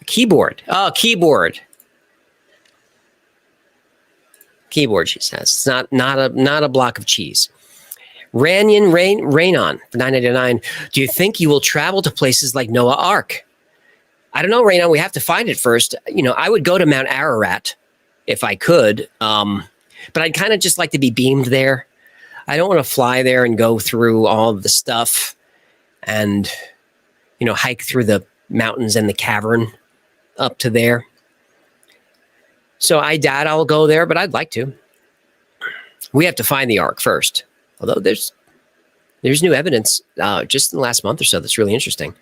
keyboard. Oh, keyboard. Keyboard, she says. It's not a block of cheese. Rainon for $9.99. Do you think you will travel to places like Noah Ark? I don't know, Rainon. We have to find it first. You know, I would go to Mount Ararat if I could, but I'd kind of just like to be beamed there. I don't want to fly there and go through all of the stuff and, you know, hike through the mountains and the cavern up to there. So I doubt I'll go there, but I'd like to. We have to find the Ark first. Although there's new evidence just in the last month or so that's really interesting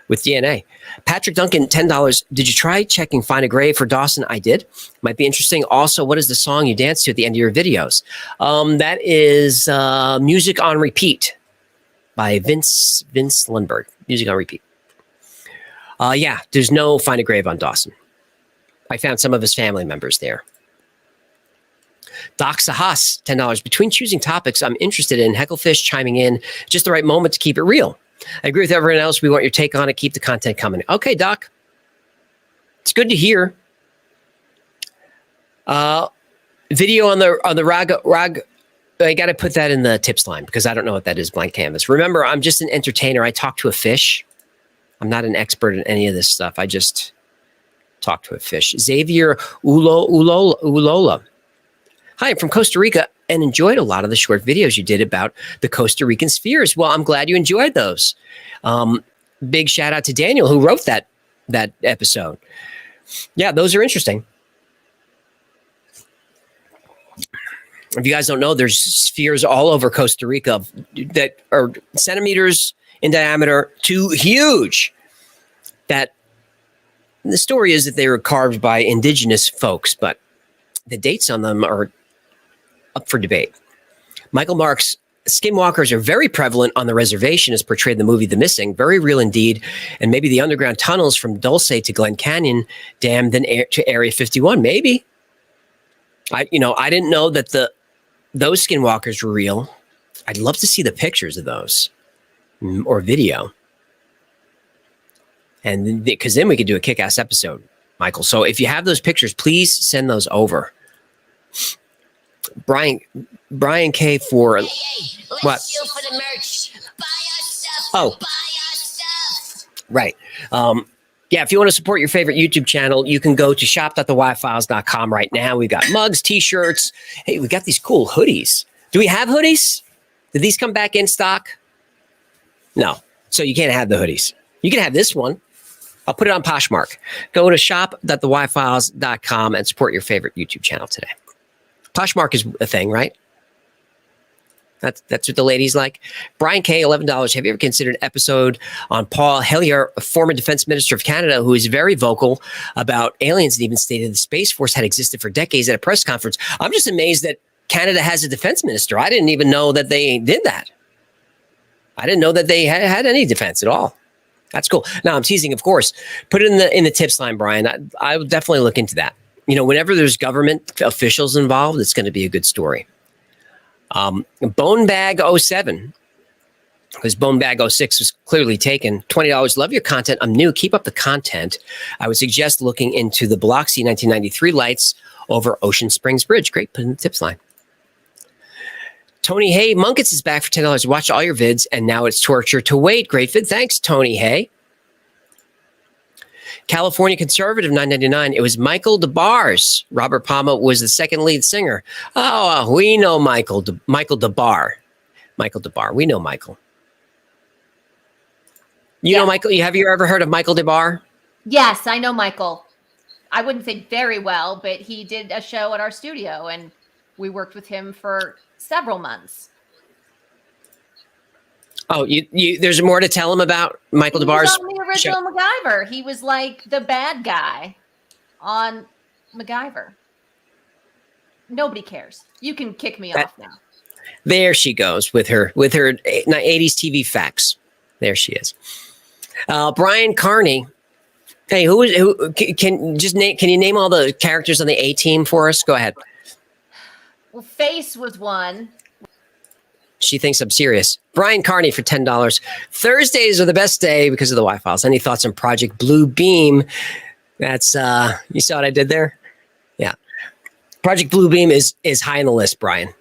with DNA. Patrick Duncan, $10. Did you try checking Find a Grave for Dawson? I did. Might be interesting. Also, what is the song you dance to at the end of your videos? That is Music on Repeat by Vince Lundberg. Music on Repeat. Yeah, there's no Find a Grave on Dawson. I found some of his family members there. Doc Sahas, $10. Between choosing topics, I'm interested in Hecklefish chiming in just the right moment to keep it real. I agree with everyone else. We want your take on it. Keep the content coming. Okay, Doc. It's good to hear. Video on the rag. I got to put that in the tips line because I don't know what that is, blank canvas. Remember, I'm just an entertainer. I talk to a fish. I'm not an expert in any of this stuff. I just talk to a fish. Xavier Ulola. Hi, I'm from Costa Rica and enjoyed a lot of the short videos you did about the Costa Rican spheres. Well, I'm glad you enjoyed those. Big shout out to Daniel who wrote that episode. Yeah, those are interesting. If you guys don't know, there's spheres all over Costa Rica that are centimeters in diameter to huge. That the story is that they were carved by indigenous folks, but the dates on them are up for debate. Michael Marks, skinwalkers are very prevalent on the reservation as portrayed in the movie The Missing. Very real indeed. And maybe the underground tunnels from Dulce to Glen Canyon Dam then to Area 51. Maybe. I didn't know that those skinwalkers were real. I'd love to see the pictures of those or video. And because then we could do a kick-ass episode, Michael. So if you have those pictures, please send those over. Brian K for Hey, what? let's chill for the merch. Buy our stuff. Oh. Buy our stuff. Right. Yeah, if you want to support your favorite YouTube channel, you can go to shop.thewildfiles.com right now. We've got mugs, t-shirts. Hey, we got these cool hoodies. Do we have hoodies? Did these come back in stock? No. So you can't have the hoodies. You can have this one. I'll put it on Poshmark. Go to shop.thewildfiles.com and support your favorite YouTube channel today. Poshmark is a thing, right? That's what the ladies like. Brian K, $11. Have you ever considered an episode on Paul Hellyer, a former defense minister of Canada, who is very vocal about aliens and even stated the Space Force had existed for decades at a press conference? I'm just amazed that Canada has a defense minister. I didn't even know that they did that. I didn't know that they had any defense at all. That's cool. Now I'm teasing, of course. Put it in the tips line, Brian. I would definitely look into that. Whenever there's government officials involved, it's going to be a good story. Bonebag 07, because Bonebag 06 was clearly taken. $20. Love your content. I'm new. Keep up the content. I would suggest looking into the Biloxi 1993 lights over Ocean Springs Bridge. Great. Put in the tips line. Tony Hay, Munkets is back for $10. Watch all your vids, and now it's torture to wait. Great vid. Thanks, Tony Hay. California Conservative, $9.99. It was Michael DeBar's. Robert Palma was the second lead singer. Oh, we know Michael DeBar. Michael DeBar. We know Michael. You know Michael? Have you ever heard of Michael DeBar? Yes, I know Michael. I wouldn't say very well, but he did a show at our studio, and we worked with him for several months. Oh, there's more to tell him about Michael DeBar's on the original show. MacGyver. He was like the bad guy on MacGyver. Nobody cares. You can kick me off now. There she goes with her 80s TV facts. There she is. Brian Carney. Hey, can you name all the characters on the A team for us? Go ahead. Well, Face was one. She thinks I'm serious. Brian Carney for $10. Thursdays are the best day because of the Y-Files. Any thoughts on Project Blue Beam? That's you saw what I did there? Yeah. Project Blue Beam is high on the list, Brian.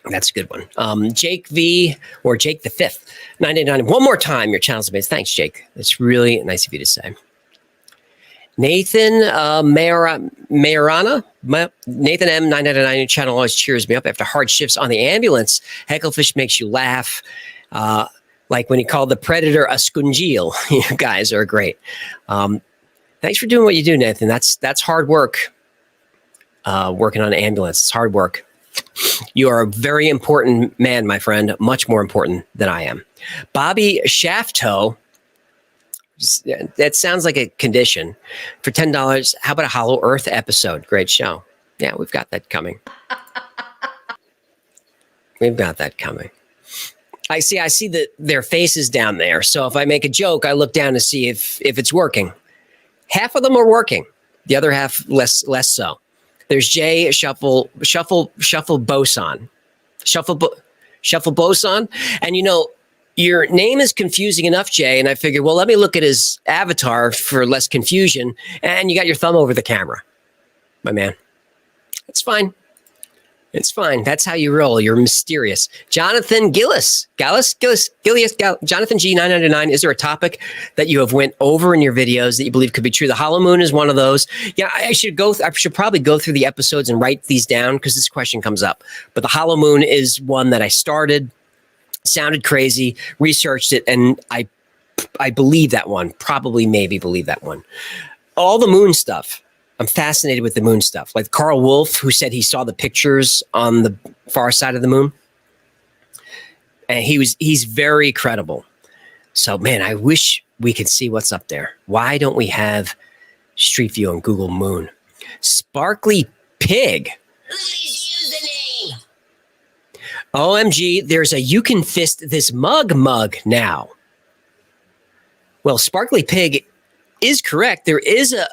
That's a good one. Jake V or Jake the Fifth, $9.99. One more time, your channel's amazing. Thanks, Jake. It's really nice of you to say. Nathan Mayorana, Nathan M, $9.99. Your channel always cheers me up after hard shifts on the ambulance. Hecklefish makes you laugh. Like when he called the Predator a scungeel. You guys are great. Thanks for doing what you do, Nathan. That's hard work. Working on an ambulance. It's hard work. You are a very important man, my friend. Much more important than I am. Bobby Shafto. That sounds like a condition. For $10, how about a Hollow Earth episode? Great show. Yeah, we've got that coming. We've got that coming. I see their faces down there. So if I make a joke, I look down to see if it's working. Half of them are working. The other half less so. There's Jay Shuffle Boson. Shuffle Boson. And your name is confusing enough, Jay, and I figured, well, let me look at his avatar for less confusion, and you got your thumb over the camera, my man. It's fine. It's fine. That's how you roll. You're mysterious. Jonathan Jonathan G999. Is there a topic that you have went over in your videos that you believe could be true? The hollow moon is one of those. Yeah, I should probably go through the episodes and write these down because this question comes up. But the hollow moon is one that I started, sounded crazy, researched it, and I believe that one. Probably, maybe believe that one. All the moon stuff. I'm fascinated with the moon stuff. Like Carl Wolf, who said he saw the pictures on the far side of the moon. And he's very credible. So, man, I wish we could see what's up there. Why don't we have Street View on Google Moon? Sparkly Pig. Username. OMG, there's a You Can Fist This Mug now. Well, Sparkly Pig is correct. There is a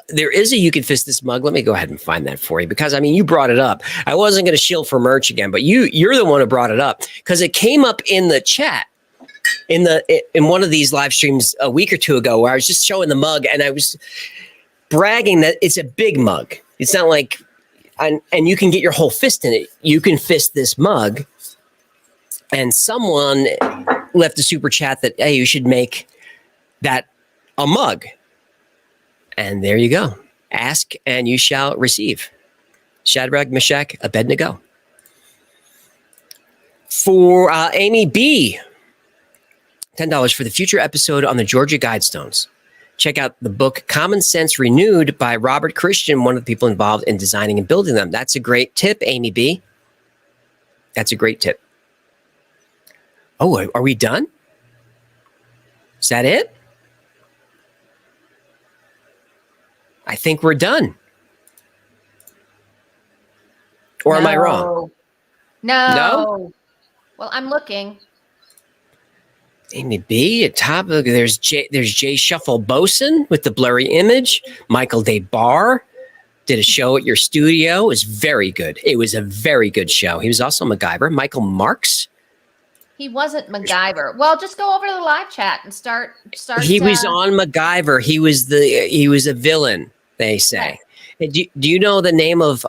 You Can Fist This Mug. Let me go ahead and find that for you because I mean you brought it up. I wasn't going to shill for merch again, but you're the one who brought it up because it came up in the chat in one of these live streams a week or two ago where I was just showing the mug and I was bragging that it's a big mug. It's not like and you can get your whole fist in it. You can fist this mug. And someone left a super chat that hey, you should make that a mug. And there you go. Ask and you shall receive. Shadrach, Meshach, Abednego. For Amy B, $10 for the future episode on the Georgia Guidestones. Check out the book Common Sense Renewed by Robert Christian, one of the people involved in designing and building them. That's a great tip, Amy B. That's a great tip. Oh, are we done? Is that it? I think we're done. Or am I wrong? No. Well, I'm looking. Amy B, at top of there's Jay Shuffle Boson with the blurry image. Michael Day Barr did a show at your studio. It was very good. It was a very good show. He was also MacGyver. Michael Marks. He wasn't MacGyver. Well, just go over to the live chat and start. He was on MacGyver. He was a villain. They say. Okay. Do you know the name of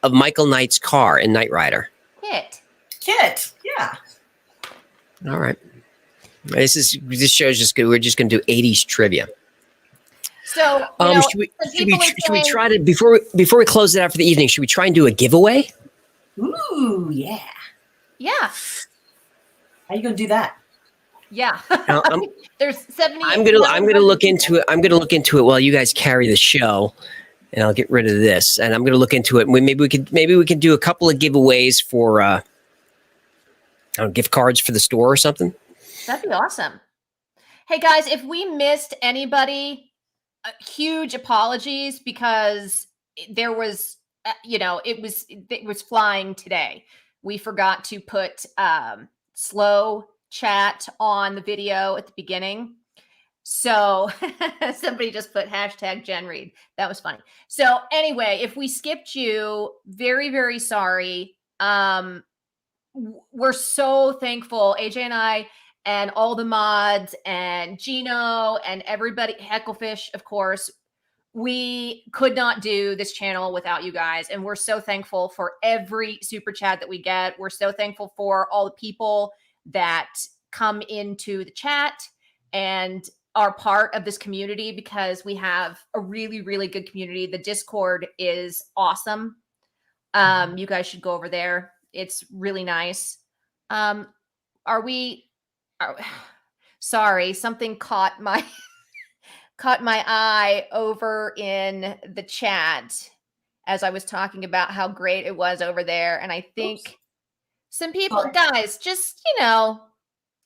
Michael Knight's car in Knight Rider? Kit. Yeah. All right. This show's just good. We're just going to do 80s trivia. So, should we try to before we close it out for the evening? Should we try and do a giveaway? Ooh, yeah. Yeah. How you gonna do that? Yeah. There's 70. I'm gonna look into it. I'm gonna look into it while you guys carry the show, and I'll get rid of this. And I'm gonna look into it. Maybe we can do a couple of giveaways for gift cards for the store or something. That'd be awesome. Hey guys, if we missed anybody, huge apologies because there was, it was flying today. We forgot to put slow chat on the video at the beginning. So somebody just put hashtag Jen Reed. That was funny. So anyway, if we skipped you, very, very sorry. We're so thankful, AJ and I, and all the mods and Gino and everybody, Hecklefish, of course. We could not do this channel without you guys. And we're so thankful for every super chat that we get. We're so thankful for all the people that come into the chat and are part of this community because we have a really, really good community. The Discord is awesome. You guys should go over there. It's really nice. Sorry, something caught my eye over in the chat as I was talking about how great it was over there. And I think some people, guys, just, if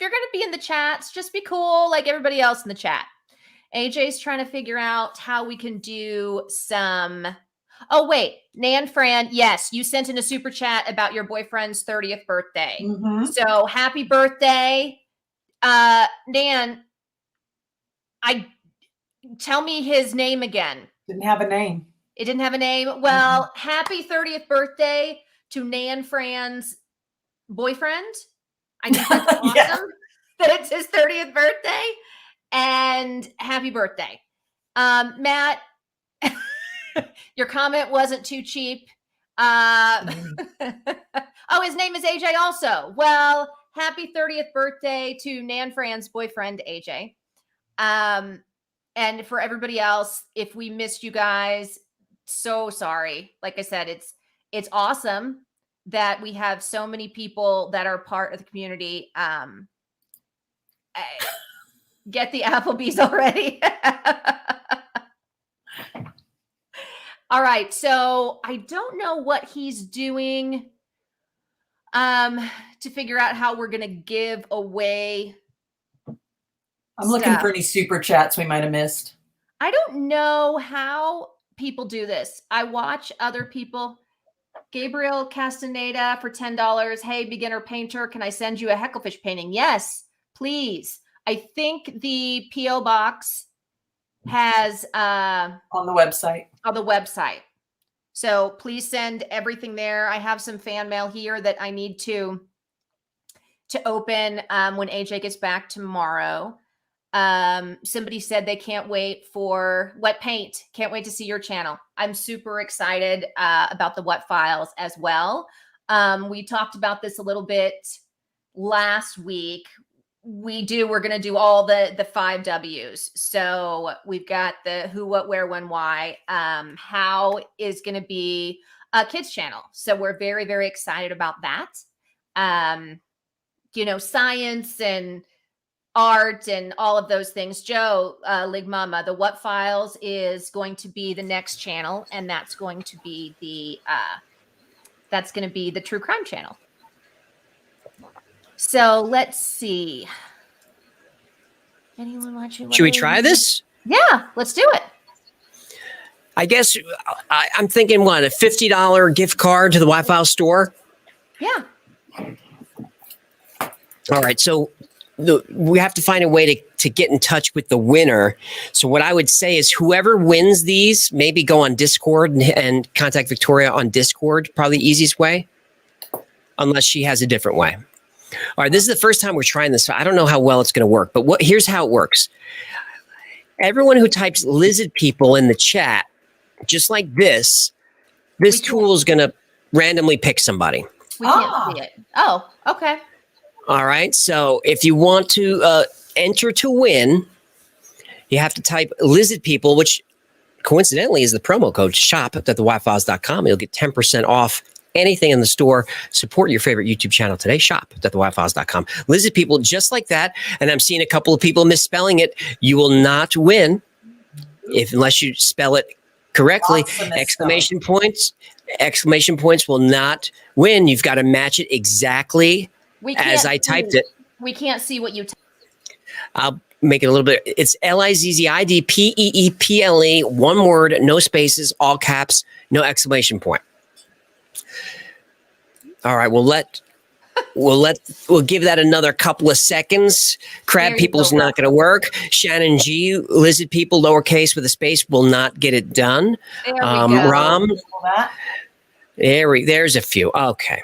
you're going to be in the chats, just be cool like everybody else in the chat. AJ's trying to figure out how we can do some. Oh, wait, Nan Fran. Yes, you sent in a super chat about your boyfriend's 30th birthday. Mm-hmm. So happy birthday. Nan, tell me his name again. Didn't have a name. It didn't have a name. Well, happy 30th birthday to Nan Fran's boyfriend. I think that's awesome that it's his 30th birthday. And happy birthday. Matt, your comment wasn't too cheap. Oh, his name is AJ also. Well, happy 30th birthday to Nan Fran's boyfriend, AJ. And for everybody else, if we missed you guys, so sorry. Like I said, it's awesome that we have so many people that are part of the community. Get the Applebee's already. All right. So I don't know what he's doing to figure out how we're going to give away. I'm looking for any super chats we might have missed. I don't know how people do this. I watch other people. Gabriel Castaneda for $10. Hey, beginner painter, can I send you a Hecklefish painting? Yes, please. I think the P.O. box has on the website. On the website. So please send everything there. I have some fan mail here that I need to open when AJ gets back tomorrow. Somebody said they can't wait for wet paint. Can't wait to see your channel. I'm super excited about the wet files as well. We talked about this a little bit last week. We're going to do all the 5 W's. So we've got the who, what, where, when, why. How is going to be a kids channel. So we're very, very excited about that. Science and art and all of those things. Joe, Lig Mama, the What Files is going to be the next channel, and that's going to be the True Crime channel. So let's see. Anyone watching? Should we try this? Yeah, let's do it. I guess I'm thinking, a $50 gift card to the Wi-Fi store? Yeah. All right, so we have to find a way to get in touch with the winner. So what I would say is whoever wins these, maybe go on Discord and contact Victoria on Discord, probably the easiest way, unless she has a different way. All right, this is the first time we're trying this. So I don't know how well it's going to work, but here's how it works. Everyone who types lizard people in the chat, just like this tool is going to randomly pick somebody. We can't see it. Oh, okay. All right. So if you want to enter to win, you have to type lizard people, which coincidentally is the promo code shop.thewifiles.com. You'll get 10% off anything in the store. Support your favorite YouTube channel today. Shop.thewifiles.com. Lizard people, just like that. And I'm seeing a couple of people misspelling it. You will not win unless you spell it correctly. Exclamation points will not win. You've got to match it exactly as I typed it. We can't see what you typed. I'll make it a little bit. It's LIZZIDPEEPLE, one word, no spaces, all caps, no exclamation point. All right, we'll give that another couple of seconds. Crab people's not going to work. Shannon G, lizard people, lowercase with a space, will not get it done. There we go. Ram, there's a few. Okay.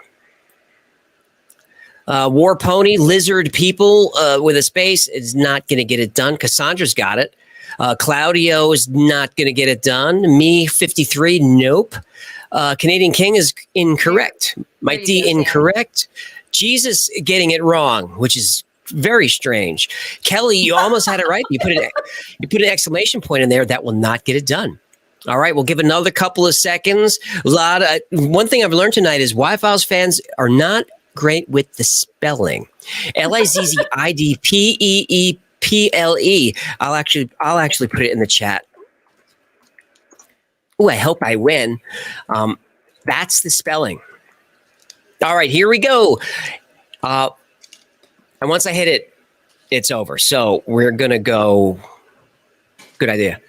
War Pony, lizard people with a space is not going to get it done. Cassandra's got it. Claudio is not going to get it done. Me, 53, nope. Canadian King is incorrect. Mike D, incorrect. Jesus getting it wrong, which is very strange. Kelly, you almost had it right. You put an exclamation point in there. That will not get it done. All right, we'll give another couple of seconds. One thing I've learned tonight is Wi-Files fans are not great with the spelling. LIZZIDPEEPLE. I'll actually put it in the chat. Oh, I hope I win. That's the spelling. All right, here we go. And once I hit it, it's over. So we're going to go. Good idea.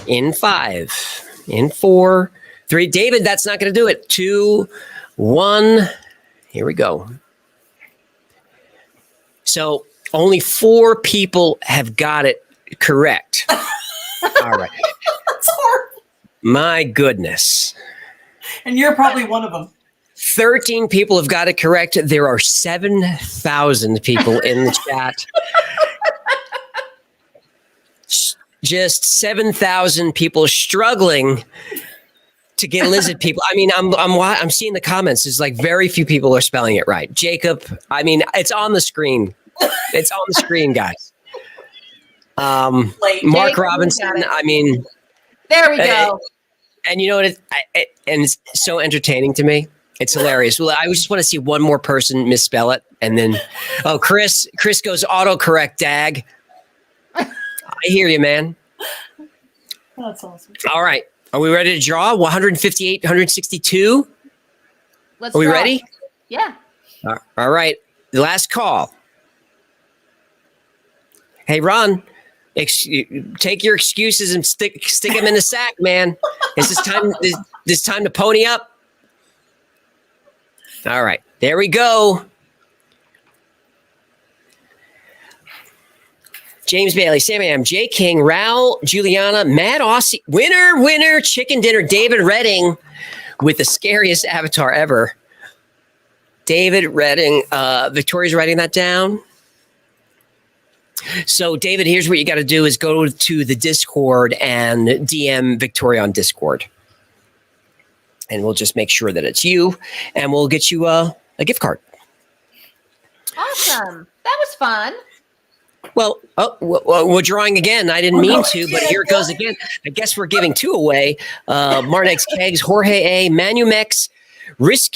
In 5, in 4, 3. David, that's not going to do it. 2, 1. Here we go. So only 4 people have got it correct. All right. That's horrible. My goodness. And you're probably one of them. 13 people have got it correct. There are 7,000 people in the chat. Just 7,000 people struggling to get lizard people. I mean, I'm seeing the comments. There's like very few people are spelling it right. Jacob, I mean, it's on the screen. It's on the screen, guys. Mark Jacob, Robinson. I mean, there we go. And you know what? And it's so entertaining to me. It's hilarious. Well, I just want to see one more person misspell it, and then, Chris goes autocorrect. Dag. I hear you, man. That's awesome. All right, are we ready to draw? 158, 162. Let's Are we draw. ready? Yeah. All right. The last call. Hey, Ron, take your excuses and stick them in the sack, man. Is this time? This time to pony up? All right, there we go. James Bailey, Sam Am, Jay King, Raul, Juliana, Matt Aussie, winner, chicken dinner, David Redding with the scariest avatar ever. David Redding, Victoria's writing that down. So, David, here's what you got to do is go to the Discord and DM Victoria on Discord. And we'll just make sure that it's you, and we'll get you a gift card. Awesome. That was fun. Well, we're drawing again. I didn't mean to, but here it goes again. I guess we're giving 2 away. Marnex Kegs, Jorge A, Manumex, Risk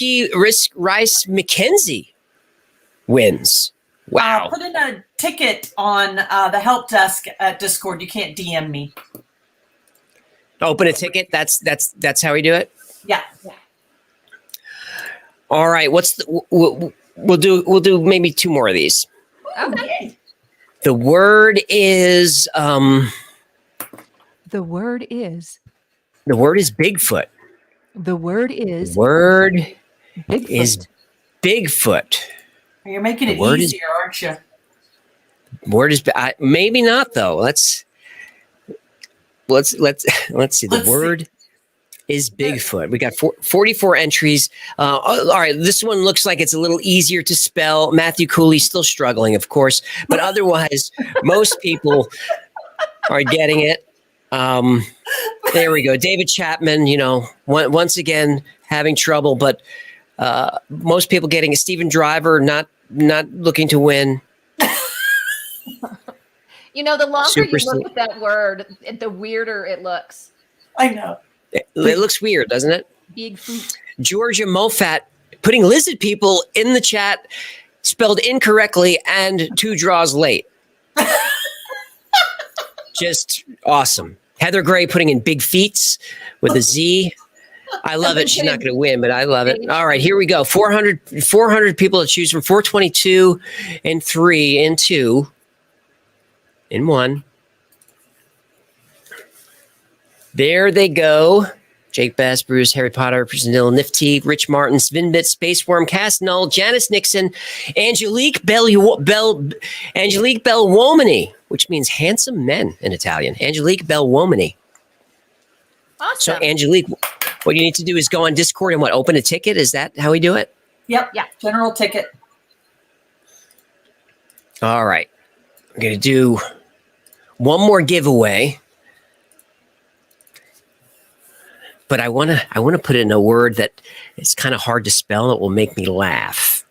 Rice McKenzie wins. Wow. Put in a ticket on the help desk at Discord. You can't DM me. Open a ticket. That's how we do it. Yeah. All right. We'll do maybe 2 more of these. Okay. The word is The word is. Bigfoot. The word is. Word Bigfoot. is Bigfoot. You're making it word easier, aren't you? Word is maybe not though. Let's see. The word is Bigfoot. We got 44 entries. All right, this one looks like it's a little easier to spell. Matthew Cooley's still struggling, of course, but otherwise, most people are getting it. There we go. David Chapman, once again having trouble, but most people getting it. Stephen Driver not looking to win. The longer Super you look at that word, the weirder it looks. I know. It looks weird, doesn't it? Bigfoot. Georgia Mofat putting lizard people in the chat, spelled incorrectly and 2 draws late. Just awesome. Heather Gray putting in big feets with a Z. I love it. She's not going to win, but I love it. All right, here we go. 400 people to choose from. 422 and 3 and 2 and 1. There they go. Jake Bass, Bruce, Harry Potter, Priscilla Nifty, Rich Martin, Svinbit, Space Worm, Cass Null, Janice Nixon, Angelique Belwomany, which means handsome men in Italian. Angelique Belwomany. Awesome. So, Angelique, what you need to do is go on Discord and open a ticket? Is that how we do it? Yep. Yeah. General ticket. All right. I'm going to do one more giveaway. But I want to put in a word that is kind of hard to spell. It will make me laugh.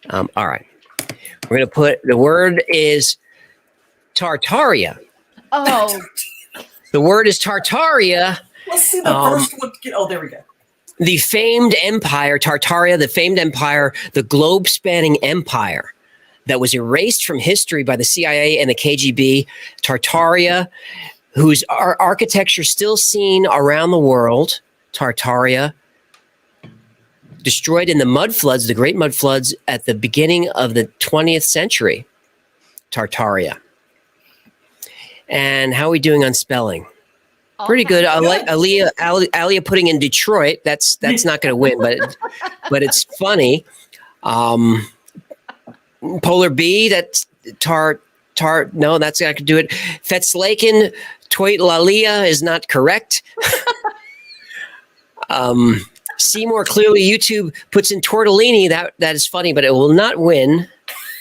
All right. We're going to put, the word is Tartaria. Oh, The word is Tartaria. Let's see the first one. Oh, there we go. The famed empire, Tartaria, the famed empire, the globe-spanning empire that was erased from history by the CIA and the KGB, Tartaria, whose architecture still seen around the world, Tartaria, destroyed in the mud floods, the great mud floods at the beginning of the 20th century, Tartaria. And how are we doing on spelling? Pretty good. I like Aliyah putting in Detroit. That's not going to win, but it's funny. Polar B, that's no, that's not going to do it. Fetzlaken, Toit Lalia is not correct. Seymour, clearly YouTube puts in tortellini. That is funny, but it will not win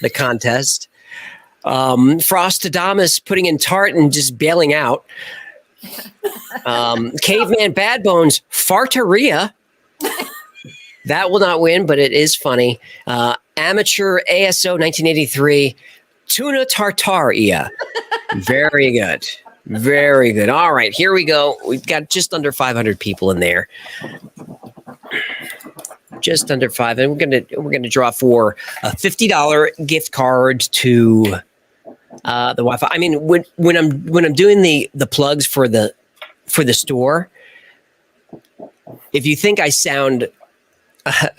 the contest. Frostadamus putting in tart and just bailing out. Caveman Bad Bones, farteria. That will not win, but it is funny. Amateur ASO 1983, tuna tartaria. Very good. Very good. All right, here we go. We've got just under 500 people in there. Just under 5, and we're gonna draw for a $50 gift card to the Wi-Fi. I mean, when I'm doing the plugs for the store, if you think I sound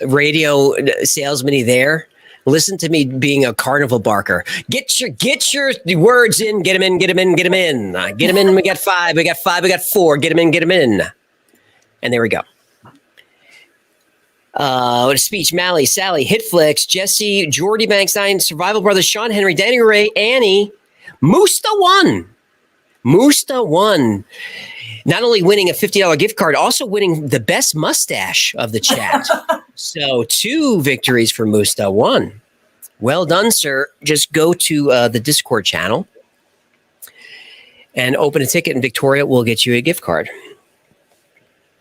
radio salesman-y there, listen to me being a carnival barker. Get your words in. Get them in. Get them in. Get them in. Get them in. We got 5. We got 5. We got 4. Get them in. Get them in. And there we go. What a speech. Mally, Sally, Hitflix, Jesse, Jordy Banks 9, Survival Brothers, Sean Henry, Danny Ray, Annie, Musta won. Not only winning a $50 gift card, also winning the best mustache of the chat. So 2 victories for Musta. 1. Well done, sir. Just go to the Discord channel and open a ticket, and Victoria will get you a gift card.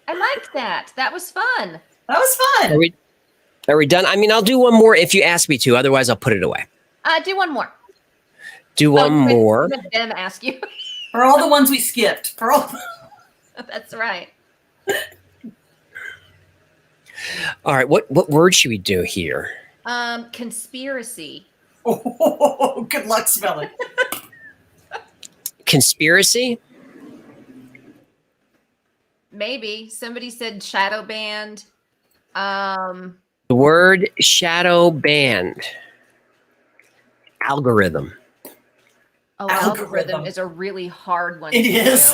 I liked that. That was fun. That was fun. Are we done? I mean, I'll do one more if you ask me to. Otherwise, I'll put it away. Do one more. Do one more. Let them ask you. For all the ones we skipped. For all. That's right. All right. What word should we do here? Conspiracy. Oh, good luck spelling. Conspiracy? Maybe. Somebody said shadow band. The word shadow band. Algorithm. Oh, algorithm is a really hard one. It is.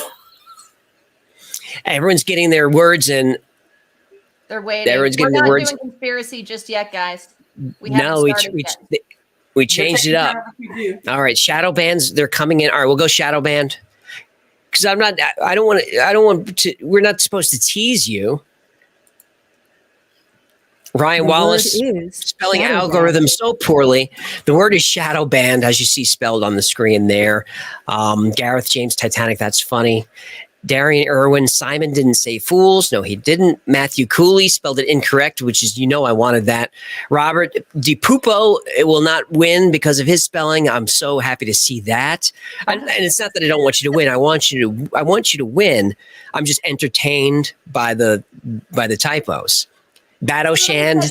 Everyone's getting their words in. They're waiting. Everyone's getting We're their not words. doing conspiracy just yet, guys. We changed it up. All right, shadow bands. They're coming in. All right, we'll go shadow band. Because I don't want to. We're not supposed to tease you. Ryan Wallace spelling algorithm so poorly. The word is shadow band, as you see spelled on the screen there. Gareth James Titanic, that's funny. Darian Irwin, Simon didn't say fools. No, he didn't. Matthew Cooley spelled it incorrect, which is, I wanted that. Robert DiPupo, it will not win because of his spelling. I'm so happy to see that. And it's not that I don't want you to win. I want you to win. I'm just entertained by the typos. Badoshand,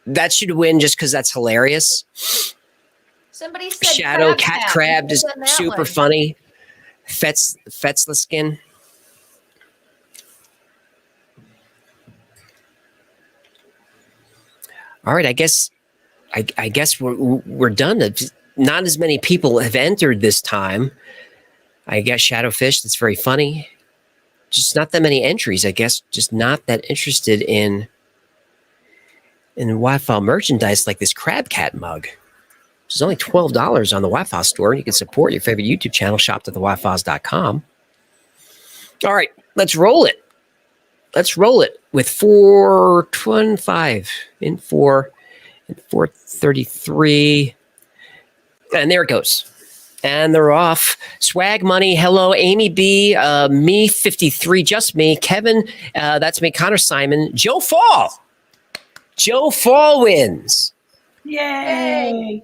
that should win just because that's hilarious. Somebody said Shadow Cat Crab is super funny. Fetzliskin. All right, I guess we're done. Not as many people have entered this time. I guess Shadowfish, that's very funny. Just not that many entries, I guess. Just not that interested in Wi-Fi merchandise like this Crab Cat mug. It's only $12 on the Wi-Fi store. You can support your favorite YouTube channel, shop.thewifi's.com. All right, let's roll it. Let's roll it with 425 in 4 and 433. And there it goes. And they're off. Swag Money, hello, Amy B, me 53, just me, Kevin, that's me, Connor Simon, Joe Fall. Joe Fall wins. Yay.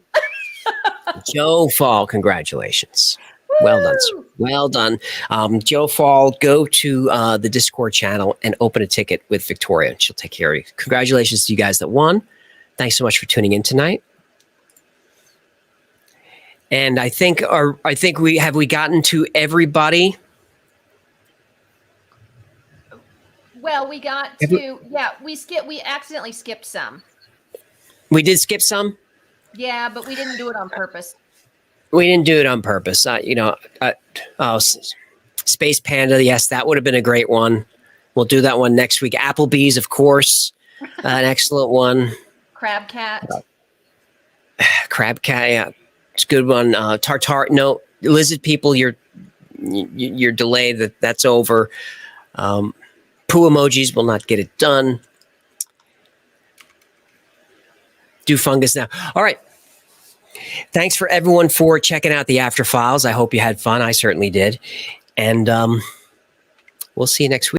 Joe Fall, congratulations. Well done, sir. Well done. Joe Fall, go to the Discord channel and open a ticket with Victoria. She'll take care of you. Congratulations to you guys that won. Thanks so much for tuning in tonight. And I think we gotten to everybody. Well, we got to we accidentally skipped some. We did skip some? Yeah, but we didn't do it on purpose. We didn't do it on purpose. Space Panda, yes, that would have been a great one. We'll do that one next week. Applebee's, of course, an excellent one. Crab Cat. Crab Cat, yeah, it's a good one. Tartar, no, Lizard People, you're delayed. That's over. Poo emojis will not get it done. Do fungus now. All right. Thanks for everyone for checking out the After Files. I hope you had fun. I certainly did. And we'll see you next week.